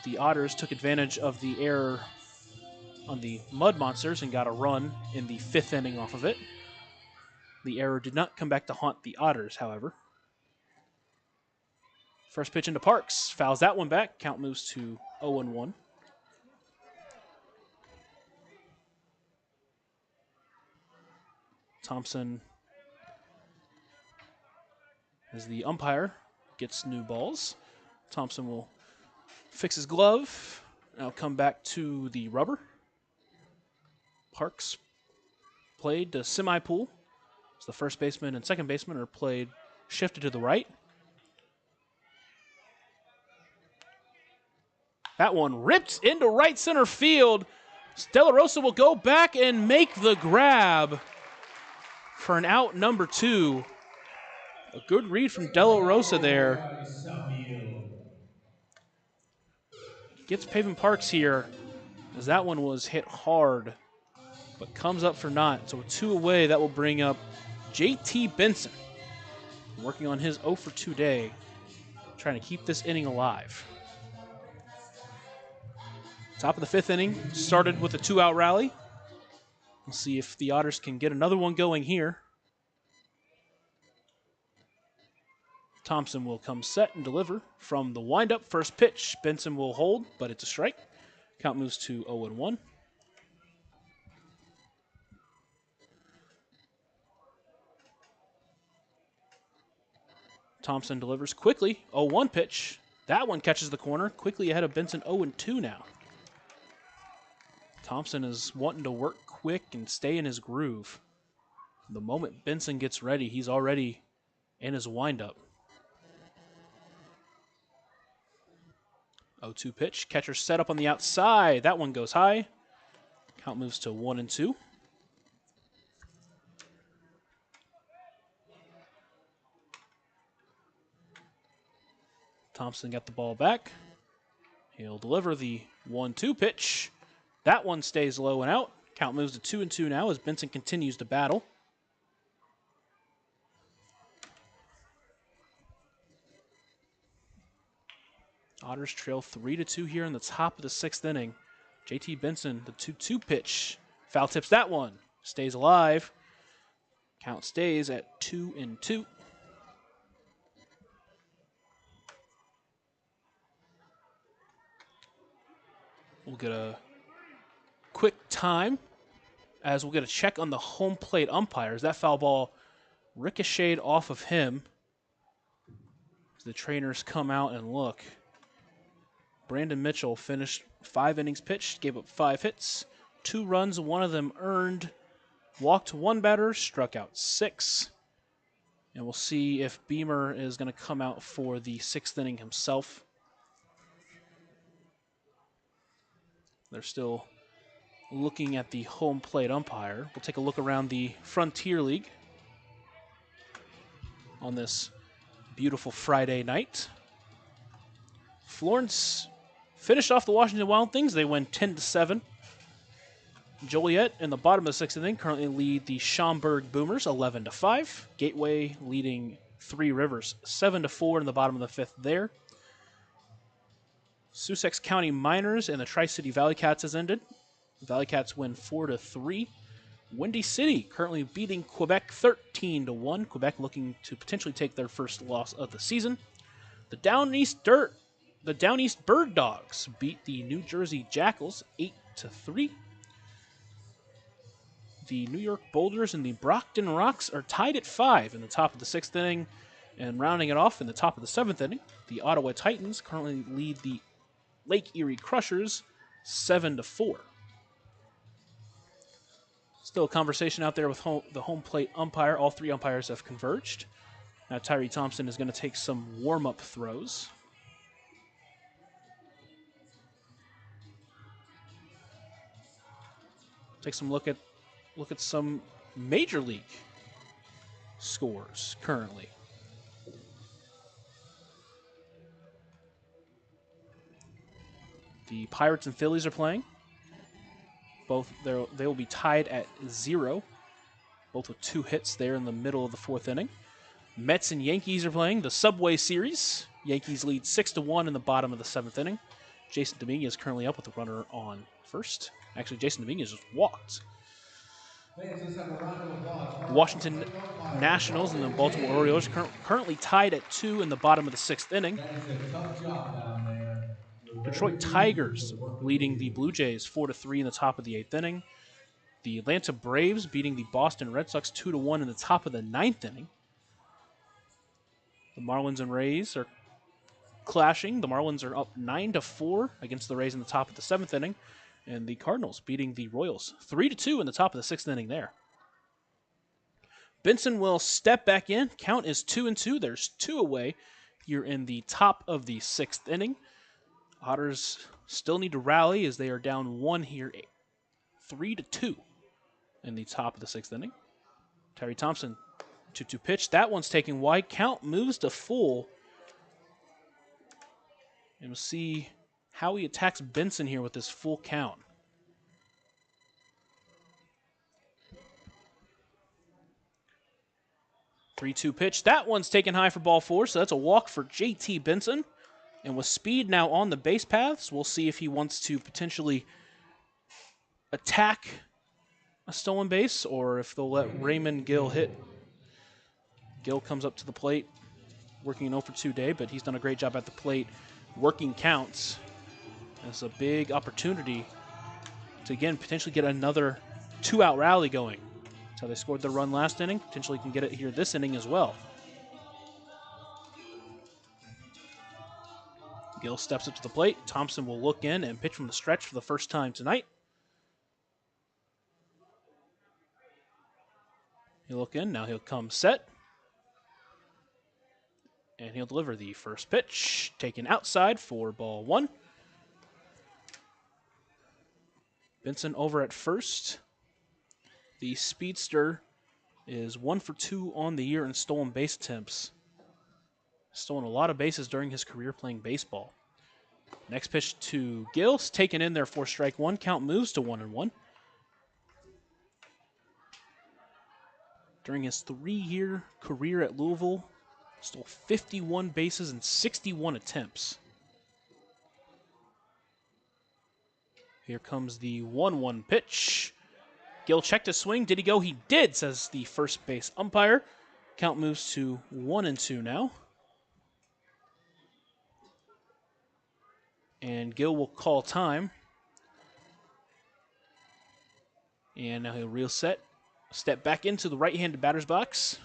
The Otters took advantage of the error on the Mud Monsters and got a run in the 5th inning off of it. The error did not come back to haunt the Otters, however. First pitch into Parks. Fouls that one back. Count moves to 0-1. Thompson, as the umpire, gets new balls. Thompson will fix his glove. Now come back to the rubber. Parks played to semi-pool. So the first baseman and second baseman are played shifted to the right. That one ripped into right center field. De La Rosa will go back and make the grab for an out number 2. A good read from De La Rosa there. Gets Pavin Parks here, as that one was hit hard, but comes up for naught. So with 2 away, that will bring up J.T. Benson, working on his 0 for 2 day, trying to keep this inning alive. Top of the 5th inning, started with a 2-out rally. We'll see if the Otters can get another one going here. Thompson will come set and deliver from the windup. First pitch, Benson will hold, but it's a strike. Count moves to 0-1. Thompson delivers quickly. 0-1 pitch. That one catches the corner. Quickly ahead of Benson, 0-2 now. Thompson is wanting to work quick and stay in his groove. The moment Benson gets ready, he's already in his windup. 0-2 pitch. Catcher set up on the outside. That one goes high. Count moves to 1-2. Thompson got the ball back. He'll deliver the 1-2 pitch. That one stays low and out. Count moves to 2-2 now as Benson continues to battle. Otters trail 3-2 here in the top of the 6th inning. JT Benson, the 2-2 pitch. Foul tips that one. Stays alive. Count stays at 2-2. We'll get a quick time as we'll get a check on the home plate umpires. That foul ball ricocheted off of him. The trainers come out and look. Brandon Mitchell finished 5 innings pitched, gave up 5 hits, 2 runs, 1 of them earned, walked 1 batter, struck out 6. And we'll see if Beamer is going to come out for the 6th inning himself. They're still looking at the home plate umpire. We'll take a look around the Frontier League on this beautiful Friday night. Florence finished off the Washington Wild Things. They win 10-7. Joliet in the bottom of the 6th inning currently lead the Schaumburg Boomers 11-5. Gateway leading Three Rivers 7-4 in the bottom of the 5th there. Sussex County Miners and the Tri-City Valley Cats has ended. The Valley Cats win 4-3. Windy City currently beating Quebec 13-1. Quebec looking to potentially take their first loss of the season. The Down East Bird Dogs beat the New Jersey Jackals 8-3. The New York Boulders and the Brockton Rocks are tied at 5 in the top of the 6th inning. And rounding it off in the top of the 7th inning, the Ottawa Titans currently lead the Lake Erie Crushers 7-4. Still a conversation out there with the home plate umpire. All 3 umpires have converged. Now Tyree Thompson is going to take some warm-up throws. Take some look at some Major League scores currently. The Pirates and Phillies are playing. Both they will be tied at 0. Both with 2 hits there in the middle of the 4th inning. Mets and Yankees are playing the Subway Series. Yankees lead 6-1 in the bottom of the 7th inning. Jason Dominguez currently up with a runner on first. Actually, Jason Dominguez just walked. Fans, let's have a round of applause for our Washington offensive umpire, Nationals and the Baltimore Baltimore Orioles Orioles. currently tied at 2 in the bottom of the 6th inning. That is a tough job down there. We're very Detroit appreciative Tigers for the work that leading they the do. Blue Jays 4-3 in the top of the 8th inning. The Atlanta Braves beating the Boston Red Sox 2-1 in the top of the 9th inning. The Marlins and Rays are clashing. The Marlins are up 9-4 against the Rays in the top of the 7th inning. And the Cardinals beating the Royals 3-2 in the top of the 6th inning there. Benson will step back in. Count is 2-2. There's 2 away here in the top of the 6th inning. Otters still need to rally as they are down 1 here, 3-2 in the top of the 6th inning. Terry Thompson, 2-2 pitch. That one's taken wide. Count moves to full. And we'll see how he attacks Benson here with this full count. Three-two pitch. That one's taken high for ball 4, so that's a walk for J.T. Benson. And with speed now on the base paths, we'll see if he wants to potentially attack a stolen base or if they'll let Raymond Gill hit. Gill comes up to the plate, working an 0-for-2 day, but he's done a great job at the plate, working counts. It's a big opportunity to, again, potentially get another 2-out rally going. That's how they scored their run last inning. Potentially can get it here this inning as well. Gill steps up to the plate. Thompson will look in and pitch from the stretch for the first time tonight. He'll look in. Now he'll come set. And he'll deliver the first pitch. Taken outside for ball 1. Benson over at first. The speedster is 1-for-2 on the year in stolen base attempts. Stolen a lot of bases during his career playing baseball. Next pitch to Gills, taken in there for strike 1. Count moves to 1-1. During his 3-year career at Louisville, stole 51 bases in 61 attempts. Here comes the 1-1 pitch. Gill checked his swing. Did he go? He did, says the first base umpire. Count moves to 1-2 now. And Gill will call time. And now he'll reset. Step back into the right-handed batter's box.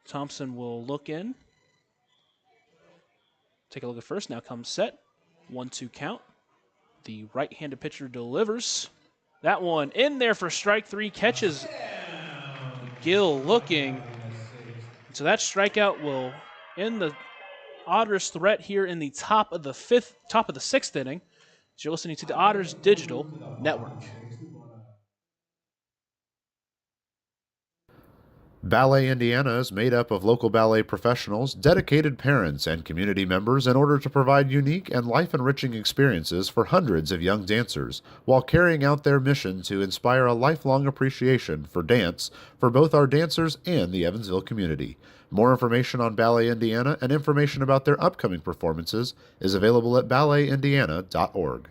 Thompson will look in. Take a look at first. Now comes set. 1-2 count. The right-handed pitcher delivers. That one in there for strike 3. Catches Gill looking. So that strikeout will end the Otters threat here in the top of the 6th inning. So you're listening to the Otters Digital Network. Ballet Indiana is made up of local ballet professionals, dedicated parents, and community members in order to provide unique and life-enriching experiences for hundreds of young dancers, while carrying out their mission to inspire a lifelong appreciation for dance for both our dancers and the Evansville community. More information on Ballet Indiana and information about their upcoming performances is available at balletindiana.org.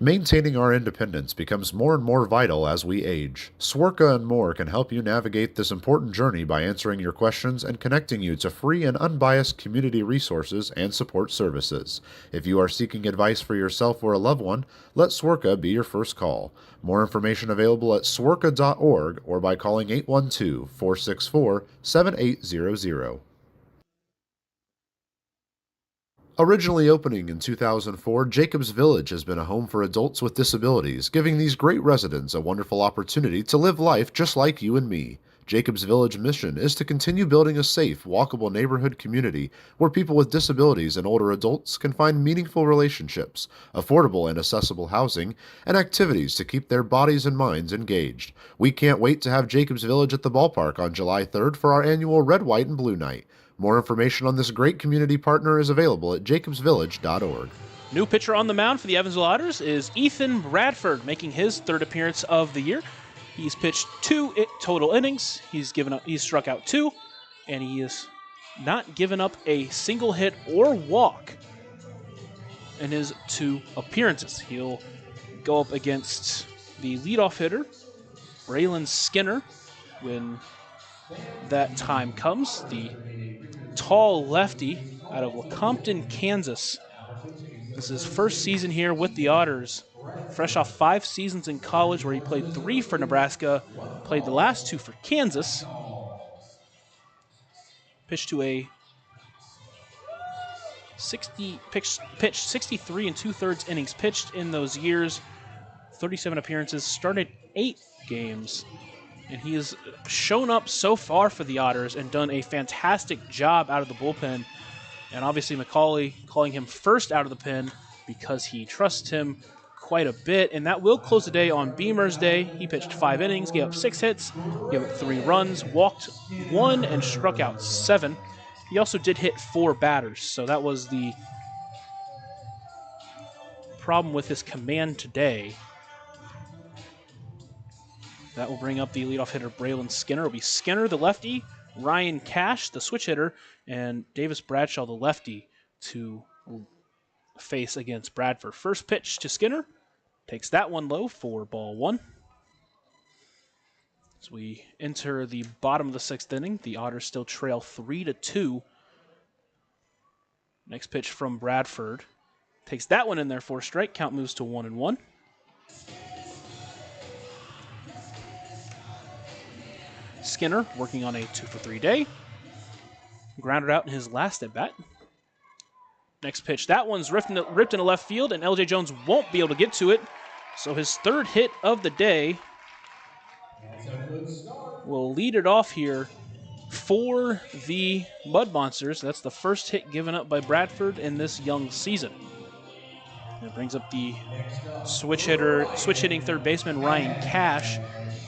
Maintaining our independence becomes more and more vital as we age. Swerka and More can help you navigate this important journey by answering your questions and connecting you to free and unbiased community resources and support services. If you are seeking advice for yourself or a loved one, let Swerka be your first call. More information available at swerka.org or by calling 812-464-7800. Originally opening in 2004, Jacobs Village has been a home for adults with disabilities, giving these great residents a wonderful opportunity to live life just like you and me. Jacobs Village mission is to continue building a safe, walkable neighborhood community where people with disabilities and older adults can find meaningful relationships, affordable and accessible housing, and activities to keep their bodies and minds engaged. We can't wait to have Jacobs Village at the ballpark on July 3rd for our annual Red, White, and Blue Night. More information on this great community partner is available at jacobsvillage.org. New pitcher on the mound for the Evansville Otters is Ethan Bradford, making his 3rd appearance of the year. He's pitched 2 total innings. He's struck out 2, and he has not given up a single hit or walk in his 2 appearances. He'll go up against the leadoff hitter, Braylon Skinner, when that time comes. The tall lefty out of Lecompton, Kansas. This is his first season here with the Otters, fresh off 5 seasons in college where he played 3 for Nebraska, played the last 2 for Kansas. Pitched to a 63 2/3 innings pitched in those years, 37 appearances, started 8 games, and he has shown up so far for the Otters and done a fantastic job out of the bullpen. And obviously McCauley calling him first out of the pen because he trusts him quite a bit. And that will close the day on Beamer's day. He pitched 5 innings, gave up 6 hits, gave up 3 runs, walked 1, and struck out 7. He also did hit 4 batters, so that was the problem with his command today. That will bring up the leadoff hitter, Braylon Skinner. It'll be Skinner, the lefty, Ryan Cash, the switch hitter, and Davis Bradshaw, the lefty, to face against Bradford. First pitch to Skinner. Takes that one low for ball 1. As we enter the bottom of the 6th inning, the Otters still trail 3-2. Next pitch from Bradford. Takes that one in there for a strike. Count moves to 1-1. Skinner working on a 2-for-3 day. Grounded out in his last at bat. Next pitch. That one's ripped into left field, and LJ Jones won't be able to get to it. So his 3rd hit of the day will lead it off here for the Mud Monsters. That's the first hit given up by Bradford in this young season. And it brings up the switch hitting third baseman Ryan Cash.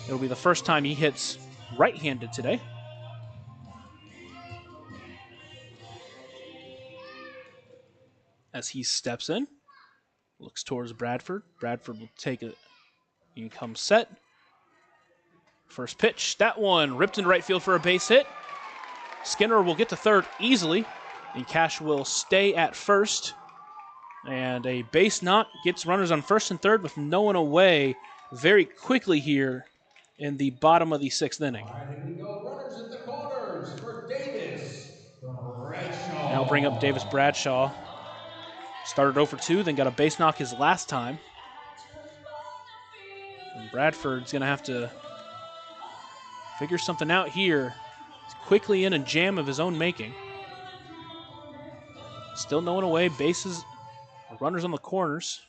It'll be the first time he hits right-handed today. As he steps in, looks towards Bradford. Bradford will take it. He comes set. First pitch, that one ripped into right field for a base hit. Skinner will get to third easily, and Cash will stay at first. And a base knock gets runners on first and third with no one away very quickly here in the bottom of the 6th inning. All right, here we go. Runners at the corners for Davis Bradshaw. Now bring up Davis Bradshaw. Started 0-for-2, then got a base knock his last time. And Bradford's going to have to figure something out here. He's quickly in a jam of his own making. Still no one away. Bases, runners on the corners.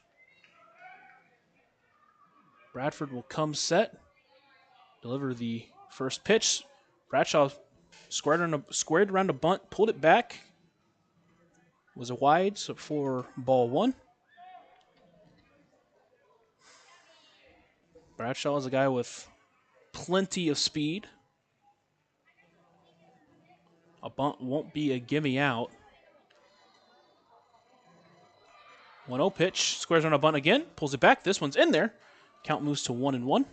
Bradford will come set. Deliver the first pitch. Bradshaw squared around a bunt, pulled it back. Was a wide, so for ball 1. Bradshaw is a guy with plenty of speed. A bunt won't be a gimme out. 1-0 pitch, squares on a bunt again, pulls it back. This one's in there. Count moves to 1-1.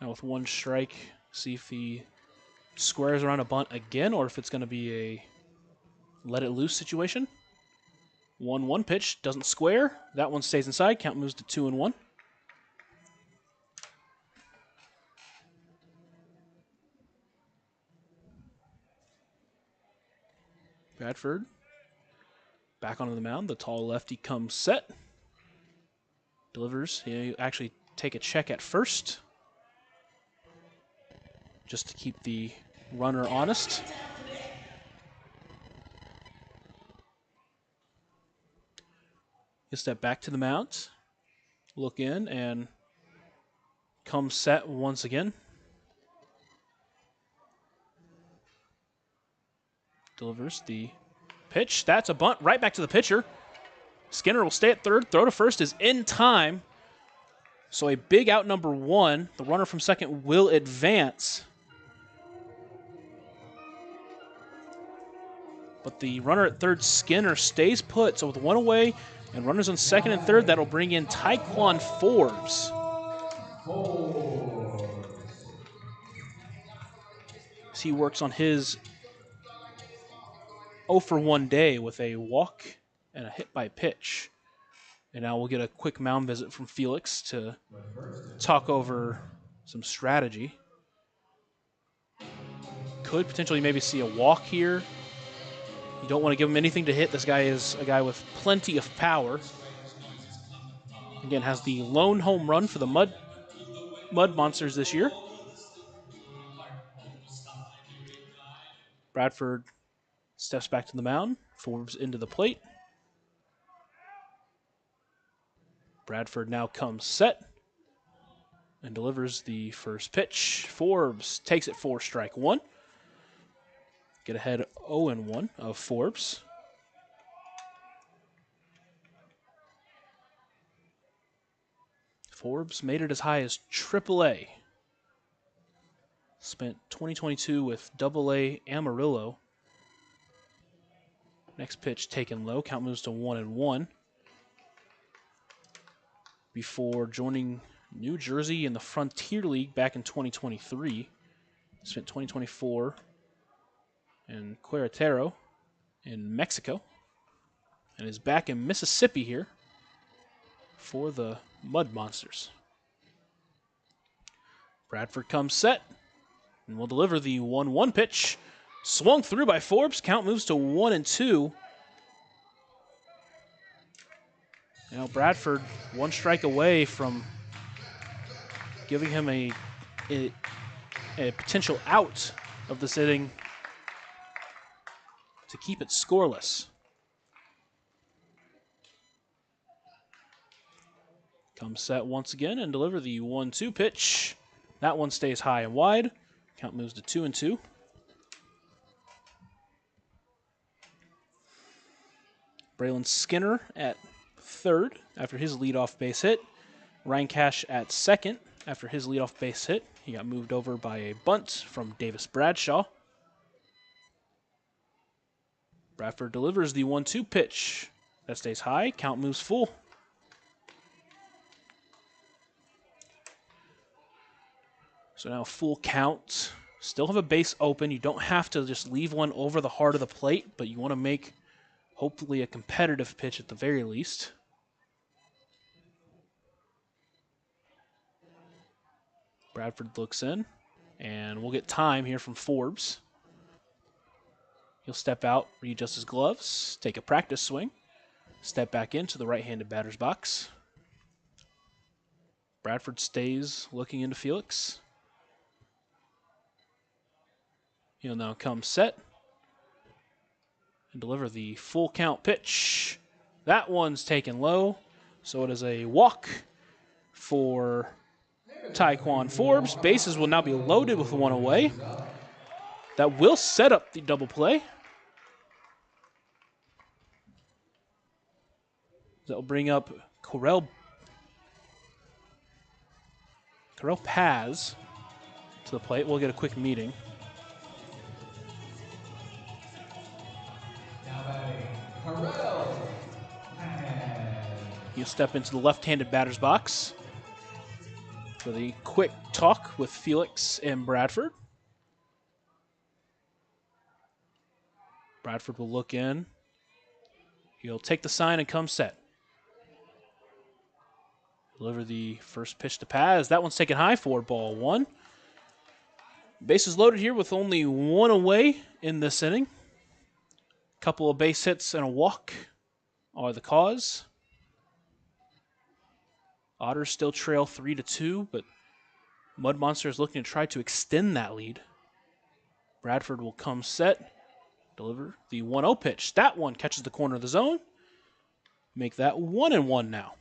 Now with 1 strike, see if he squares around a bunt again or if it's going to be a let it loose situation. 1-1 pitch, doesn't square. That one stays inside. Count moves to 2-1. Bradford back onto the mound. The tall lefty comes set. Delivers. He actually take a check at first, just to keep the runner honest. He'll step back to the mound, look in, and come set once again. Delivers the pitch. That's a bunt right back to the pitcher. Skinner will stay at third. Throw to first is in time. So a big out number 1. The runner from second will advance. But the runner at third, Skinner, stays put. So with 1 away and runners on second and third, that'll bring in Taekwon Forbes. as he works on his 0 for 1 day with a walk and a hit by pitch. And now we'll get a quick mound visit from Felix to talk over some strategy. Could potentially maybe see a walk here. You don't want to give him anything to hit. This guy is a guy with plenty of power. Again, has the lone home run for the Mud Monsters this year. Bradford steps back to the mound. Forbes into the plate. Bradford now comes set and delivers the first pitch. Forbes takes it for strike one. Get ahead 0-1 of Forbes. Forbes made it as high as AAA. Spent 2022 with AA Amarillo. Next pitch taken low. Count moves to 1-1. Before joining New Jersey in the Frontier League back in 2023. Spent 2024 in Querétaro in Mexico. And is back in Mississippi here for the Mud Monsters. Bradford comes set and will deliver the 1-1 pitch. Swung through by Forbes. Count moves to 1-2. Now Bradford one strike away from giving him a potential out of this inning to keep it scoreless. Comes set once again and deliver the 1-2 pitch. That one stays high and wide. Count moves to 2-2. Braylon Skinner at third after his leadoff base hit. Ryan Cash at second after his leadoff base hit. He got moved over by a bunt from Davis Bradshaw. Bradford delivers the 1-2 pitch. That stays high. Count moves full. So now full count. Still have a base open. You don't have to just leave one over the heart of the plate, but you want to make hopefully a competitive pitch at the very least. Bradford looks in, and we'll get time here from Forbes. He'll step out, readjust his gloves, take a practice swing, step back into the right-handed batter's box. Bradford stays looking into Felix. He'll now come set and deliver the full count pitch. That one's taken low, so it is a walk for Tyquan Forbes. Bases will now be loaded with one away. That will set up the double play. That will bring up Corel Paz to the plate. We'll get a quick meeting. He'll step into the left-handed batter's box for the quick talk with Felix and Bradford. Bradford will look in. He'll take the sign and come set. Deliver the first pitch to Paz. That one's taken high for ball one. Bases loaded here with only one away in this inning. Couple of base hits and a walk are the cause. Otters still trail 3-2, but Mud Monsters looking to try to extend that lead. Bradford will come set, deliver the 1-0 pitch. That one catches the corner of the zone. Make that 1-1 now.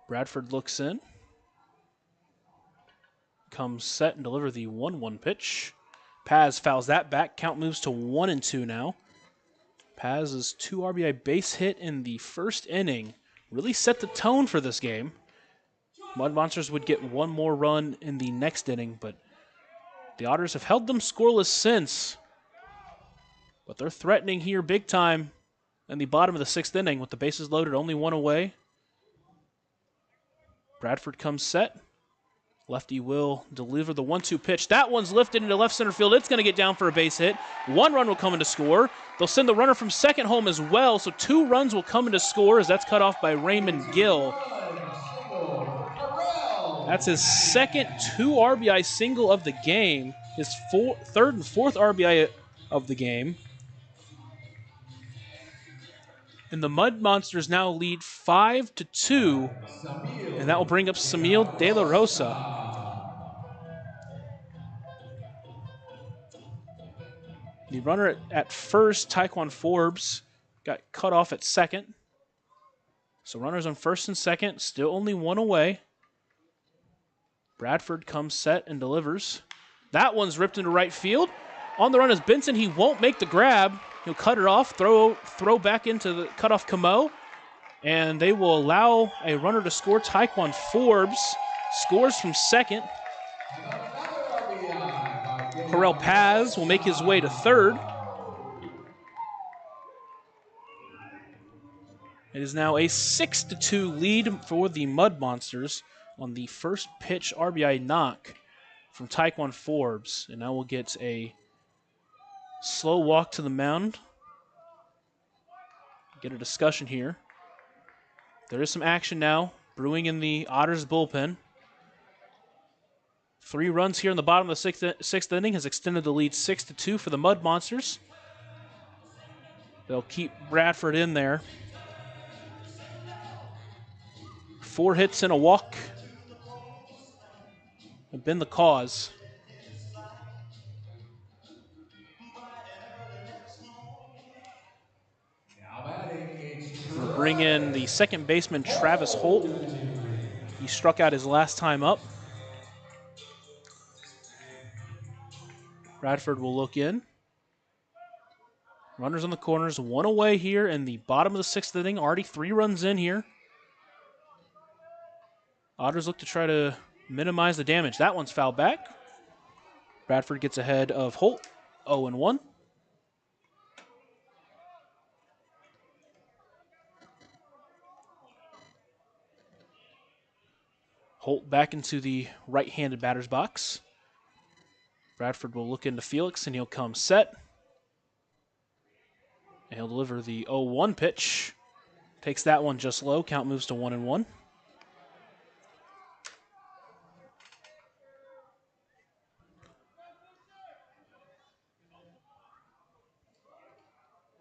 Bradford looks in, comes set and deliver the 1-1 pitch. Paz fouls that back. Count moves to 1-2 now. Paz's 2 RBI base hit in the first inning really set the tone for this game. Mud Monsters would get one more run in the next inning, but the Otters have held them scoreless since. But they're threatening here big time in the bottom of the 6th inning with the bases loaded, only one away. Bradford comes set. Lefty will deliver the 1-2 pitch. That one's lifted into left center field. It's going to get down for a base hit. 1 run will come in to score. They'll send the runner from second home as well, so 2 runs will come in to score as that's cut off by Raymond Gill. That's his second 2 RBI single of the game, his 3rd and 4th RBI of the game. And the Mud Monsters now lead 5-2, and that will bring up Samil De La Rosa. The runner at first, Taekwon Forbes, got cut off at second. So runners on first and second, still only 1 away. Bradford comes set and delivers. That one's ripped into right field. On the run is Benson. He won't make the grab. He'll cut it off, throw back into the cutoff Camo, and they will allow a runner to score. Taekwon Forbes scores from second. Correll Paz will make his way to third. It is now a 6-2 lead for the Mud Monsters on the first pitch RBI knock from Taekwon Forbes. And now we'll get a slow walk to the mound. Get a discussion here. There is some action now brewing in the Otters bullpen. 3 runs here in the bottom of the 6th inning has extended the lead 6-2 for the Mud Monsters. They'll keep Bradford in there. 4 hits and a walk have been the cause. We'll bring in the second baseman, Travis Holt. He struck out his last time up. Bradford will look in. Runners on the corners, 1 away here in the bottom of the 6th inning. Already 3 runs in here. Otters look to try to minimize the damage. That one's fouled back. Bradford gets ahead of Holt, 0-1. Holt back into the right-handed batter's box. Bradford will look into Felix, and he'll come set. And he'll deliver the 0-1 pitch. Takes that one just low. Count moves to 1-1.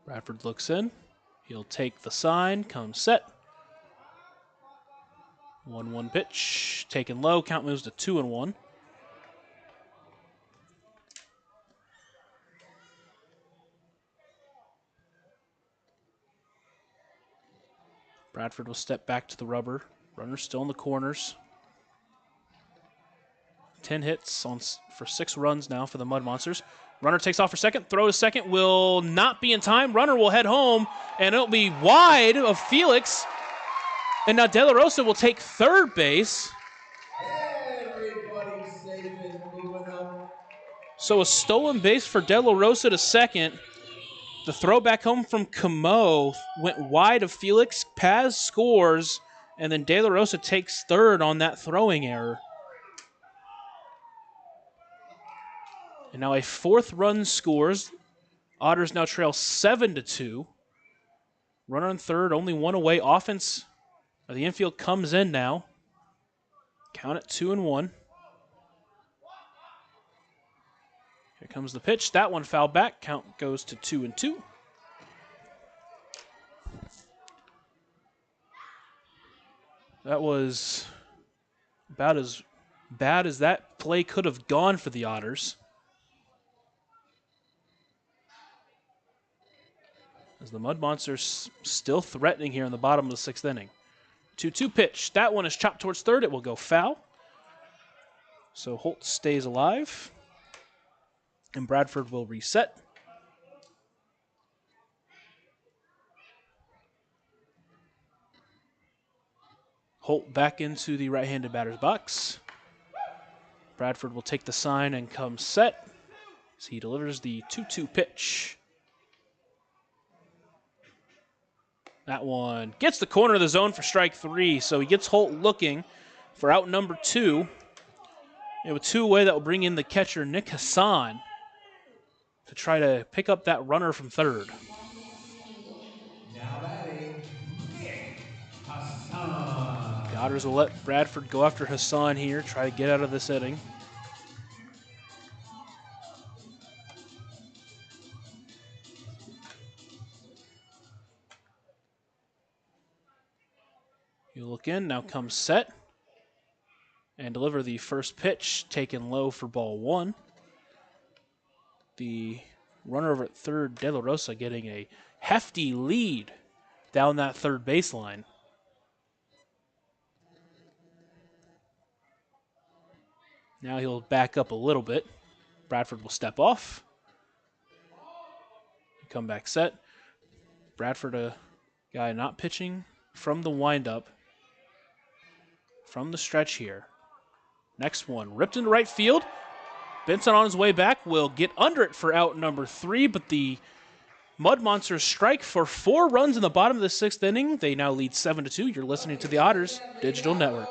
Bradford looks in. He'll take the sign, come set. 1-1 pitch. Taken low. Count moves to 2-1. Bradford will step back to the rubber. Runners still in the corners. 10 hits for 6 runs now for the Mud Monsters. Runner takes off for second. Throw to second will not be in time. Runner will head home, and it'll be wide of Felix. And now De La Rosa will take third base. Everybody's safe and moving up. So a stolen base for De La Rosa to second. The throw back home from Camo went wide of Felix. Paz scores, and then De La Rosa takes third on that throwing error. And now a 4th run scores. Otters now trail 7-2. Runner on third, only 1 away. Offense, or the infield comes in now. Count it 2-1. Here comes the pitch. That one fouled back. Count goes to 2-2. That was about as bad as that play could have gone for the Otters. As the Mud Monsters still threatening here in the bottom of the 6th inning. 2-2 pitch. That one is chopped towards third. It will go foul. So Holt stays alive. And Bradford will reset. Holt back into the right-handed batter's box. Bradford will take the sign and come set as he delivers the 2-2 pitch. That one gets the corner of the zone for strike 3, so he gets Holt looking for out number 2. And with 2 away, that will bring in the catcher, Nick Hassan, to try to pick up that runner from third. Now batting, Nick Hassan. The Otters will let Bradford go after Hassan here, try to get out of this inning. You look in, now comes set. And deliver the first pitch, taken low for ball 1. The runner over at third, De La Rosa, getting a hefty lead down that third baseline. Now he'll back up a little bit. Bradford will step off. Come back set. Bradford, a guy not pitching from the windup. From the stretch here. Next one, ripped into right field. Benson on his way back will get under it for out number 3, but the Mud Monsters strike for 4 runs in the bottom of the 6th inning. They now lead 7-2. You're listening to the Otters Digital Network.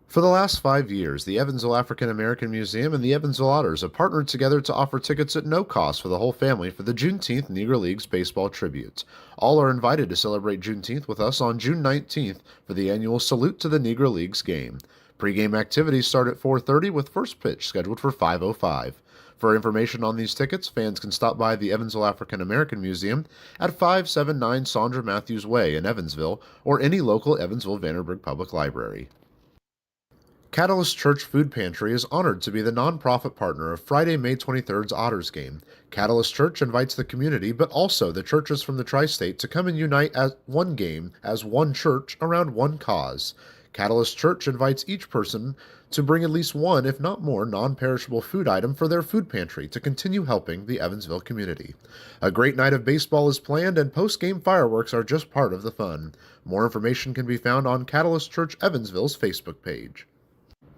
For the last 5 years, the Evansville African American Museum and the Evansville Otters have partnered together to offer tickets at no cost for the whole family for the Juneteenth Negro Leagues Baseball Tribute. All are invited to celebrate Juneteenth with us on June 19th for the annual Salute to the Negro Leagues game. Pre-game activities start at 4:30 with first pitch scheduled for 5:05. For information on these tickets, fans can stop by the Evansville African American Museum at 579 Sandra Matthews Way in Evansville or any local Evansville-Vanderburgh Public Library. Catalyst Church Food Pantry is honored to be the nonprofit partner of Friday, May 23rd's Otters game. Catalyst Church invites the community, but also the churches from the tri-state to come and unite as one game, as one church, around one cause. Catalyst Church invites each person to bring at least one, if not more, non-perishable food item for their food pantry to continue helping the Evansville community. A great night of baseball is planned, and post-game fireworks are just part of the fun. More information can be found on Catalyst Church Evansville's Facebook page.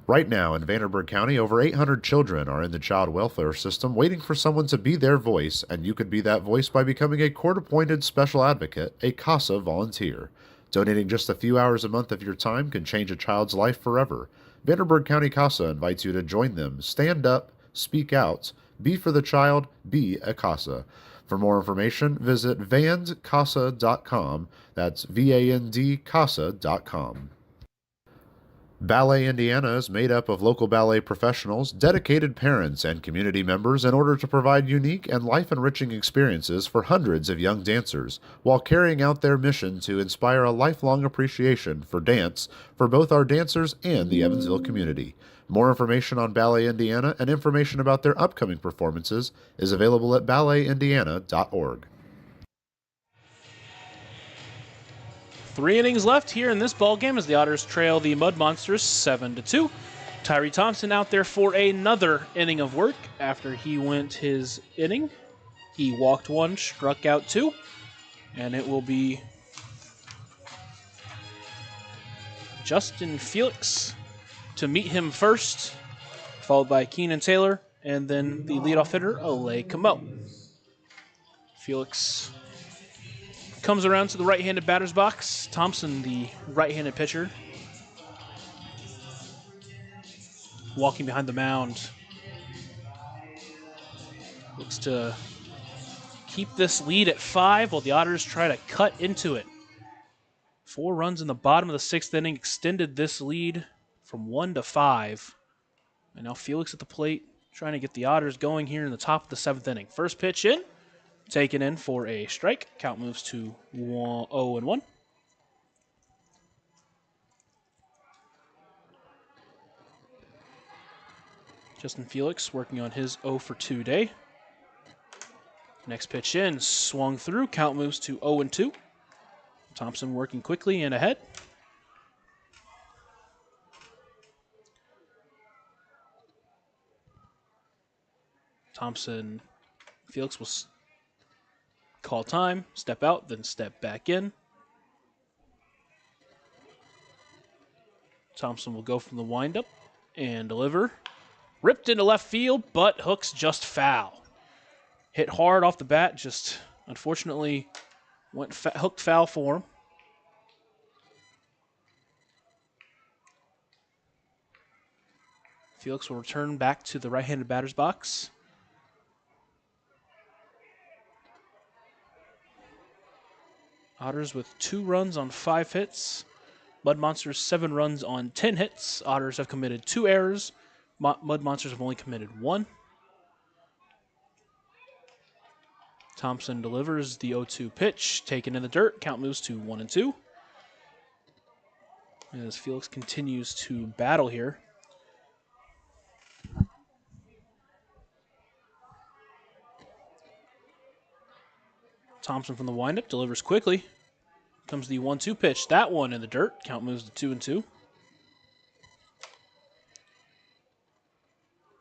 Right now in Vanderburgh County, over 800 children are in the child welfare system waiting for someone to be their voice, and you could be that voice by becoming a court-appointed special advocate, a CASA volunteer. Donating just a few hours a month of your time can change a child's life forever. Vanderburgh County CASA invites you to join them. Stand up, speak out, be for the child, be a CASA. For more information, visit vandcasa.com. That's VAND-CASA.com. Ballet Indiana is made up of local ballet professionals, dedicated parents, and community members in order to provide unique and life-enriching experiences for hundreds of young dancers, while carrying out their mission to inspire a lifelong appreciation for dance for both our dancers and the Evansville community. More information on Ballet Indiana and information about their upcoming performances is available at balletindiana.org. 3 innings left here in this ball game as the Otters trail the Mud Monsters 7-2. Tyree Thompson out there for another inning of work after he went his inning. He walked 1, struck out 2, and it will be Justin Felix to meet him first, followed by Keenan Taylor, and then the leadoff hitter, Olay Camo. Felix comes around to the right-handed batter's box. Thompson, the right-handed pitcher, walking behind the mound. Looks to keep this lead at 5 while the Otters try to cut into it. 4 runs in the bottom of the 6th inning extended this lead from 1 to 5. And now Felix at the plate trying to get the Otters going here in the top of the 7th inning. First pitch in. Taken in for a strike. Count moves to 0-1. Justin Felix working on his 0-for-2 day. Next pitch in, swung through. Count moves to 0-2. Thompson working quickly and ahead. Thompson, Felix will call time, step out, then step back in. Thompson will go from the windup and deliver. Ripped into left field, but hooks just foul. hit hard off the bat, just unfortunately went hooked foul for him. Felix will return back to the right-handed batter's box. Otters with 2 runs on 5 hits. Mud Monsters 7 runs on 10 hits. Otters have committed 2 errors. Mud Monsters have only committed 1. Thompson delivers the 0-2 pitch, taken in the dirt. Count moves to 1-2. As Felix continues to battle here. Thompson from the windup delivers quickly. Comes the 1-2 pitch. That one in the dirt. Count moves to 2-2.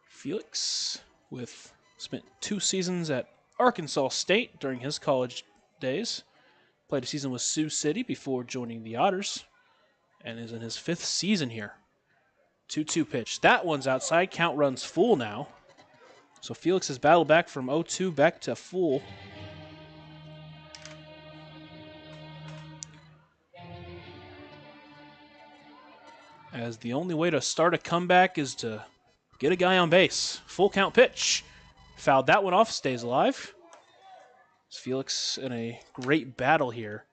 Felix spent 2 seasons at Arkansas State during his college days. Played a season with Sioux City before joining the Otters. And is in his 5th season here. 2-2 pitch. That one's outside. Count runs full now. So Felix has battled back from 0-2 back to full. As the only way to start a comeback is to get a guy on base. Full count pitch. Fouled that one off, stays alive. Felix in a great battle here.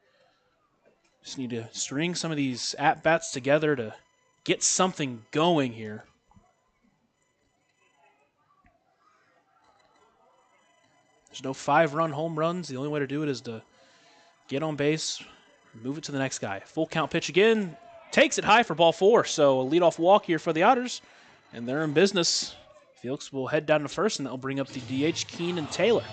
Just need to string some of these at-bats together to get something going here. There's no 5-run home runs. The only way to do it is to get on base, move it to the next guy. Full count pitch again. Takes it high for ball 4, so a leadoff walk here for the Otters, and they're in business. Felix will head down to first, and that'll bring up the DH, Keenan Taylor.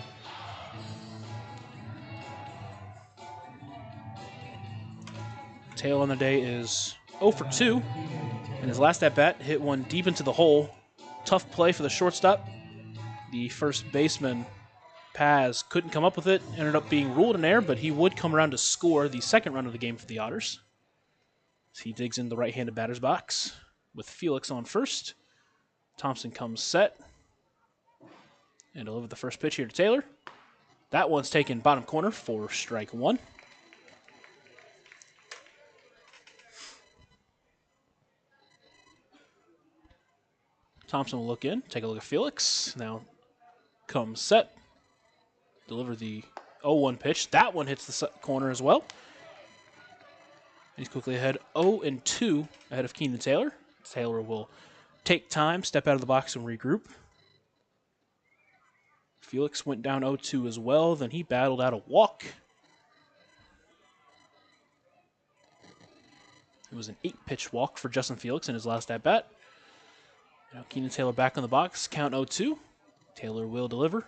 Taylor on the day is 0 for 2, and his last at-bat hit one deep into the hole. Tough play for the shortstop. The first baseman, Paz, couldn't come up with it, ended up being ruled an error, but he would come around to score the second run of the game for the Otters. He digs in the right-handed batter's box with Felix on first. Thompson comes set and deliver the first pitch here to Taylor. That one's taken bottom corner for strike 1. Thompson will look in, take a look at Felix. Now comes set, deliver the 0-1 pitch. That one hits the corner as well. He's quickly ahead 0-2 ahead of Keenan Taylor. Taylor will take time, step out of the box, and regroup. Felix went down 0-2 as well. Then he battled out a walk. It was an 8-pitch walk for Justin Felix in his last at-bat. Now Keenan Taylor back on the box, count 0-2. Taylor will deliver.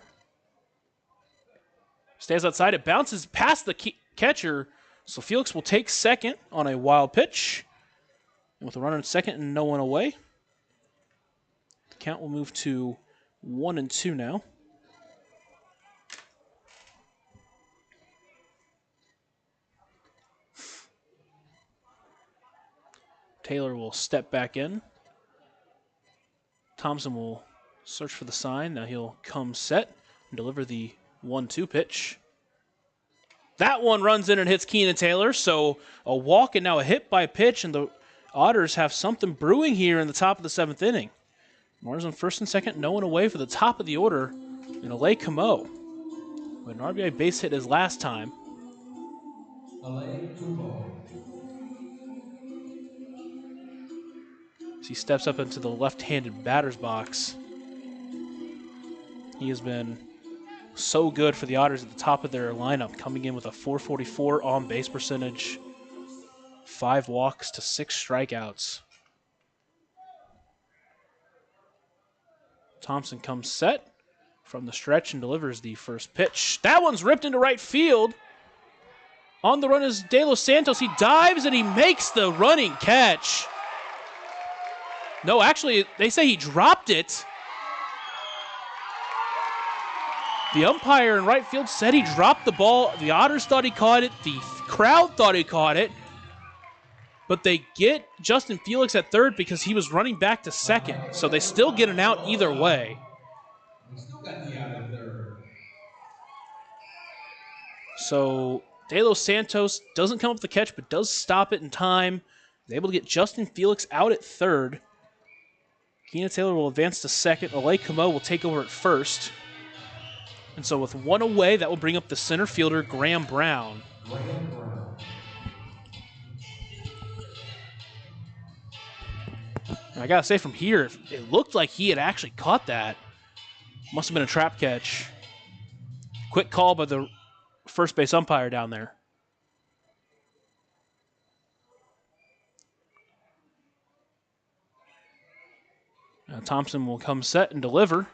Stays outside. It bounces past the catcher. So Felix will take second on a wild pitch. And with a runner in second and no one away, the count will move to 1-2 now. Taylor will step back in. Thompson will search for the sign. Now he'll come set and deliver the 1-2 pitch. That one runs in and hits Keenan Taylor, so a walk and now a hit by pitch, and the Otters have something brewing here in the top of the 7th inning. Mars on first and second, no one away for the top of the order, and Alay Camo with an RBI base hit his last time. As he steps up into the left-handed batter's box. He has been so good for the Otters at the top of their lineup, coming in with a .444 on-base percentage, 5 walks to 6 strikeouts. Thompson comes set from the stretch and delivers the first pitch. That one's ripped into right field. On the run is De Los Santos. He dives and he makes the running catch. No, actually, they say he dropped it. The umpire in right field said he dropped the ball. The Otters thought he caught it. The crowd thought he caught it. But they get Justin Felix at third because he was running back to second. So they still get an out either way. We still got the out at third. So De Los Santos doesn't come up with the catch, but does stop it in time. Is able to get Justin Felix out at third. Keena Taylor will advance to second. Alay Camo will take over at first. And so with one away, that will bring up the center fielder, Graham Brown. Graham Brown. And I gotta say, from here, it looked like he had actually caught that. Must have been a trap catch. Quick call by the first base umpire down there. Now Thompson will come set and deliver.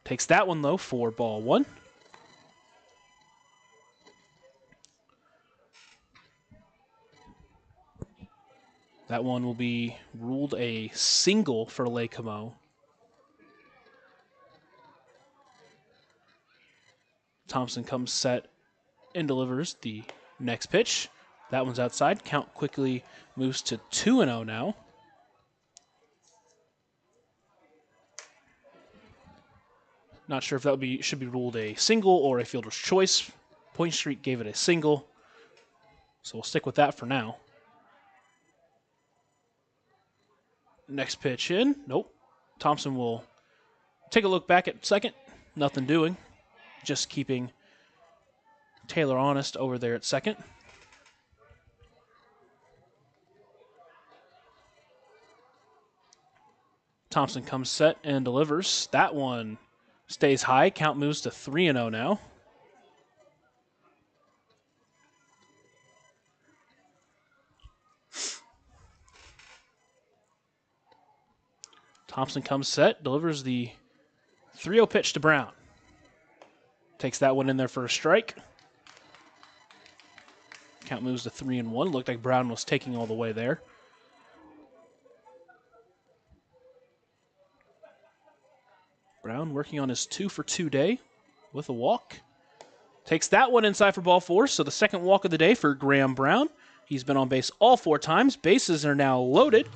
Takes that one, though, for ball one. That one will be ruled a single for Alay Camo. Thompson comes set and delivers the next pitch. That one's outside. Count quickly moves to 2-0 now. Not sure if that should be ruled a single or a fielder's choice. Point Street gave it a single, so we'll stick with that for now. Next pitch in. Nope. Thompson will take a look back at second. Nothing doing. Just keeping Taylor honest over there at second. Thompson comes set and delivers. That one stays high. Count moves to 3-0 now. Thompson comes set, delivers the 3-0 pitch to Brown. Takes that one in there for a strike. Count moves to 3-1. Looked like Brown was taking all the way there. Brown working on his 2-for-2 day with a walk. Takes that one inside for ball four, so the second walk of the day for Graham Brown. He's been on base all 4 times. Bases are now loaded.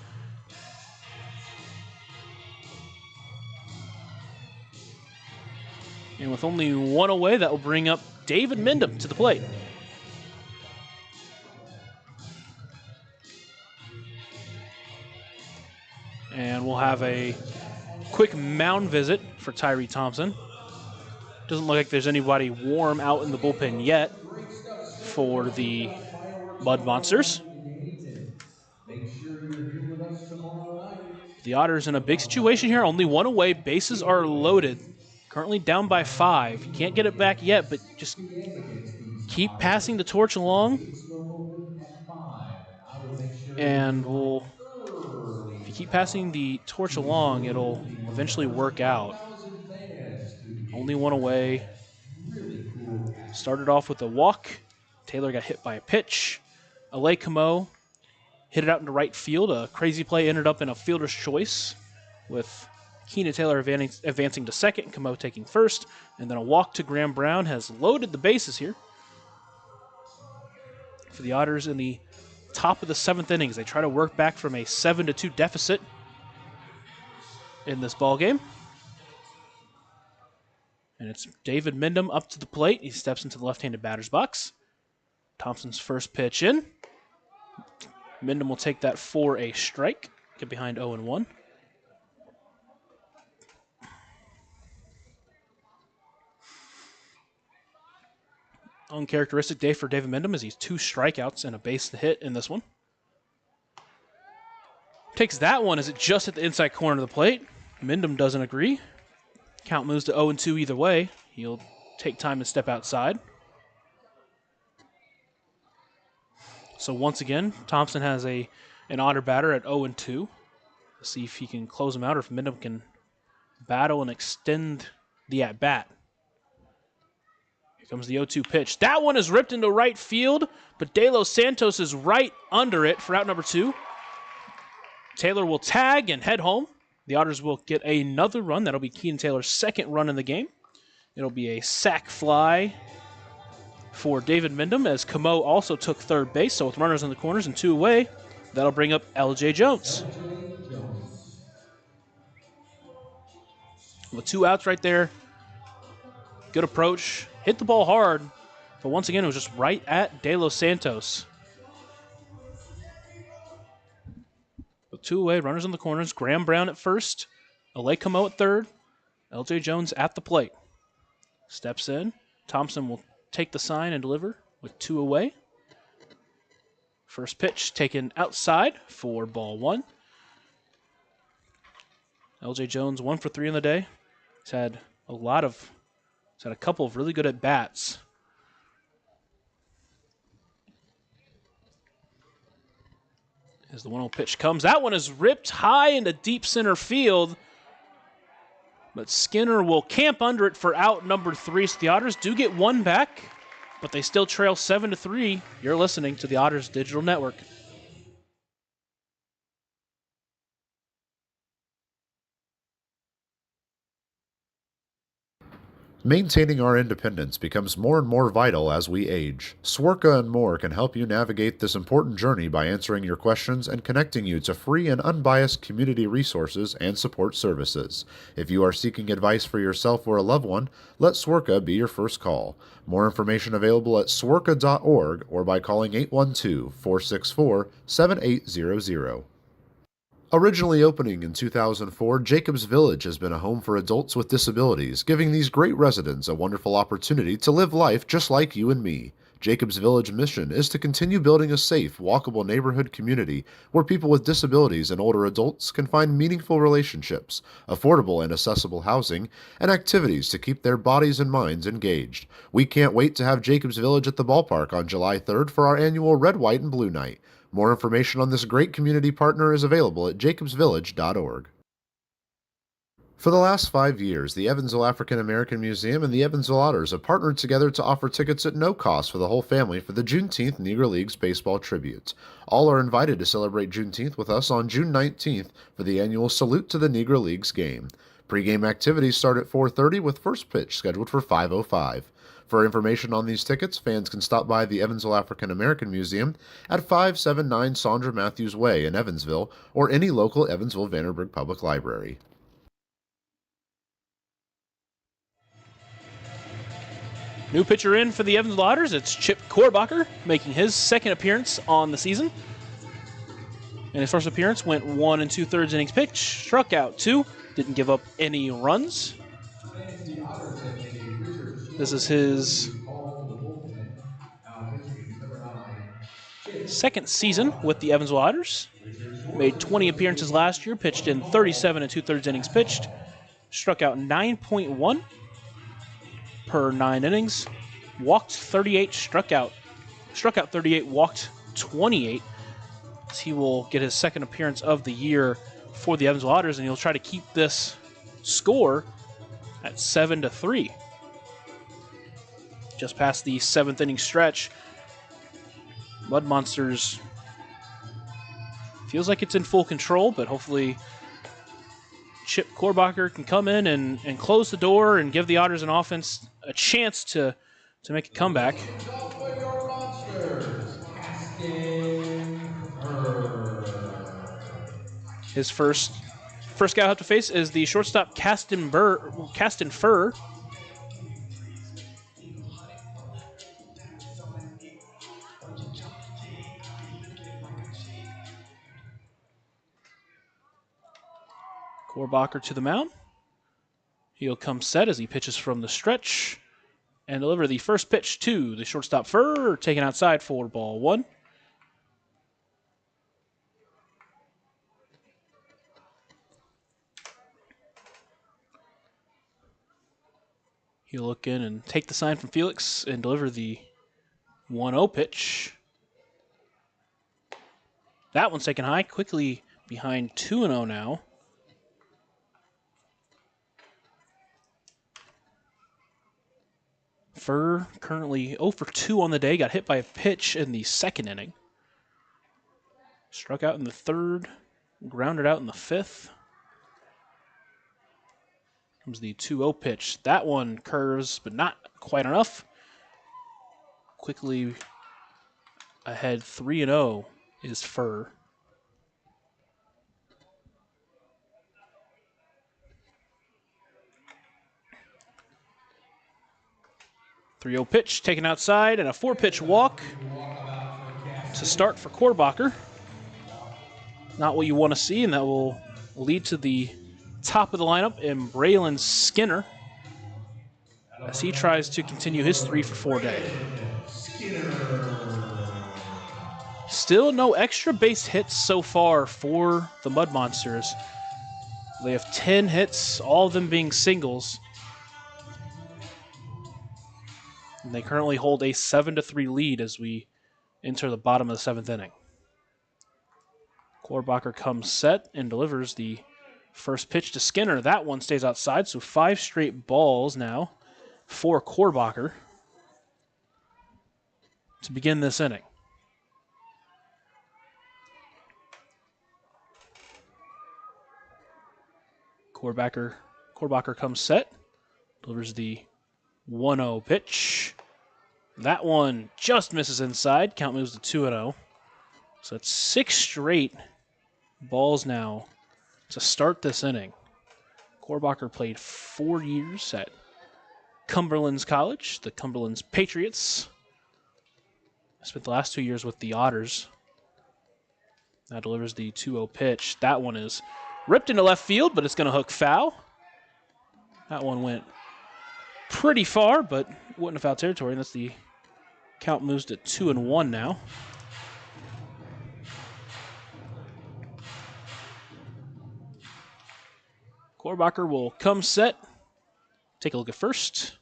And with only one away, that will bring up David Mindham to the plate. And we'll have a quick mound visit for Tyree Thompson. Doesn't look like there's anybody warm out in the bullpen yet for the Mud Monsters. Make sure you're here with us tomorrow night. The Otters in a big situation here. Only one away. Bases are loaded. Currently down by 5. You can't get it back yet, but just keep passing the torch along. And if you keep passing the torch along, it'll eventually work out. Only one away. Started off with a walk. Taylor got hit by a pitch. Alay Camo hit it out into right field. A crazy play ended up in a fielder's choice with Keena Taylor advancing to second, Camo taking first, and then a walk to Graham Brown has loaded the bases here for the Otters in the top of the 7th inning as they try to work back from a 7-2 deficit in this ball game. And it's David Mindham up to the plate. He steps into the left-handed batter's box. Thompson's first pitch in. Mindham will take that for a strike. Get behind 0-1. Uncharacteristic day for David Mindham as he's 2 strikeouts and a base hit in this one. Takes that one as it just hit the inside corner of the plate. Mindham doesn't agree. Count moves to 0-2 either way. He'll take time to step outside. So once again, Thompson has an Otter batter at 0-2. Let's see if he can close him out or if Mindham can battle and extend the at-bat. Here comes the 0-2 pitch. That one is ripped into right field, but De Los Santos is right under it for out number 2. Taylor will tag and head home. The Otters will get another run. That'll be Keena Taylor's second run in the game. It'll be a sac fly for David Mindham as Camo also took third base. So with runners in the corners and 2 away, that'll bring up L.J. Jones. With 2 outs right there. Good approach. Hit the ball hard. But once again, it was just right at De Los Santos. With 2 away, runners in the corners. Graham Brown at first. Alay Camo at third. LJ Jones at the plate. Steps in. Thompson will take the sign and deliver with 2 away. First pitch taken outside for ball 1. LJ Jones 1 for 3 in the day. He's had a couple of really good at bats. As the 1-0 pitch comes, that one is ripped high into deep center field. But Skinner will camp under it for out number 3. So the Otters do get 1 back, but they still trail 7-3. You're listening to the Otters Digital Network. Maintaining our independence becomes more and more vital as we age. Swerka and more can help you navigate this important journey by answering your questions and connecting you to free and unbiased community resources and support services. If you are seeking advice for yourself or a loved one, let Swerka be your first call. More information available at swerka.org or by calling 812-464-7800. Originally opening in 2004, Jacobs Village has been a home for adults with disabilities, giving these great residents a wonderful opportunity to live life just like you and me. Jacobs Village mission is to continue building a safe, walkable neighborhood community where people with disabilities and older adults can find meaningful relationships, affordable and accessible housing, and activities to keep their bodies and minds engaged. We can't wait to have Jacobs Village at the ballpark on July 3rd for our annual Red, White, and Blue Night. More information on this great community partner is available at jacobsvillage.org. For the last 5 years, the Evansville African American Museum and the Evansville Otters have partnered together to offer tickets at no cost for the whole family for the Juneteenth Negro Leagues Baseball Tribute. All are invited to celebrate Juneteenth with us on June 19th for the annual Salute to the Negro Leagues game. Pre-game activities start at 4:30 with first pitch scheduled for 5:05. For information on these tickets, fans can stop by the Evansville African American Museum at 579 Sandra Matthews Way in Evansville or any local Evansville-Vanderburgh Public Library. New pitcher in for the Evansville Otters. It's Chip Korbacher making his second appearance on the season. In his first appearance, went 1 2/3 innings pitched, struck out 2, didn't give up any runs. This is his second season with the Evansville Otters. Made 20 appearances last year, pitched in 37 2/3 innings pitched, struck out 9.1 per 9 innings, walked 38, struck out 38, walked 28. He will get his second appearance of the year for the Evansville Otters, and he'll try to keep this score at 7-3. Just past the 7th inning stretch, Mud Monsters feels like it's in full control, but hopefully Chip Korbacher can come in and close the door and give the Otters an offense a chance to make a comeback. His first guy I'll have to face is the shortstop Caston Furr. Korbacher to the mound. He'll come set as he pitches from the stretch and deliver the first pitch to the shortstop Furr, taken outside for ball 1. He'll look in and take the sign from Felix and deliver the 1-0 pitch. That one's taken high, quickly behind 2-0 now. Furr currently 0 for 2 on the day, got hit by a pitch in the second inning. Struck out in the third, grounded out in the fifth. Comes the 2-0 pitch. That one curves, but not quite enough. Quickly ahead 3-0 is Furr. 3-0 pitch taken outside, and a 4-pitch walk to start for Korbacher. Not what you want to see, and that will lead to the top of the lineup in Braylon Skinner as he tries to continue his 3-for-4 day. Still no extra base hits so far for the Mud Monsters. They have 10 hits, all of them being singles. And they currently hold a 7-3 lead as we enter the bottom of the 7th inning. Korbacher comes set and delivers the first pitch to Skinner. That one stays outside, so 5 straight balls now for Korbacher to begin this inning. Korbacher comes set, delivers the 1-0 pitch. That one just misses inside. Count moves to 2-0. So that's 6 straight balls now to start this inning. Korbacher played 4 years at Cumberland's College, the Cumberland's Patriots. Spent the last 2 years with the Otters. Now delivers the 2-0 pitch. That one is ripped into left field, but it's going to hook foul. That one went pretty far, but wouldn't have foul territory. And that's the count moves to 2-1 now. Korbacher will come set. Take a look at first.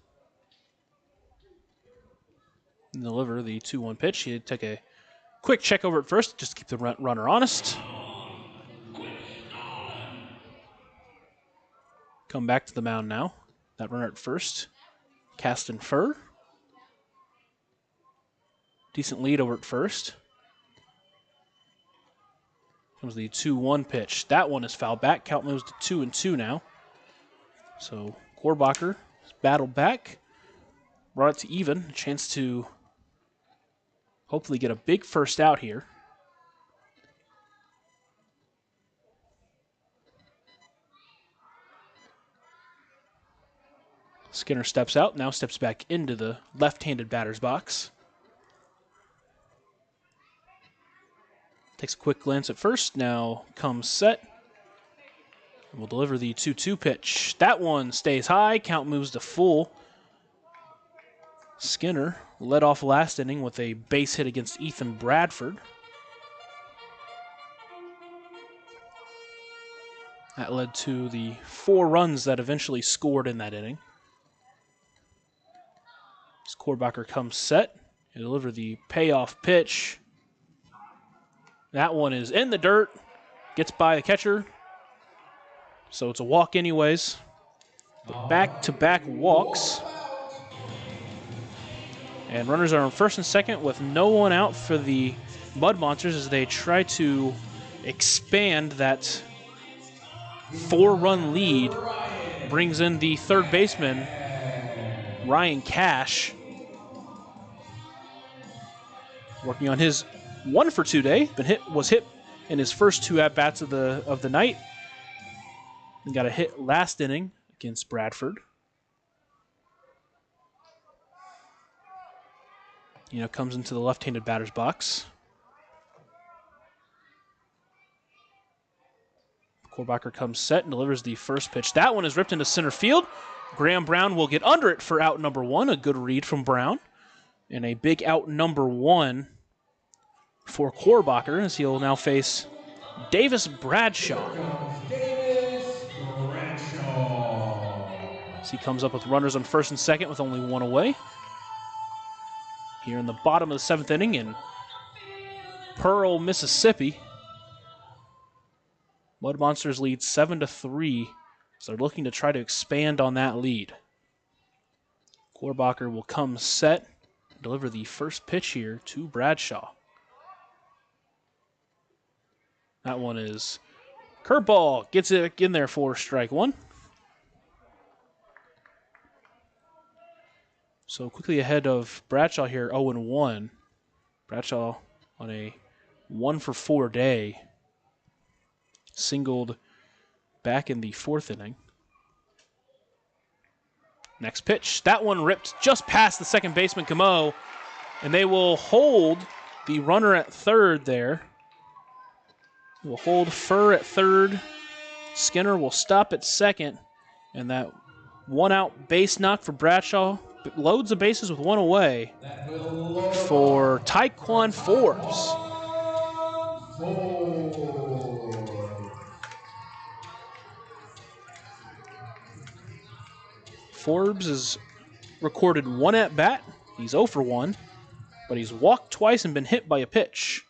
And deliver the 2-1 pitch. He take a quick check over at first just to keep the runner honest. Come back to the mound now. That runner at first. Caston Furr. Decent lead over at first. Comes the 2-1 pitch. That one is fouled back. Count moves to 2-2 now. So Korbacher has battled back. Brought it to even. A chance to hopefully get a big first out here. Skinner steps out, now steps back into the left-handed batter's box. Takes a quick glance at first, now comes set. And will deliver the 2-2 pitch. That one stays high, count moves to full. Skinner led off last inning with a base hit against Ethan Bradford. That led to the 4 runs that eventually scored in that inning. As Korbacher comes set and deliver the payoff pitch. That one is in the dirt, gets by the catcher, so it's a walk anyways. But back-to-back walks. And runners are on first and second with no one out for the Mud Monsters as they try to expand that 4-run lead. Brings in the third baseman, Ryan Cash. Working on his 1-for-2 day. Was hit in his first 2 at-bats of the night. And got a hit last inning against Bradford. Comes into the left-handed batter's box. Korbacher comes set and delivers the first pitch. That one is ripped into center field. Graham Brown will get under it for out number 1. A good read from Brown. And a big out number 1 for Korbacher as he'll now face Davis Bradshaw. As he comes up with runners on first and second with only 1 away. Here in the bottom of the 7th inning in Pearl, Mississippi. Mud Monsters lead 7-3, so they're looking to try to expand on that lead. Korbacher will come set, deliver the first pitch here to Bradshaw. That one is curveball, gets it in there for strike 1. So quickly ahead of Bradshaw here, 0-1. Bradshaw on a 1-for-4 day. Singled back in the 4th inning. Next pitch. That one ripped just past the second baseman, Camo, and they will hold the runner at third there. We'll hold Furr at third. Skinner will stop at second, and that one-out base knock for Bradshaw loads the bases with one away for Taekwon Forbes. Forbes has recorded one at-bat. He's 0 for 1, but he's walked twice and been hit by a pitch.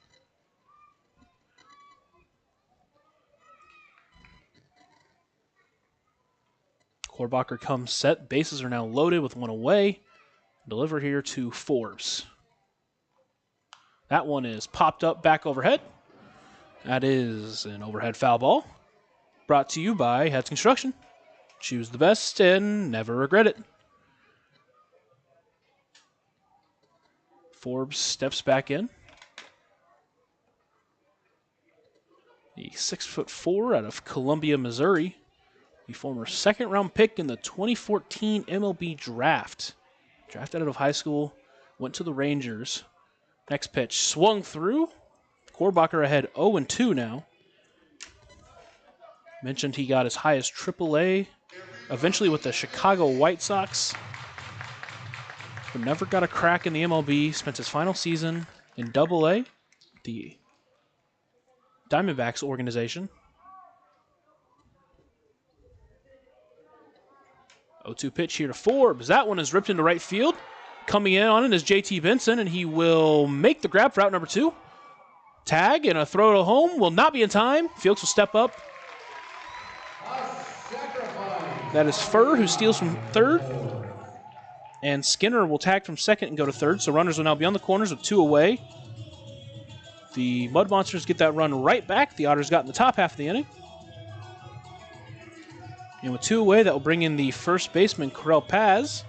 Korbacher comes set. Bases are now loaded with one away. Deliver here to Forbes. That one is popped up back overhead. That is an overhead foul ball. Brought to you by Heads Construction. Choose the best and never regret it. Forbes steps back in. The 6'4" out of Columbia, Missouri. The former second-round pick in the 2014 MLB draft. Drafted out of high school, went to the Rangers. Next pitch, swung through. Korbacher ahead 0-2 now. Mentioned he got as high as AAA, eventually with the Chicago White Sox. But never got a crack in the MLB. Spent his final season in AA, the Diamondbacks organization. 0-2 pitch here to Forbes. That one is ripped into right field. Coming in on it is JT Benson, and he will make the grab for out number 2. Tag and a throw to home will not be in time. Felix will step up. That is Furr, who steals from third. And Skinner will tag from second and go to third. So runners will now be on the corners with 2 away. The Mud Monsters get that run right back. The Otters got in the top half of the inning. And with 2 away, that will bring in the first baseman, Correll Paz,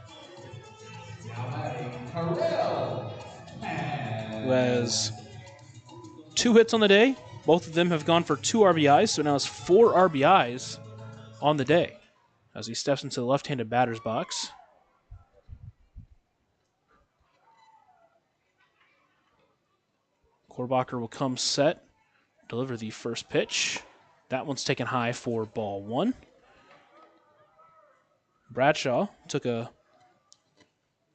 who has 2 hits on the day. Both of them have gone for 2 RBIs, so now has 4 RBIs on the day as he steps into the left-handed batter's box. Korbacher will come set, deliver the first pitch. That one's taken high for ball 1. Bradshaw took a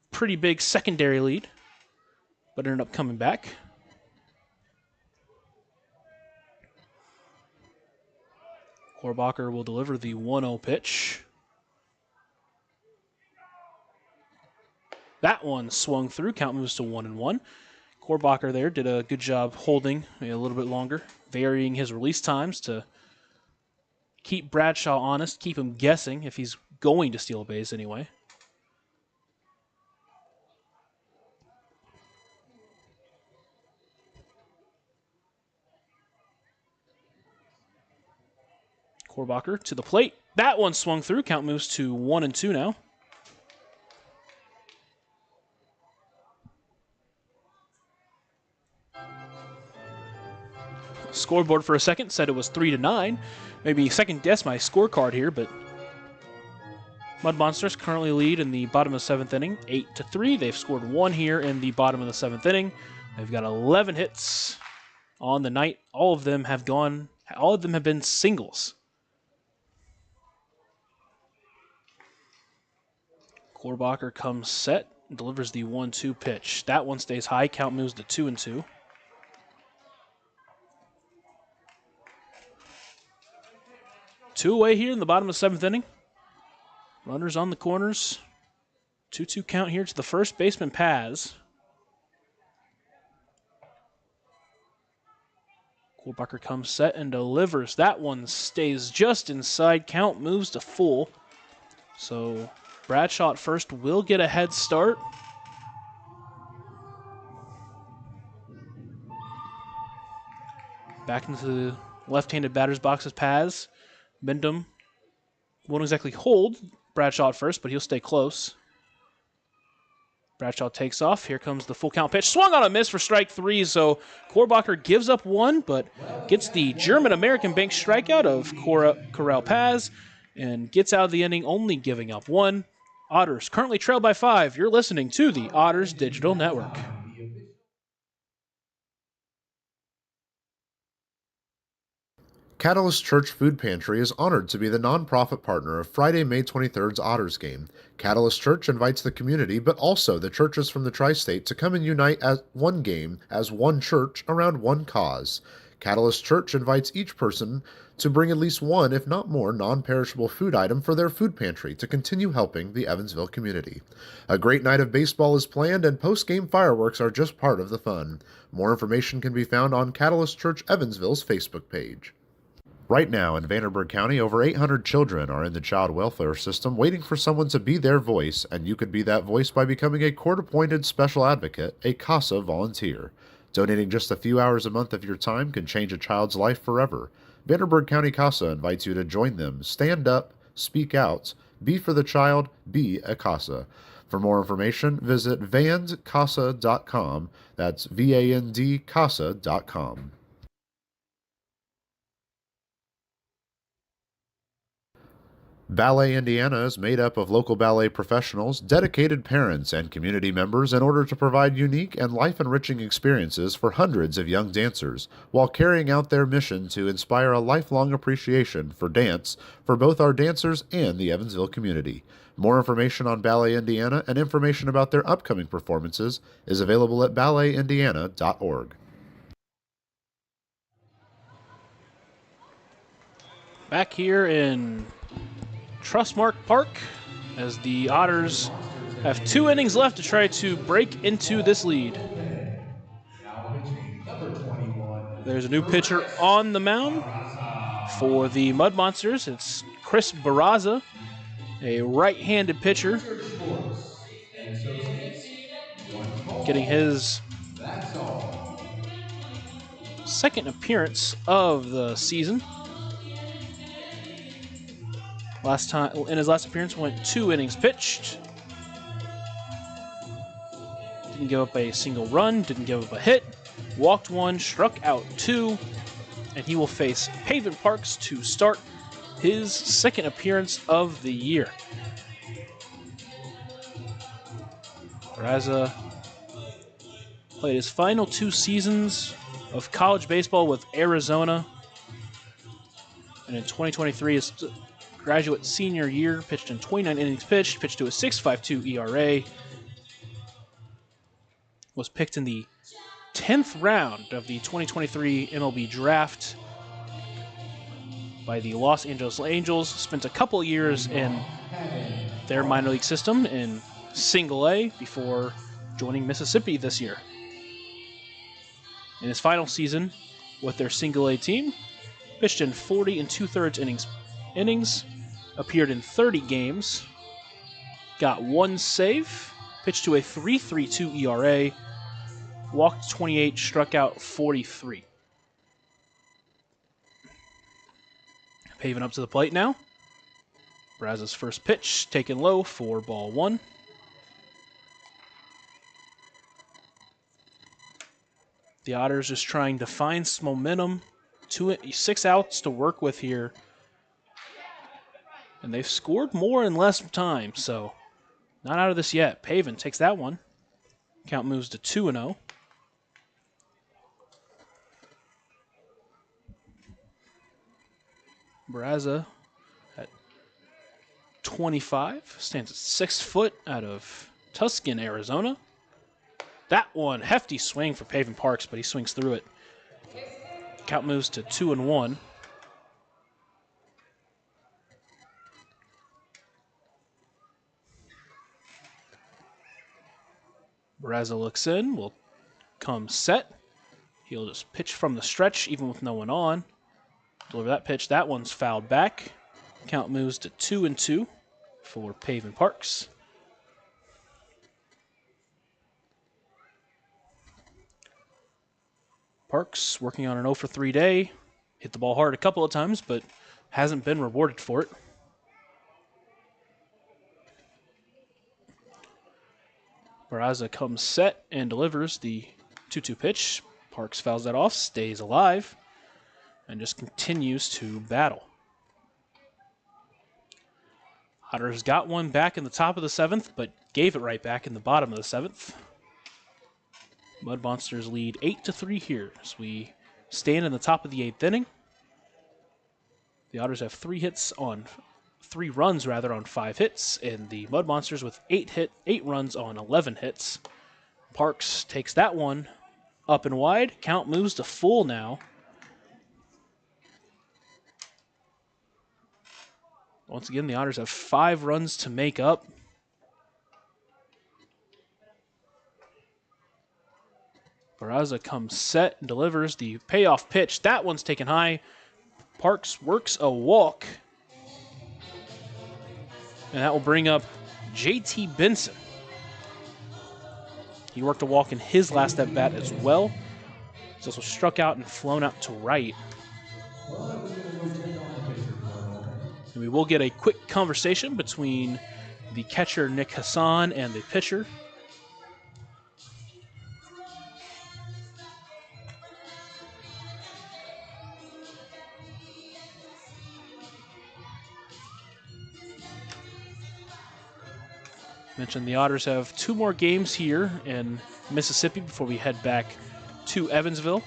pretty big secondary lead, but ended up coming back. Korbacher will deliver the 1-0 pitch. That one swung through. Count moves to 1-1. Korbacher there did a good job holding maybe a little bit longer, varying his release times to keep Bradshaw honest, keep him guessing if he's going to steal a base anyway. Korbacher to the plate. That one swung through. Count moves to 1-2 now. Scoreboard for a second said it was 3-9. Maybe second guess my scorecard here, but Mud Monsters currently lead in the bottom of the 7th inning, 8-3. They've scored 1 here in the bottom of the 7th inning. They've got 11 hits on the night. All of them have been singles. Korbacher comes set, delivers the 1-2 pitch. That one stays high. Count moves to 2-2. Two away here in the bottom of the 7th inning. Runners on the corners. 2-2 count here to the first baseman, Paz. Korbacher comes set and delivers. That one stays just inside. Count moves to full. So Bradshaw at first will get a head start. Back into the left-handed batter's box is Paz. Bendham won't exactly hold Bradshaw at first, but he'll stay close. Bradshaw takes off. Here comes the full count pitch. Swung on a miss for strike 3, so Korbacher gives up 1, but gets the German-American bank strikeout of Correll Paz and gets out of the inning only giving up 1. Otters currently trail by 5. You're listening to the Otters Digital Network. Catalyst Church Food Pantry is honored to be the nonprofit partner of Friday, May 23rd's Otters game. Catalyst Church invites the community, but also the churches from the tri-state to come and unite as one game, as one church, around one cause. Catalyst Church invites each person to bring at least one, if not more, non-perishable food item for their food pantry to continue helping the Evansville community. A great night of baseball is planned, and post-game fireworks are just part of the fun. More information can be found on Catalyst Church Evansville's Facebook page. Right now in Vanderburgh County, over 800 children are in the child welfare system waiting for someone to be their voice, and you could be that voice by becoming a court-appointed special advocate, a CASA volunteer. Donating just a few hours a month of your time can change a child's life forever. Vanderburgh County CASA invites you to join them. Stand up, speak out, be for the child, be a CASA. For more information, visit vandcasa.com. That's VAND CASA.com. Ballet Indiana is made up of local ballet professionals, dedicated parents, and community members in order to provide unique and life-enriching experiences for hundreds of young dancers, while carrying out their mission to inspire a lifelong appreciation for dance for both our dancers and the Evansville community. More information on Ballet Indiana and information about their upcoming performances is available at balletindiana.org. Back here in Trustmark Park, as the Otters have 2 innings left to try to break into this lead. There's a new pitcher on the mound for the Mud Monsters. It's Chris Barraza, a right-handed pitcher, getting his second appearance of the season. In his last appearance, went 2 innings pitched. Didn't give up a single run, didn't give up a hit, walked 1, struck out 2, and he will face Pavin Parks to start his second appearance of the year. Barraza played his final 2 seasons of college baseball with Arizona, and in 2023, his graduate senior year, pitched in 29 innings pitched to a 6.52 ERA, was picked in the 10th round of the 2023 MLB draft by the Los Angeles Angels, spent a couple years in their minor league system in Single A before joining Mississippi this year. In his final season with their Single A team, pitched in 40 2/3 innings, appeared in 30 games, got 1 save, pitched to a 3.32 ERA, walked 28, struck out 43. Paving up to the plate now. Barraza's first pitch taken low for ball 1. The Otters just trying to find some momentum. 6 outs to work with here. And they've scored more in less time, so not out of this yet. Pavin takes that one. Count moves to 2-0. Barraza at 25, stands at 6 foot out of Tucson, Arizona. That one, hefty swing for Pavin Parks, but he swings through it. Count moves to 2-1. Barraza looks in, will come set. He'll just pitch from the stretch, even with no one on. Deliver that pitch. That one's fouled back. Count moves to 2-2 for Pavin Parks. Parks working on an 0 for 3 day. Hit the ball hard a couple of times, but hasn't been rewarded for it. Barraza comes set and delivers the 2-2 pitch. Parks fouls that off, stays alive, and just continues to battle. Otters got one back in the top of the 7th, but gave it right back in the bottom of the 7th. Mud Monsters lead 8-3 here as we stand in the top of the 8th inning. The Otters have 3 runs on 5 hits, and the Mud Monsters with 8 runs on 11 hits. Parks takes that one up and wide. Count moves to full now. Once again, the Otters have 5 runs to make up. Barraza comes set and delivers the payoff pitch. That one's taken high. Parks works a walk. And that will bring up J.T. Benson. He worked a walk in his last at-bat as well. He's also struck out and flown out to right. And we will get a quick conversation between the catcher, Nick Hassan, and the pitcher. Mentioned the Otters have 2 more games here in Mississippi before we head back to Evansville.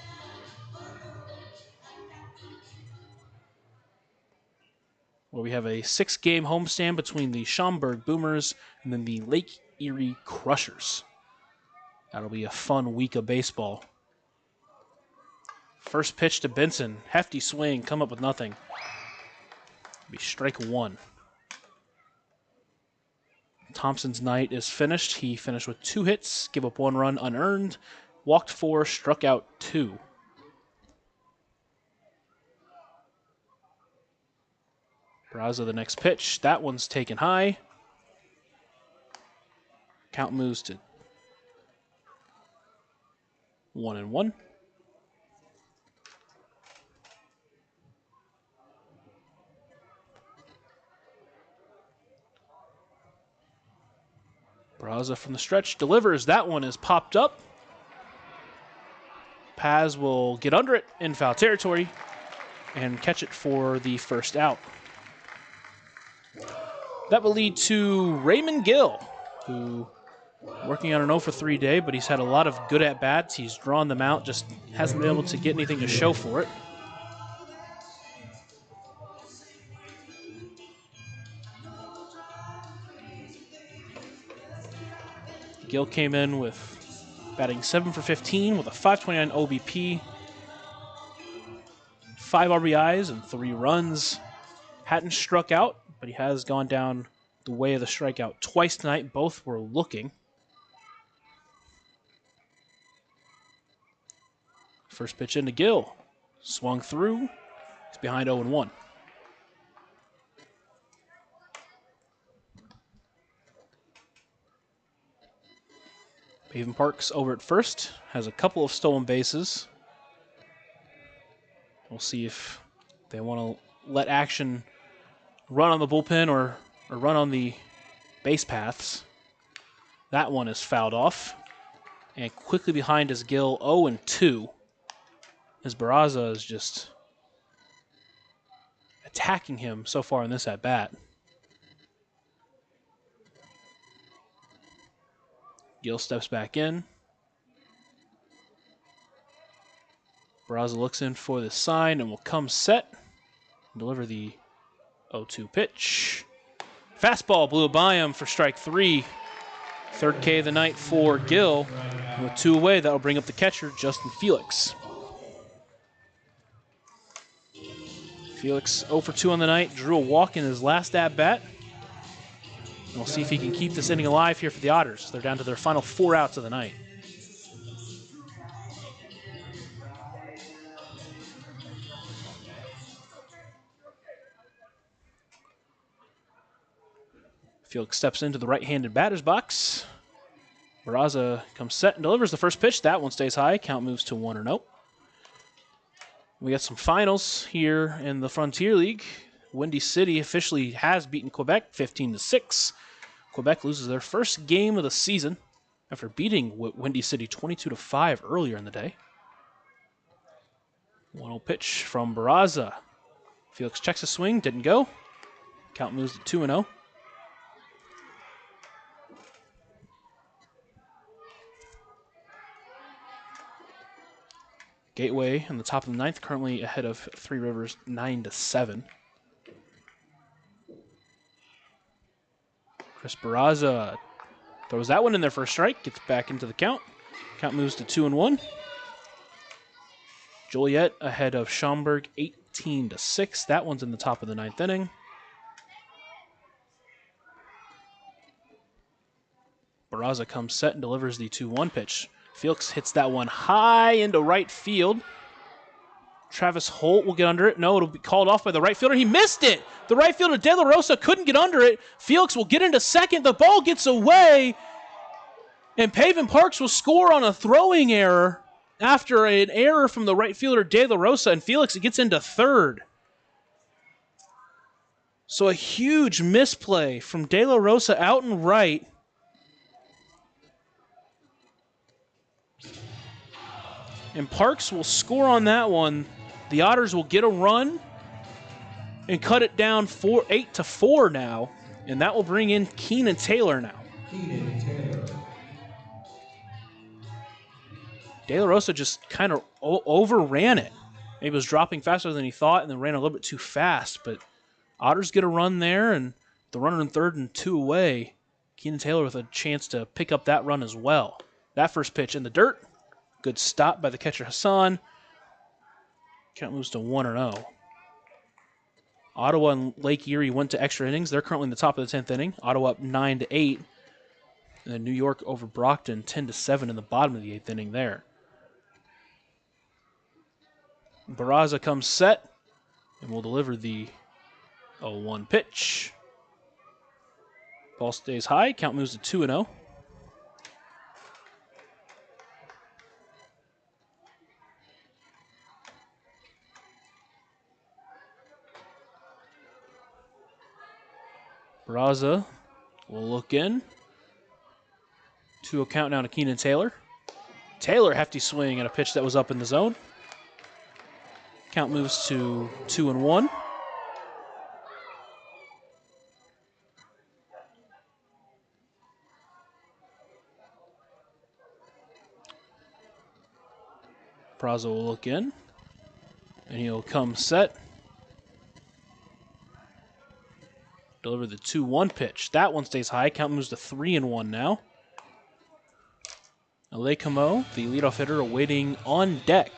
Where we have a 6-game homestand between the Schaumburg Boomers and then the Lake Erie Crushers. That'll be a fun week of baseball. First pitch to Benson. Hefty swing, come up with nothing. It'll be strike 1. Thompson's night is finished. He finished with 2 hits, gave up 1 run unearned, walked 4, struck out 2. Barraza the next pitch. That one's taken high. Count moves to 1-1. Barraza from the stretch delivers. That one is popped up. Paz will get under it in foul territory and catch it for the first out. That will lead to Raymond Gill, who working on an 0-for-3 day, but he's had a lot of good at-bats. He's drawn them out, just hasn't been able to get anything to show for it. Gill came in with batting 7 for 15 with a 529 OBP, 5 RBIs and 3 runs. Hadn't struck out, but he has gone down the way of the strikeout twice tonight. Both were looking. First pitch into Gill. Swung through. He's behind 0-1. Pavin Parks over at first. Has a couple of stolen bases. We'll see if they want to let action run on the bullpen or run on the base paths. That one is fouled off. And quickly behind is Gill, 0-2. As Barraza is just attacking him so far in this at-bat. Gill steps back in. Barraza looks in for the sign and will come set. Deliver the 0-2 pitch. Fastball blew by him for strike 3. Third K of the night for Gill. And with 2 away, that'll bring up the catcher, Justin Felix. Felix 0-for-2 on the night, drew a walk in his last at-bat. We'll see if he can keep this inning alive here for the Otters. They're down to their final 4 outs of the night. Felix steps into the right-handed batter's box. Barraza comes set and delivers the first pitch. That one stays high. Count moves to 1-0. We got some finals here in the Frontier League. Windy City officially has beaten Quebec 15-6. Quebec loses their first game of the season after beating Windy City 22-5 earlier in the day. 1-0 pitch from Barraza. Felix checks a swing, didn't go. Count moves to 2-0. Gateway in the top of the ninth, currently ahead of Three Rivers 9-7. Chris Barraza throws that one in there for a strike, gets back into the count. Count moves to 2-1. Joliet ahead of Schaumburg 18-6. That one's in the top of the ninth inning. Barraza comes set and delivers the 2-1 pitch. Felix hits that one high into right field. Travis Holt will get under it. No, it'll be called off by the right fielder. He missed it. The right fielder, De La Rosa, couldn't get under it. Felix will get into second. The ball gets away. And Pavin Parks will score on a throwing error after an error from the right fielder, De La Rosa, and Felix gets into third. So a huge misplay from De La Rosa out and right. And Parks will score on that one. The Otters will get a run and cut it down 8-4 now. And that will bring in Keenan Taylor now. Keenan Taylor. De La Rosa just kind of overran it. Maybe was dropping faster than he thought and then ran a little bit too fast. But Otters get a run there, and the runner in third and 2 away. Keenan Taylor with a chance to pick up that run as well. That first pitch in the dirt. Good stop by the catcher Hassan. Count moves to 1-0. Ottawa and Lake Erie went to extra innings. They're currently in the top of the 10th inning. Ottawa up 9-8. And then New York over Brockton 10-7 in the bottom of the 8th inning there. Barraza comes set and will deliver the 0-1 pitch. Ball stays high. Count moves to 2-0. Barraza will look in. 2-0 count now to Keenan Taylor. Taylor, hefty swing and a pitch that was up in the zone. Count moves to 2-1. Barraza will look in. And he'll come set. Deliver the 2-1 pitch. That one stays high. Count moves to 3-1 now. Ale Camo, the leadoff hitter, awaiting on deck.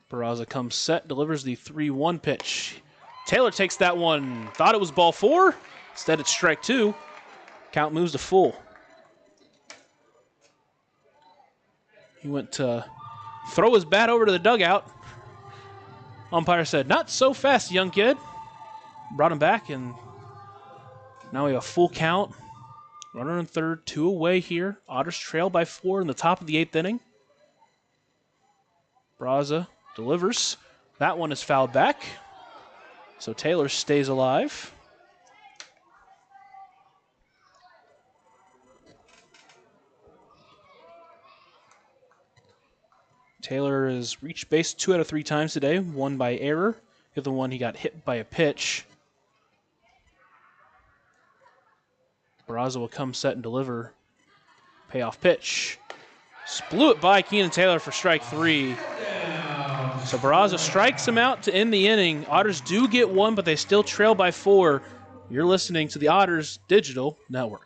Barraza comes set, delivers the 3-1 pitch. Taylor takes that one. Thought it was ball 4. Instead, it's strike 2. Count moves to full. He went to throw his bat over to the dugout. Umpire said, "Not so fast, young kid." Brought him back, and now we have a full count. Runner in third, 2 away here. Otters trail by 4 in the top of the 8th inning. Barraza delivers. That one is fouled back. So Taylor stays alive. Taylor has reached base 2 out of 3 times today, one by error. The other one he got hit by a pitch. Barraza will come set and deliver. Payoff pitch. Blew it by Keenan Taylor for strike 3. So Barraza strikes him out to end the inning. Otters do get 1, but they still trail by 4. You're listening to the Otters Digital Network.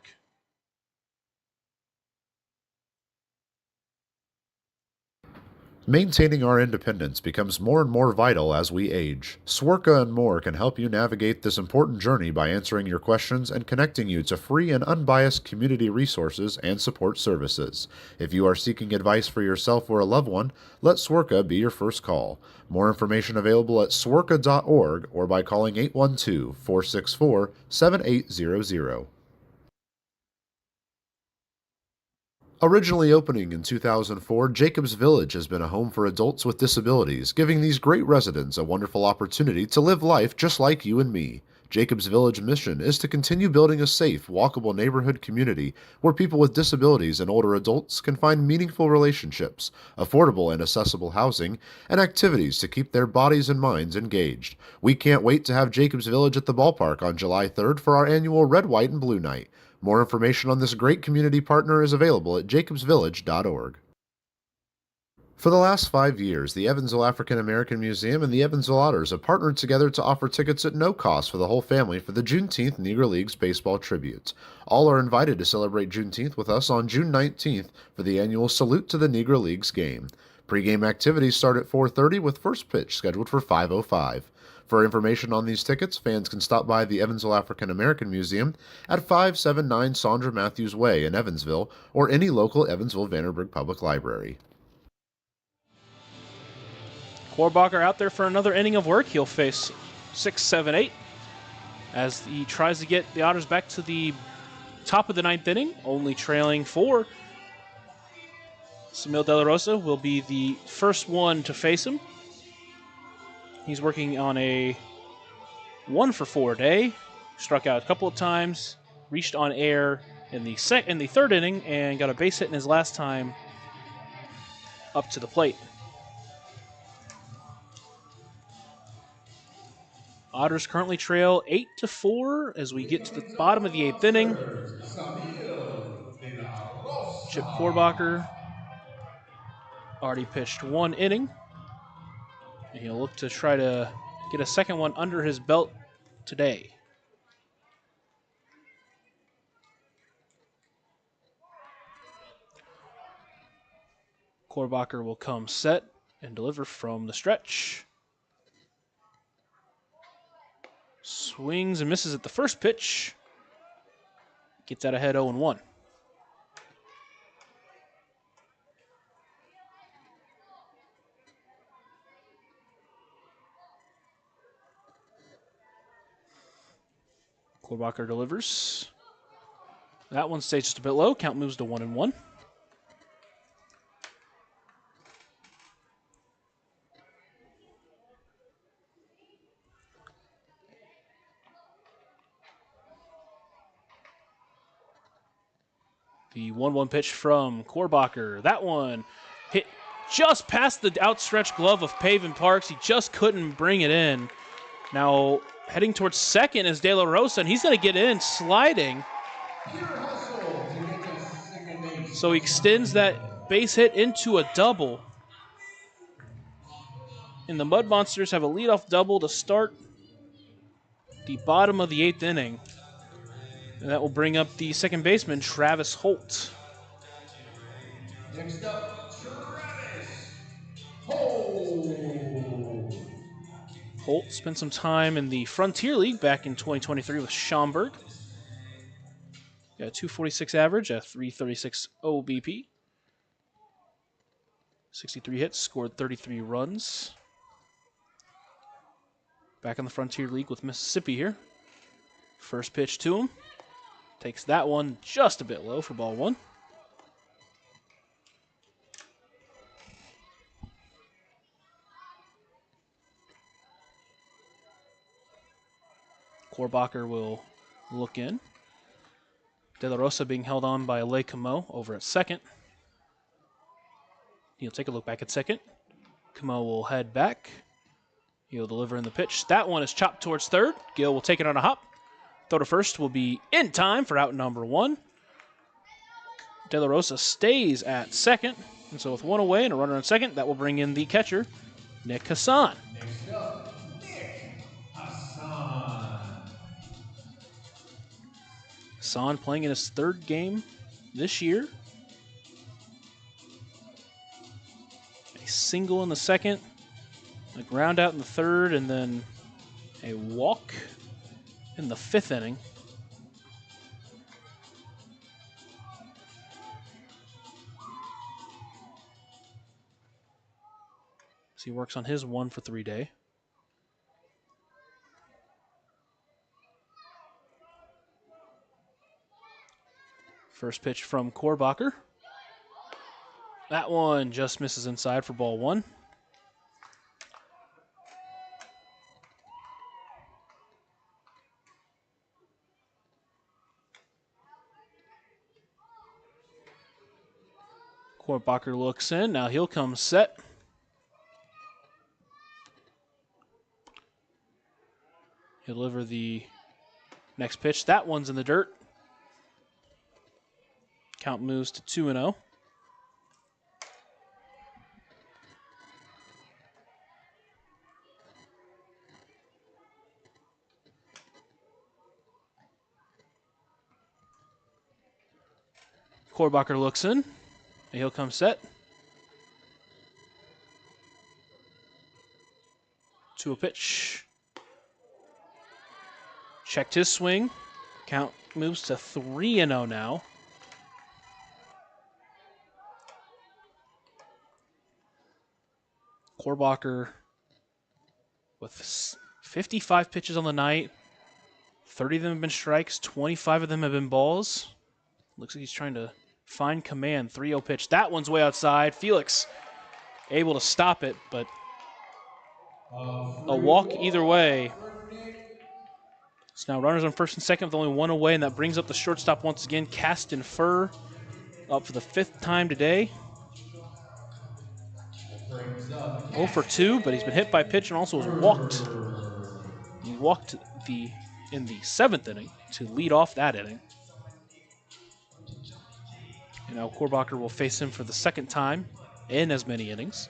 Maintaining our independence becomes more and more vital as we age. Swerka and More can help you navigate this important journey by answering your questions and connecting you to free and unbiased community resources and support services. If you are seeking advice for yourself or a loved one, let Swerka be your first call. More information available at swerka.org or by calling 812-464-7800. Originally opening in 2004, Jacobs Village has been a home for adults with disabilities, giving these great residents a wonderful opportunity to live life just like you and me. Jacobs Village mission is to continue building a safe, walkable neighborhood community where people with disabilities and older adults can find meaningful relationships, affordable and accessible housing, and activities to keep their bodies and minds engaged. We can't wait to have Jacobs Village at the ballpark on July 3rd for our annual Red, White, and Blue Night. More information on this great community partner is available at jacobsvillage.org. For the last 5 years, the Evansville African American Museum and the Evansville Otters have partnered together to offer tickets at no cost for the whole family for the Juneteenth Negro Leagues Baseball Tribute. All are invited to celebrate Juneteenth with us on June 19th for the annual Salute to the Negro Leagues game. Pre-game activities start at 4:30 with first pitch scheduled for 5:05. For information on these tickets, fans can stop by the Evansville African American Museum at 579 Sandra Matthews Way in Evansville or any local Evansville Vanderburgh Public Library. Korbacher out there for another inning of work. He'll face 6, 7, 8 as he tries to get the Otters back to the top of the 9th inning, only trailing 4. Samil De La Rosa will be the first one to face him. He's working on a 1-for-4 day. Struck out a couple of times, reached on air in the 3rd inning, and got a base hit in his last time up to the plate. Otters currently trail 8-4 as we get to the bottom of the 8th inning. Chip Korbacher already pitched 1 inning. And he'll look to try to get a second one under his belt today. Korbacher will come set and deliver from the stretch. Swings and misses at the first pitch. Gets out ahead 0-1. Korbacher delivers. That one stays just a bit low. Count moves to 1-1. The 1-1 pitch from Korbacher. That one hit just past the outstretched glove of Pavin Parks. He just couldn't bring it in. Now heading towards second is De La Rosa, and he's going to get in sliding. So he extends that base hit into a double. And the Mud Monsters have a leadoff double to start the bottom of the 8th inning. And that will bring up the second baseman, Travis Holt. Next up, Travis Holt. Holt spent some time in the Frontier League back in 2023 with Schaumburg. Got a 246 average, a 336 OBP. 63 hits, scored 33 runs. Back in the Frontier League with Mississippi here. First pitch to him. Takes that one just a bit low for ball 1. Korbacher will look in. De La Rosa being held on by Le Camo over at second. He'll take a look back at second. Camo will head back. He'll deliver in the pitch. That one is chopped towards third. Gill will take it on a hop. Throw to first will be in time for out number 1. De La Rosa stays at second. And so with 1 away and a runner on second, that will bring in the catcher, Nick Hassan. Next up, Nick Hassan. Hassan playing in his 3rd game this year. A single in the 2nd, a ground out in the 3rd, and then a walk in the 5th inning. So he works on his 1-for-3 day. First pitch from Korbacher. That one just misses inside for ball 1. Korbacher looks in. Now he'll come set. He'll deliver the next pitch. That one's in the dirt. Count moves to 2-0. Korbacher looks in. And he'll come set. 2-0 pitch. Checked his swing. Count moves to 3-0 now. Korbacher with 55 pitches on the night. 30 of them have been strikes. 25 of them have been balls. Looks like he's trying to find command. 3-0 pitch. That one's way outside. Felix able to stop it, but a walk either way. So now runners on first and second with only one away, and that brings up the shortstop once again, Caston Furr, up for the 5th time today. 0 for 2, but he's been hit by a pitch and also has walked. He walked in the 7th inning to lead off that inning. And now Korbacher will face him for the 2nd time in as many innings.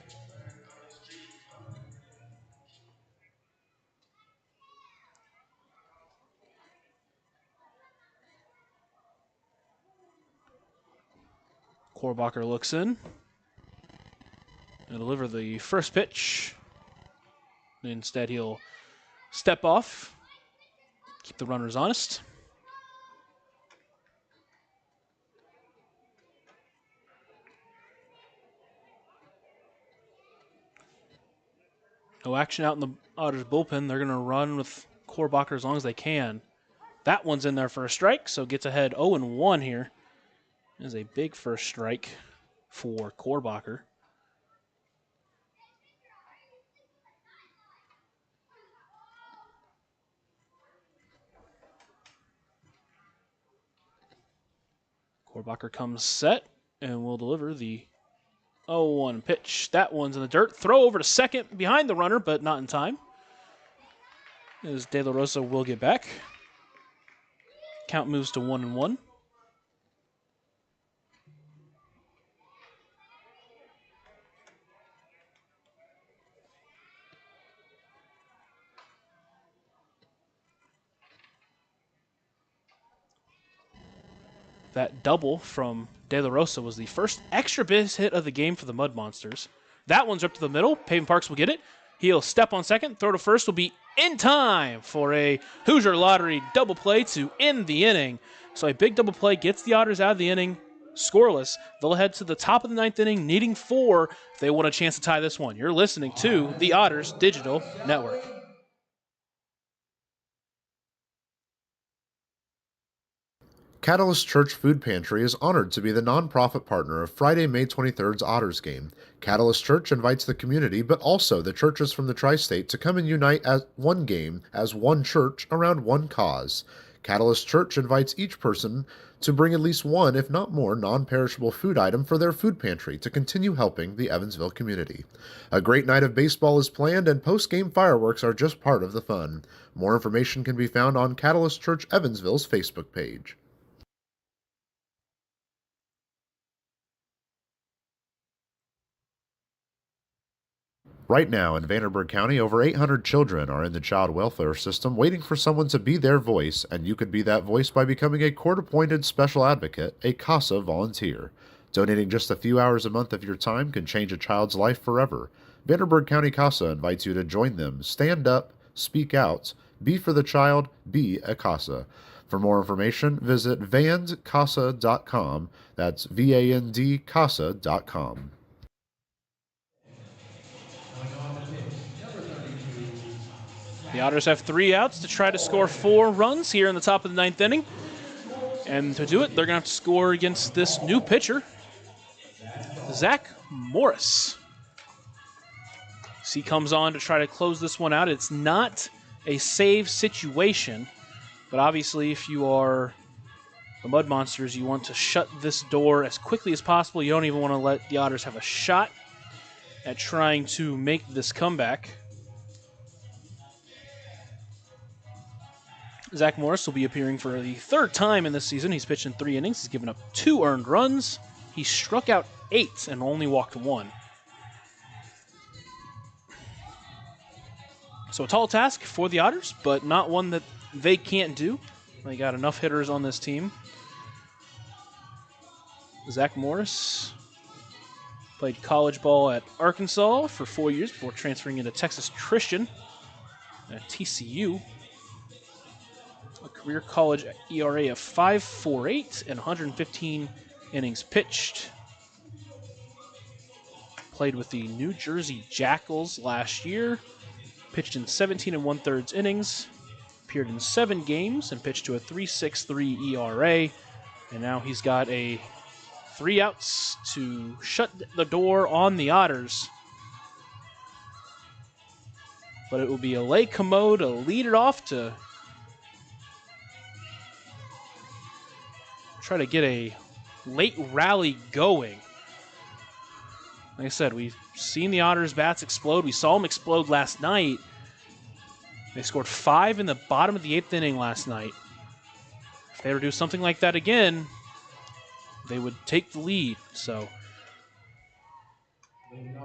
Korbacher looks in and deliver the first pitch. Instead, he'll step off, keep the runners honest. No action out in the Otters bullpen. They're going to run with Korbacher as long as they can. That one's in there for a strike, so gets ahead 0-1 here. That is a big first strike for Korbacher. Korbacher comes set and will deliver the 0-1 pitch. That one's in the dirt. Throw over to second behind the runner, but not in time. As De La Rosa will get back. Count moves to 1-1. That double from De La Rosa was the first extra base hit of the game for the Mud Monsters. That one's up to the middle. Pavin Parks will get it. He'll step on second. Throw to first will be in time for a Hoosier Lottery double play to end the inning. So a big double play gets the Otters out of the inning scoreless. They'll head to the top of the 9th inning, needing 4 if they want a chance to tie this one. You're listening to the Otters Digital Network. Catalyst Church Food Pantry is honored to be the nonprofit partner of Friday, May 23rd's Otters game. Catalyst Church invites the community, but also the churches from the tri-state to come and unite as one game, as one church, around one cause. Catalyst Church invites each person to bring at least one, if not more, non-perishable food item for their food pantry to continue helping the Evansville community. A great night of baseball is planned, and post-game fireworks are just part of the fun. More information can be found on Catalyst Church Evansville's Facebook page. Right now, in Vanderburgh County, over 800 children are in the child welfare system waiting for someone to be their voice, and you could be that voice by becoming a court-appointed special advocate, a CASA volunteer. Donating just a few hours a month of your time can change a child's life forever. Vanderburgh County CASA invites you to join them. Stand up, speak out, be for the child, be a CASA. For more information, visit vandcasa.com. That's VAND-CASA.com. The Otters have 3 outs to try to score 4 runs here in the top of the 9th inning. And to do it, they're going to have to score against this new pitcher, Zach Morris. He comes on to try to close this one out. It's not a save situation, but obviously if you are the Mud Monsters, you want to shut this door as quickly as possible. You don't even want to let the Otters have a shot at trying to make this comeback. Zach Morris will be appearing for the third time in this season. He's pitched in 3 innings. He's given up 2 earned runs. He struck out 8 and only walked 1. So a tall task for the Otters, but not one that they can't do. They got enough hitters on this team. Zach Morris played college ball at Arkansas for 4 years before transferring into Texas Christian at TCU. A career college ERA of 5.48 and 115 innings pitched. Played with the New Jersey Jackals last year. Pitched in 17 1/3 innings. Appeared in 7 games and pitched to a 3.63 ERA. And now he's got a 3 outs to shut the door on the Otters. But it will be Alay Camo to lead it off to try to get a late rally going. Like I said, we've seen the Otters' bats explode. We saw them explode last night. They scored 5 in the bottom of the 8th inning last night. If they were to do something like that again, they would take the lead. So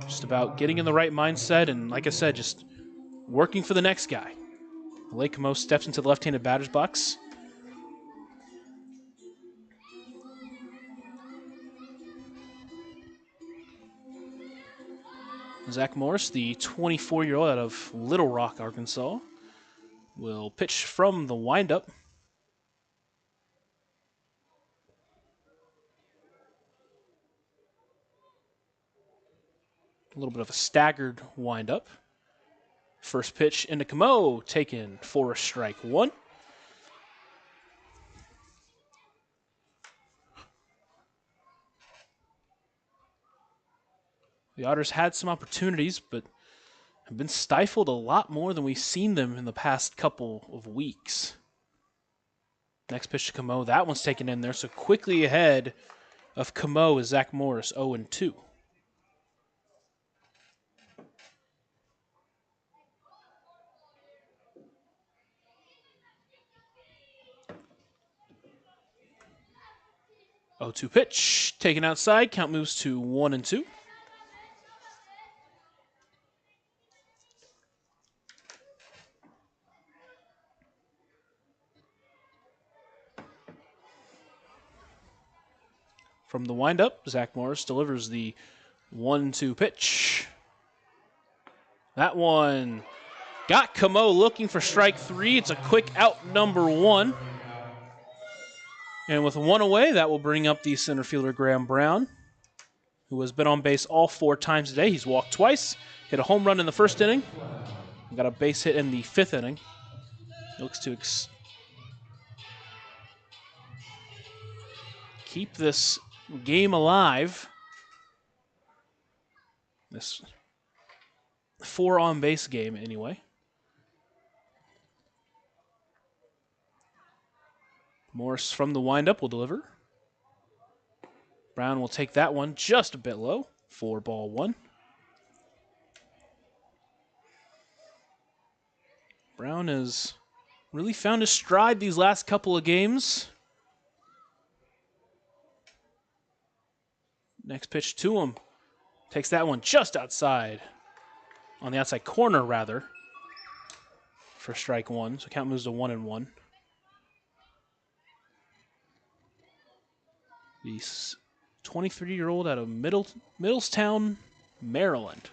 just about getting in the right mindset and, like I said, just working for the next guy. Alay Camo steps into the left-handed batter's box. Zach Morris, the 24-year-old out of Little Rock, Arkansas, will pitch from the windup. A little bit of a staggered windup. First pitch into Camo, taken for a strike 1. The Otters had some opportunities, but have been stifled a lot more than we've seen them in the past couple of weeks. Next pitch to Camo, that one's taken in there, so quickly ahead of Camo is Zach Morris, 0-2. Oh, 2 pitch, taken outside, count moves to 1-2. From the windup, Zach Morris delivers the 1-2 pitch. That one got Camo looking for strike 3. It's a quick out, number 1. And with 1 away, that will bring up the center fielder, Graham Brown, who has been on base all 4 times today. He's walked twice, hit a home run in the 1st inning, and got a base hit in the 5th inning. He looks to keep this game alive. This 4 on base game, anyway. Morris from the windup will deliver. Brown will take that one just a bit low. 4-1. Brown has really found his stride these last couple of games. Next pitch to him. Takes that one just outside. On the outside corner, rather. For strike 1. So count moves to 1-1. The 23-year-old out of Middletown, Maryland.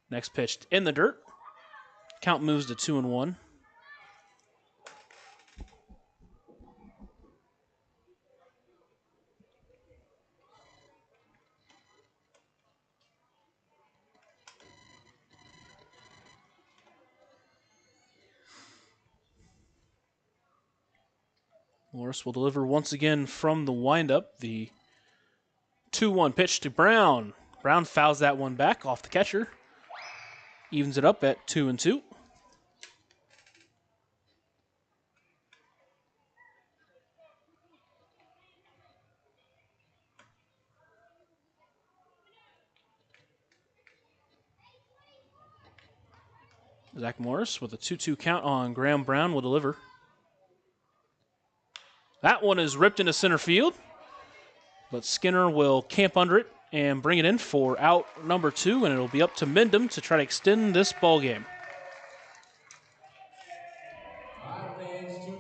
Next pitch in the dirt. Count moves to 2-1. Morris will deliver once again from the windup. The 2-1 pitch to Brown. Brown fouls that one back off the catcher. Evens it up at 2-2. Zach Morris with a 2-2 count on Graham Brown will deliver. That one is ripped into center field, but Skinner will camp under it and bring it in for out number 2, and it'll be up to Mendham to try to extend this ball game.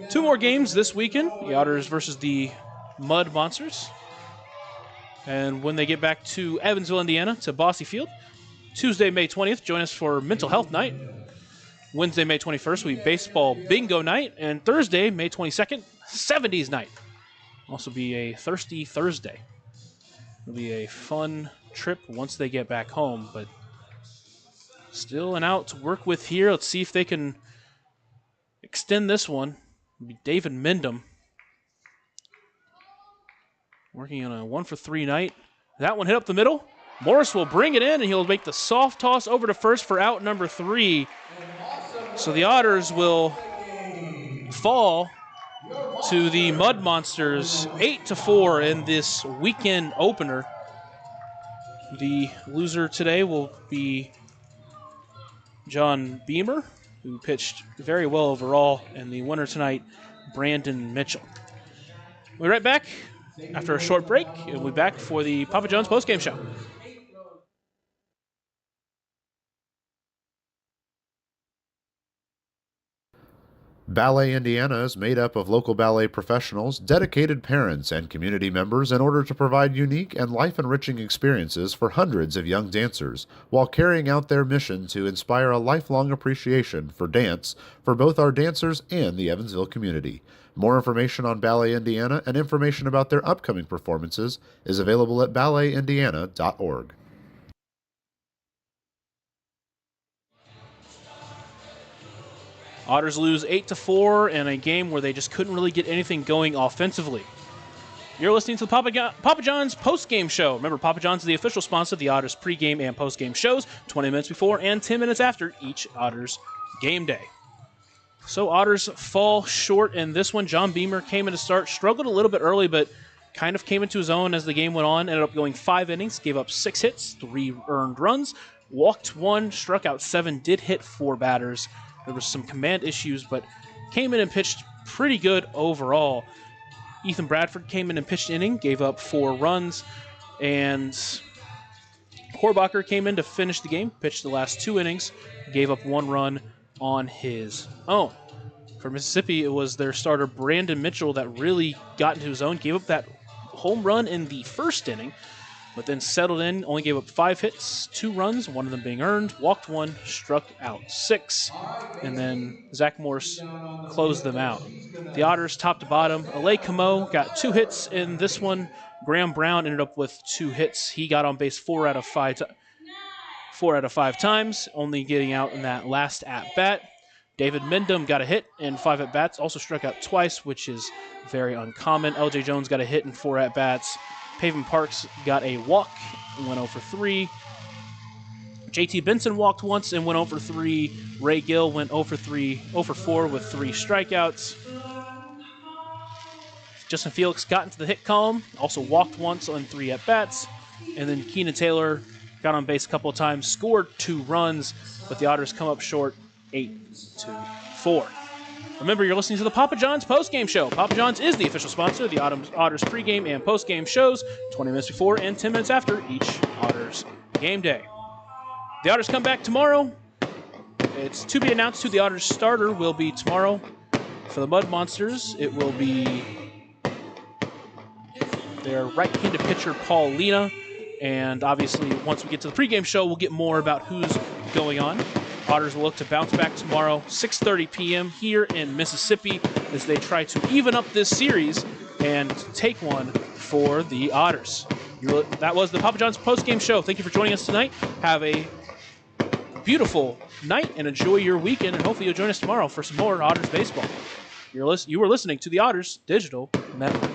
2 more games this weekend, the Otters versus the Mud Monsters. And when they get back to Evansville, Indiana, to Bosse Field, Tuesday, May 20th, join us for Mental Health Night. Wednesday, May 21st, will be Baseball Bingo Night. And Thursday, May 22nd, 70s Night. Also be a Thirsty Thursday. It'll be a fun trip once they get back home, but still an out to work with here. Let's see if they can extend this one. It'll be David Mendham working on a 1-for-3 night. That one hit up the middle. Morris will bring it in, and he'll make the soft toss over to first for out number 3. So the Otters will fall to the Mud Monsters 8-4 in this weekend opener. The loser today will be John Beamer, who pitched very well overall, and the winner tonight, Brandon Mitchell. We'll be right back after a short break, and we'll be back for the Papa John's postgame show. Ballet Indiana is made up of local ballet professionals, dedicated parents, and community members in order to provide unique and life-enriching experiences for hundreds of young dancers, while carrying out their mission to inspire a lifelong appreciation for dance for both our dancers and the Evansville community. More information on Ballet Indiana and information about their upcoming performances is available at balletindiana.org. Otters lose 8-4 in a game where they just couldn't really get anything going offensively. You're listening to the Papa John's post-game show. Remember, Papa John's is the official sponsor of the Otters pre-game and post-game shows, 20 minutes before and 10 minutes after each Otters game day. So Otters fall short in this one. John Beamer came in to start, struggled a little bit early, but kind of came into his own as the game went on. Ended up going 5 innings, gave up 6 hits, 3 earned runs, walked 1, struck out 7, did hit 4 batters. There was some command issues, but came in and pitched pretty good overall. Ethan Bradford came in and pitched an inning, gave up 4 runs, and Horbacher came in to finish the game, pitched the last 2 innings, gave up 1 run on his own. For Mississippi, it was their starter Brandon Mitchell that really got into his own, gave up that home run in the first inning, but then settled in, only gave up 5 hits, 2 runs, 1 of them being earned, walked 1, struck out 6, and then Zach Morse closed them out. The Otters, top to bottom, Alay Camo got 2 hits in this one. Graham Brown ended up with 2 hits. He got on base 4 out of 5 times, only getting out in that last at-bat. David Mendham got a hit in 5 at-bats, also struck out twice, which is very uncommon. LJ Jones got a hit in 4 at-bats. Paven Parks got a walk and went 0 for 3. JT Benson walked once and went 0 for 3. Ray Gill went 0 for 4 with 3 strikeouts. Justin Felix got into the hit column, also walked once on 3 at-bats. And then Keenan Taylor got on base a couple of times, scored 2 runs, but the Otters come up short 8-4. Remember, you're listening to the Papa John's postgame show. Papa John's is the official sponsor of the Otters pregame and postgame shows, 20 minutes before and 10 minutes after each Otters game day. The Otters come back tomorrow. It's to be announced who the Otters starter will be tomorrow. For the Mud Monsters, it will be their right-handed pitcher, Paul Lena. And obviously, once we get to the pregame show, we'll get more about who's going on. Otters will look to bounce back tomorrow, 6:30 p.m. here in Mississippi as they try to even up this series and take one for the Otters. That was the Papa John's postgame show. Thank you for joining us tonight. Have a beautiful night and enjoy your weekend, and hopefully you'll join us tomorrow for some more Otters baseball. You were listening to the Otters Digital Network.